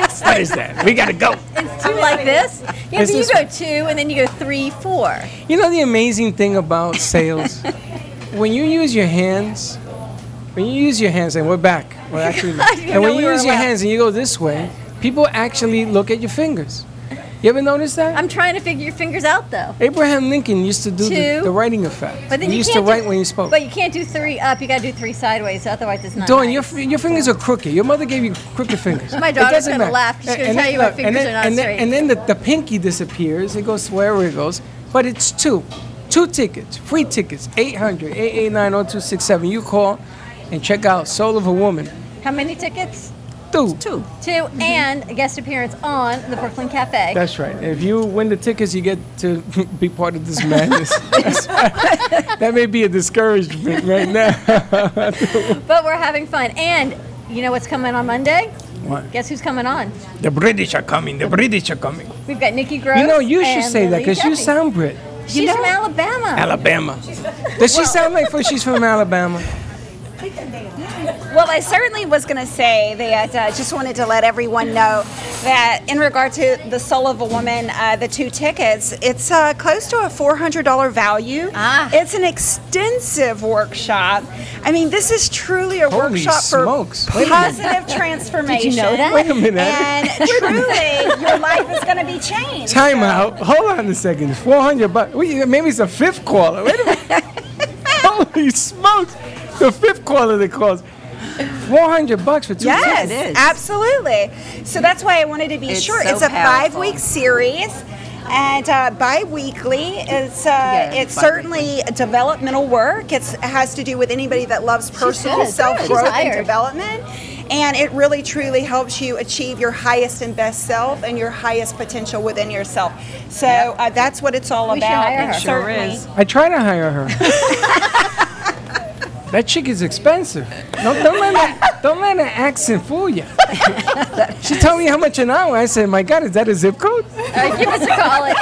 is. What is that? We gotta go. It's 2 like this? Yeah, Is but you this go way? 2 and then you go 3, 4. You know the amazing thing about sales? When you use your hands, and we're back. And know when we you were use your left. hands and you go this way, people actually look at your fingers. You ever notice that? I'm trying to figure your fingers out, though. Abraham Lincoln used to do the writing effect. But then he you used to can't write when he spoke. But you can't do 3 up. You got to do 3 sideways. Otherwise, it's not Dawn, nice. your fingers are crooked. Your mother gave you crooked fingers. My It daughter's doesn't going to matter. laugh. She's going to And tell then, you my look, fingers are not straight. And then the pinky disappears. It goes wherever it goes. But it's 2. 2 tickets. Free tickets. 800-889-0267. You call and check out Soul of a Woman. How many tickets? 2. 2. And a guest appearance on the Brooklyn Cafe. That's right. If you win the tickets, you get to be part of this madness. That may be a discouragement right now. But we're having fun. And you know what's coming on Monday? What? Guess who's coming on? The British are coming. The British are coming. We've got Nikki Gross. You know, you should and say that Lily because you Jeffy. sound Brit. She's from Alabama. Alabama. Does she sound like she's from Alabama? Well, I certainly was going to say that just wanted to let everyone know that in regard to the Soul of a Woman, the 2 tickets, it's close to a $400 value. It's an extensive workshop. I mean, this is truly a Holy workshop smokes. for Wait a minute. positive transformation. Did you know that? Wait a minute. And truly, your life is going to be changed. Time out. Hold on a second. $400. Maybe it's a 5th caller. Wait a minute. Holy smokes. The 5th caller that calls. $400 for 2 Yes, tickets. absolutely. So that's why I wanted to be sure. so It's a powerful. 5-week series. And bi-weekly, it's certainly developmental work. It has to do with anybody that loves personal good. self-growth She's and hired. development. And it really, truly helps you achieve your highest and best self and your highest potential within yourself. So that's what it's all We should about. hire and her. Sure certainly- is. I try to hire her. That chick is expensive. Don't let her accent fool you. She told me how much an hour. I said, my God, is that a zip code? All right, give us a call at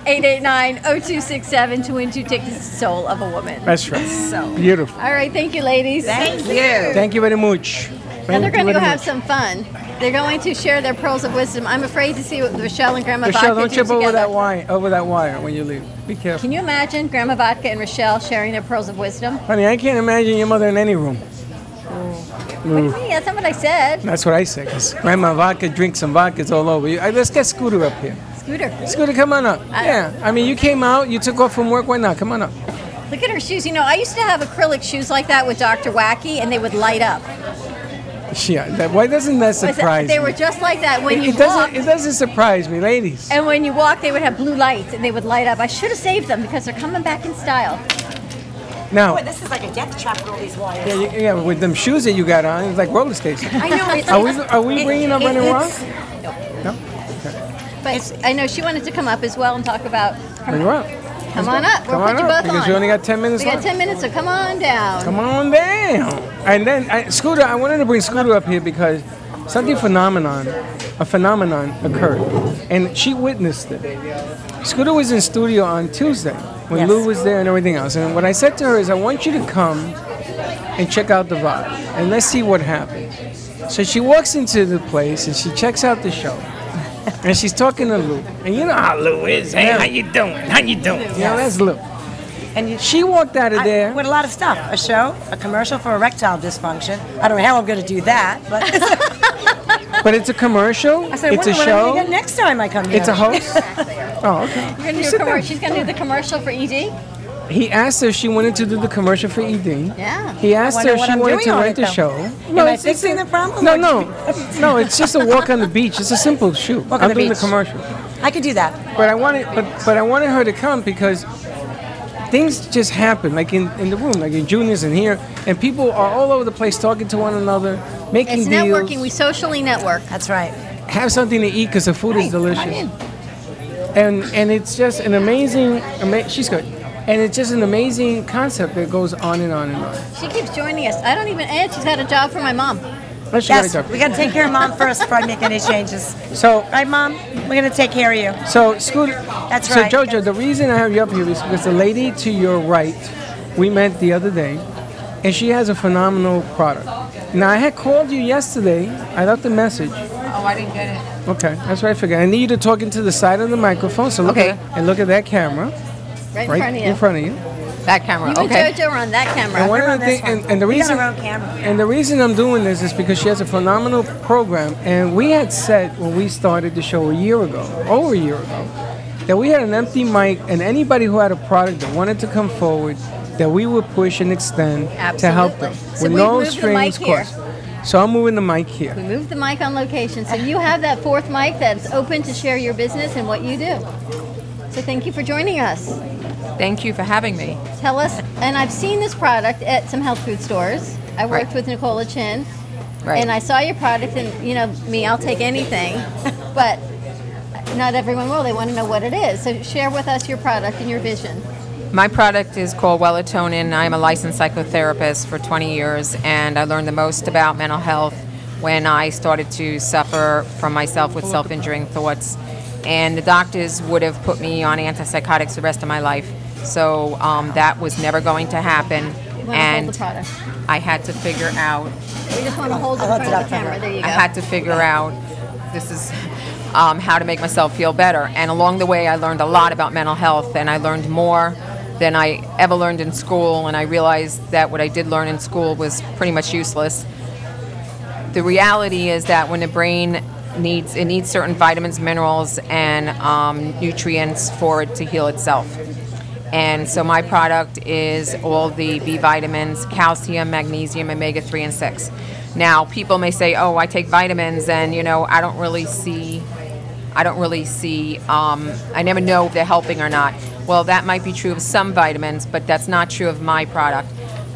800-889-0267 to win 2 tickets to Soul of a Woman. That's right. So Beautiful. All right, thank you, ladies. Thank you. Thank you very much. Now they're going to Thank you go very have much. some fun. They're going to share their pearls of wisdom. I'm afraid to see what Rochelle and Grandma Rochelle, Vodka don't do trip over together. that wire when you leave. Be careful. Can you imagine Grandma Vodka and Rochelle sharing their pearls of wisdom? Honey, I can't imagine your mother in any room. What do you mean? That's not what I said. That's what I said, because Grandma Vodka drinks some vodkas all over. Let's get Scooter up here. Scooter. Scooter, come on up. Yeah, I mean, you came out, you took off from work. Why not? Come on up. Look at her shoes. You know, I used to have acrylic shoes like that with Dr. Wacky, and they would light up. Yeah, why doesn't that surprise They me? were just like that when you It doesn't. walked. It doesn't surprise me, ladies. And when you walk, they would have blue lights, and they would light up. I should have saved them because they're coming back in style. Now, This is like a death trap with all these wires. yeah, with them shoes that you got on, it's like roller skates. I know. Are we bringing up running rock? No. But I know she wanted to come up as well and talk about. Bring her up. Come on up. Come We'll on put you up, both because on. we only got 10 minutes We got left. 10 minutes, so come on down. Come on down. And then Scooter, I wanted to bring Scooter up here because a phenomenon occurred, and she witnessed it. Scooter was in studio on Tuesday when Yes. Lou was there and everything else. And what I said to her is, I want you to come and check out the vibe, and let's see what happens. So she walks into the place and she checks out the show. And she's talking to Lou. And you know how Lou is. Hey, how you doing? How you doing? You know, that's Lou. And She walked out of there. with a lot of stuff. A show, a commercial for erectile dysfunction. I don't know how I'm going to do that, but But it's a commercial. I said, It's a what am I gonna show. get next time I come here? It's a host. Oh, okay. You're gonna do she's going to do the commercial for ED? He asked her if she wanted to do the commercial for ED. Yeah. He asked her if she wanted to rent the show. Am I it's- fixing the problem? No, no, it's just a walk on the beach. It's a simple shoot. Walk on I'm the doing beach. the commercial. I could do that. But I wanted her to come because things just happen, like in the room, like in Junior's and here, and people are all over the place talking to one another, making It's deals. networking. We socially network. That's right. Have something to eat because the food is delicious. And it's just an amazing, she's good. And it's just an amazing concept that goes on and on and on. She keeps joining us. I don't even, and she's got a job for my mom. Let's Yes, we got to take care of Mom first before I make any changes. So, right, Mom? We're going to take care of you. So, Scooter. That's so right. Jojo, the reason I have you up here is because the lady to your right, we met the other day, and she has a phenomenal product. Now, I had called you yesterday. I left a message. Oh, I didn't get it. Okay, that's what I figured. I need you to talk into the side of the microphone. So look Okay. at and look at that camera. Right in front of you. In front of you. That camera, You okay. and JoJo are on that camera. And one We're of on the this things, one. and the We got reason, our own camera. and the reason I'm doing this is because she has a phenomenal program. And we had said when we started the show over a year ago, that we had an empty mic, and anybody who had a product that wanted to come forward, that we would push and extend to help them So with we've no moved the mic strings here. cost. So I'm moving the mic here. We moved the mic on location. So you have that fourth mic that's open to share your business and what you do. So thank you for joining us. Thank you for having me. Tell us, and I've seen this product at some health food stores. I worked with Nicola Chin, and I saw your product, and you know me, I'll take anything, but not everyone will. They want to know what it is. So share with us your product and your vision. My product is called Melatonin. I'm a licensed psychotherapist for 20 years, and I learned the most about mental health when I started to suffer from myself with self-injuring thoughts. And the doctors would have put me on antipsychotics the rest of my life. So that was never going to happen. And hold the product. I had to figure out. We just want to hold it in front of the camera. There you go. I had to figure out this is how to make myself feel better. And along the way, I learned a lot about mental health, and I learned more than I ever learned in school. And I realized that what I did learn in school was pretty much useless. The reality is that when the brain needs certain vitamins, minerals, and nutrients for it to heal itself. And so my product is all the B vitamins, calcium, magnesium, omega-3 and 6. Now, people may say, "Oh, I take vitamins, and you know, I never know if they're helping or not." Well, that might be true of some vitamins, but that's not true of my product.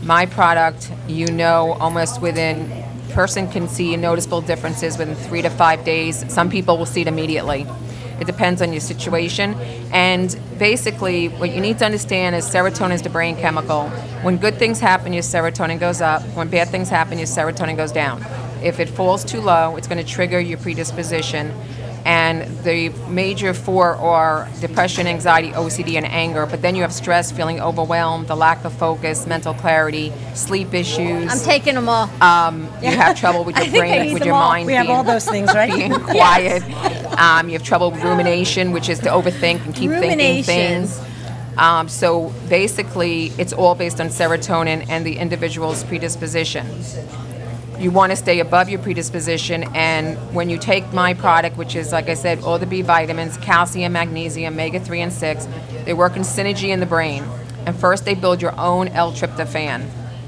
My product, almost within person can see noticeable differences within 3 to 5 days. Some people will see it immediately. It depends on your situation. And basically, what you need to understand is serotonin is the brain chemical. When good things happen, your serotonin goes up. When bad things happen, your serotonin goes down. If it falls too low, it's going to trigger your predisposition. And the major four are depression, anxiety, OCD, and anger. But then you have stress, feeling overwhelmed, the lack of focus, mental clarity, sleep issues. I'm taking them all. You have trouble with your brain, with your mind. We have all those things, right? Being quiet. You have trouble with rumination, which is to overthink and keep thinking things. So basically, it's all based on serotonin and the individual's predisposition. You want to stay above your predisposition, and when you take my product, which is, like I said, all the B vitamins, calcium, magnesium, omega-3 and 6, they work in synergy in the brain. And first they build your own L-tryptophan.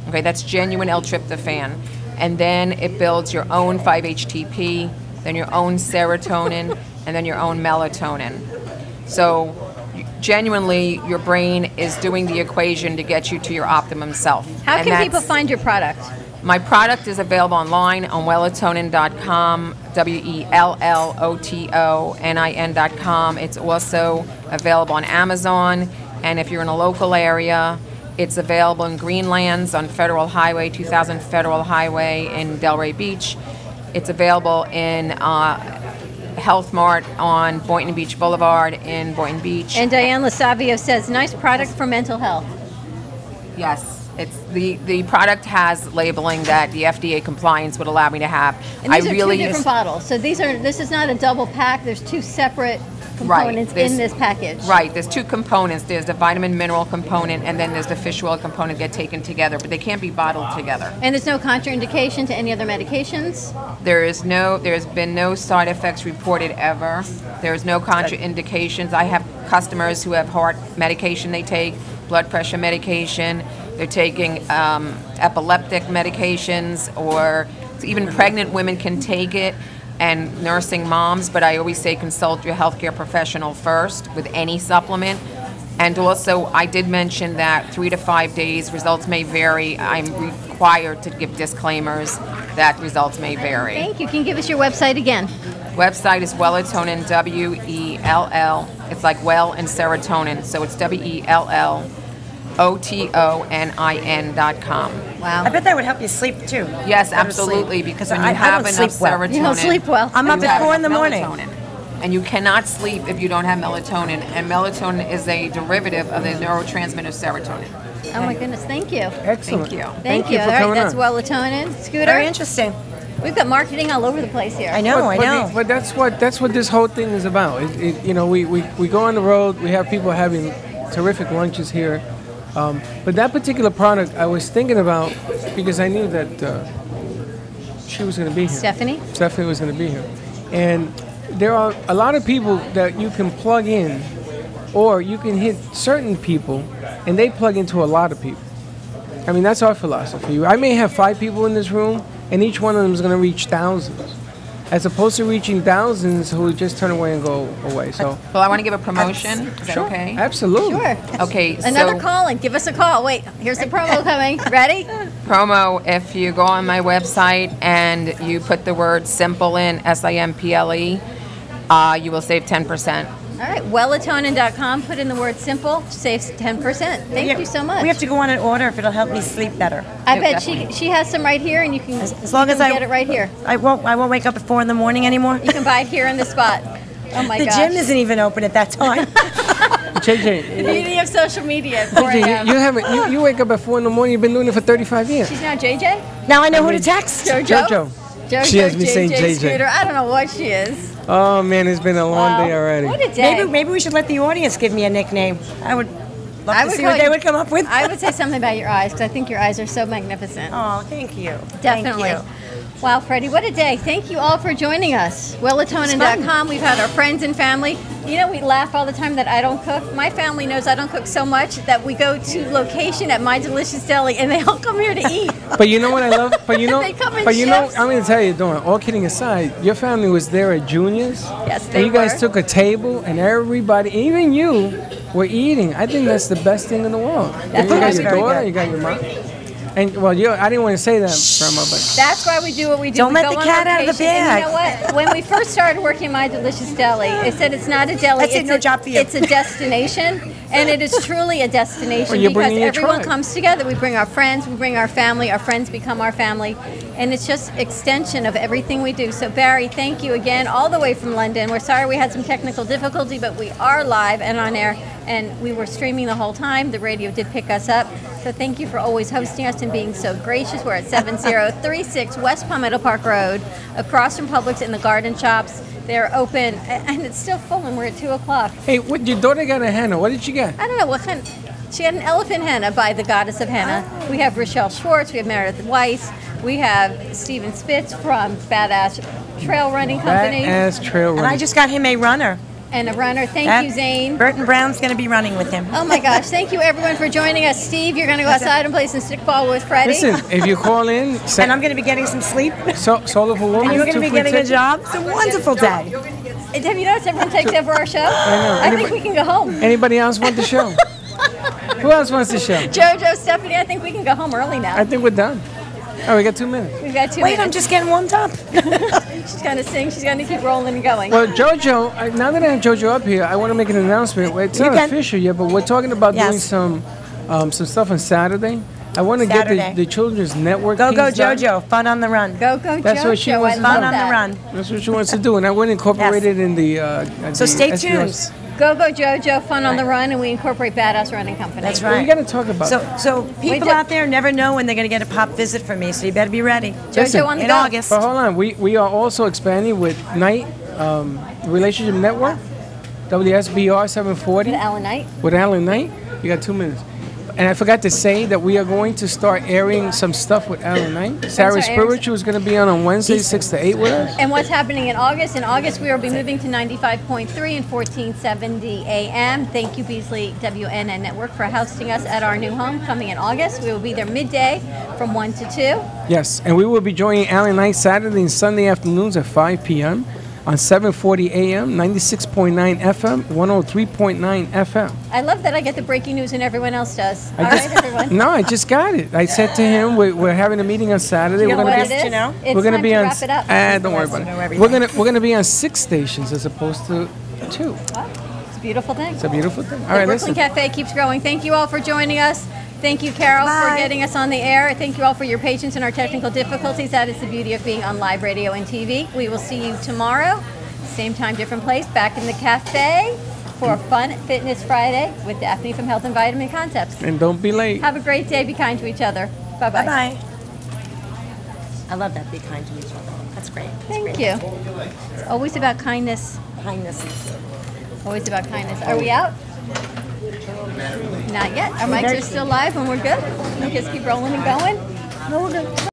Okay, that's genuine L-tryptophan. And then it builds your own 5-HTP, then your own serotonin, and then your own melatonin. So genuinely, your brain is doing the equation to get you to your optimum self. How can people find your product? My product is available online on wellatonin.com, WELLOTONIN.com. It's also available on Amazon, and if you're in a local area, it's available in Greenlands on Federal Highway, 2000 Federal Highway in Delray Beach. It's available in Health Mart on Boynton Beach Boulevard in Boynton Beach. And Diane Lasavio says, nice product for mental health. Yes. It's the product has labeling that the FDA compliance would allow me to have. And these are two different bottles. So this is not a double pack. There's two separate components in this package. Right. There's two components. There's the vitamin mineral component, and then there's the fish oil component that get taken together, but they can't be bottled together. And there's no contraindication to any other medications? There's been no side effects reported ever. There's no contraindications. I have customers who have heart medication they take, blood pressure medication. They're taking epileptic medications, or even pregnant women can take it, and nursing moms, but I always say consult your healthcare professional first with any supplement. And also, I did mention that 3 to 5 days, results may vary. I'm required to give disclaimers that results may vary. Thank you. Can you give us your website again? Website is Wellatonin, WELL. It's like well and serotonin, so it's WELLOTONIN.com. Wow. I bet that would help you sleep too. Yes, absolutely, because when you have enough serotonin, you don't sleep well. I'm up at 4 in the morning. And you cannot sleep if you don't have melatonin. And melatonin is a derivative of the neurotransmitter serotonin. Oh my goodness, thank you. Excellent. Thank you. Thank you. for All right, coming that's on. Wellatonin. Scooter? Very interesting. We've got marketing all over the place here. I know. But that's what this whole thing is about. We go on the road. We have people having terrific lunches here. But that particular product I was thinking about because I knew that she was going to be here. Stephanie was going to be here. And there are a lot of people that you can plug in, or you can hit certain people and they plug into a lot of people. I mean, that's our philosophy. I may have 5 people in this room and each one of them is going to reach thousands, as opposed to reaching thousands who just turn away and go away. So, well, I want to give a promotion. Is that okay? Absolutely. Sure. Okay. Another so call in. Give us a call. Wait, here's the promo coming. Ready? promo, if you go on my website and you put the word simple in, SIMPLE, you will save 10%. All right, wellatonin.com. Put in the word simple. Saves 10%. Thank you so much. We have to go on an order if it'll help me sleep better. I bet she has some right here, and you can as long as I get it right here. I won't wake up at 4 in the morning anymore. You can buy it here in the spot. Oh my the gosh. gym isn't even open at that time. JJ, The beauty of social media. 4 a.m. you haven't. You wake up at 4 in the morning. You've been doing it for 35 years. She's now JJ. Now I know who to text. JoJo. She has me saying JJ. Scooter. I don't know what she is. Oh man, it's been a long day already. What a day. Maybe we should let the audience give me a nickname. I would love to see what they would come up with. I would say something about your eyes, because I think your eyes are so magnificent. Oh, thank you. Definitely. Thank you. Wow, Freddie, what a day. Thank you all for joining us. Wellatonin.com. We've had our friends and family. You know, we laugh all the time that I don't cook. My family knows I don't cook so much that we go to location at My Delicious Deli and they all come here to eat. But you know what I love? But you know, They come in but you know, shifts. I'm going to tell you, Dawn, all kidding aside, your family was there at Junior's. Yes, And they you guys were. took a table and everybody, even you, were eating. I think that's the best thing in the world. That's you got right. your Very daughter, good. you got your mom. And, well, I didn't want to say that, Grandma, but... That's why we do what we do. Don't We let go the on cat out of the location, and bag. you know what? When we first started working at My Delicious Deli, it said it's not a deli. That's it, it's no a, job for you. It's a destination, and it is truly a destination Well, you're because bringing your everyone tribe. comes together. We bring our friends, we bring our family. Our friends become our family, and it's just extension of everything we do. So Barry, thank you again, all the way from London. We're sorry we had some technical difficulty, but we are live and on air, and we were streaming the whole time. The radio did pick us up. So thank you for always hosting us and being so gracious. We're at 7036 West Palmetto Park Road, across from Publix in the garden shops. They're open, and it's still full, and we're at 2 o'clock. Hey, what, your daughter got a henna. What did she get? I don't know what kind. She had an elephant henna by the goddess of henna. We have Rochelle Schwartz. We have Meredith Weiss. We have Steven Spitz from Badass Trail Running Company. Badass Trail Running. And I just got him a runner. And a runner. Thank you, Zane. Burton Brown's going to be running with him. Oh my gosh! Thank you everyone for joining us. Steve, you're going to go outside and play some stickball with Freddie. Listen, if you call in... And I'm going to be getting some sleep. Soul of a Woman. And you're going to be 2 free getting a tickets. job. It's a wonderful day. And have you noticed everyone takes over our show? I know. think we can go home. Anybody else want the show? Who else wants the show? JoJo, Stephanie, I think we can go home early now. I think we're done. Oh, we got 2 minutes. We've got 2 Wait, minutes. I'm just getting warmed up. She's going to sing. She's going to keep rolling and going. Well, JoJo, now that I have JoJo up here, I want to make an announcement. Well, it's You not can. official yet, but we're talking about doing Yes. some stuff on Saturday. I want to get Saturday. the Children's Network. Go, piece done. JoJo. Fun on the run. Go, That's JoJo. what she wants I to love do. Fun on that. the run. That's what she wants to do, and I want to incorporate it in the. So the stay SBRs. tuned. Go JoJo, Fun on the Run, and we incorporate Badass Running Company. That's Well, right. you got to talk about it. So people out there never know when they're going to get a pop visit from me, so you better be ready. JoJo on the in go. August. But hold on, we are also expanding with Night Relationship Network, WSBR 740. With Alan Knight. With Alan Knight. You got 2 minutes. And I forgot to say that we are going to start airing some stuff with Alan Knight. Sarah start airing- Spiritual is going to be on Wednesday, 6 to 8 with us. And what's happening in August? In August, we will be moving to 95.3 and 1470 AM. Thank you, Beasley WNN Network, for hosting us at our new home coming in August. We will be there midday from 1 to 2. Yes, and we will be joining Alan Knight Saturday and Sunday afternoons at 5 p.m. on 740 AM, 96.9 FM, 103.9 FM. I love that I get the breaking news and everyone else does. I All just- right, everyone. No, I just got it. I said to him, we're having a meeting on Saturday. You know we're what gonna it be, is? It's we're gonna time be to on. wrap it up. Don't worry about it. We're gonna be on 6 stations as opposed to 2. It's a beautiful thing. It's a beautiful thing. All The right, Brooklyn listen. Cafe keeps growing. Thank you all for joining us. Thank you, Carol, for getting us on the air. Thank you all for your patience in our technical difficulties. That is the beauty of being on live radio and TV. We will see you tomorrow, same time, different place, back in the cafe for Fun Fitness Friday with Daphne from Health and Vitamin Concepts. And don't be late. Have a great day. Be kind to each other. Bye-bye. Bye-bye. I love that. Be kind to each other. That's great. That's Thank great. you. It's always about kindness. Kindness. Always about kindness. Are we out? Not yet. Our mics are still live and we're good. We just keep rolling and going. No, we're good.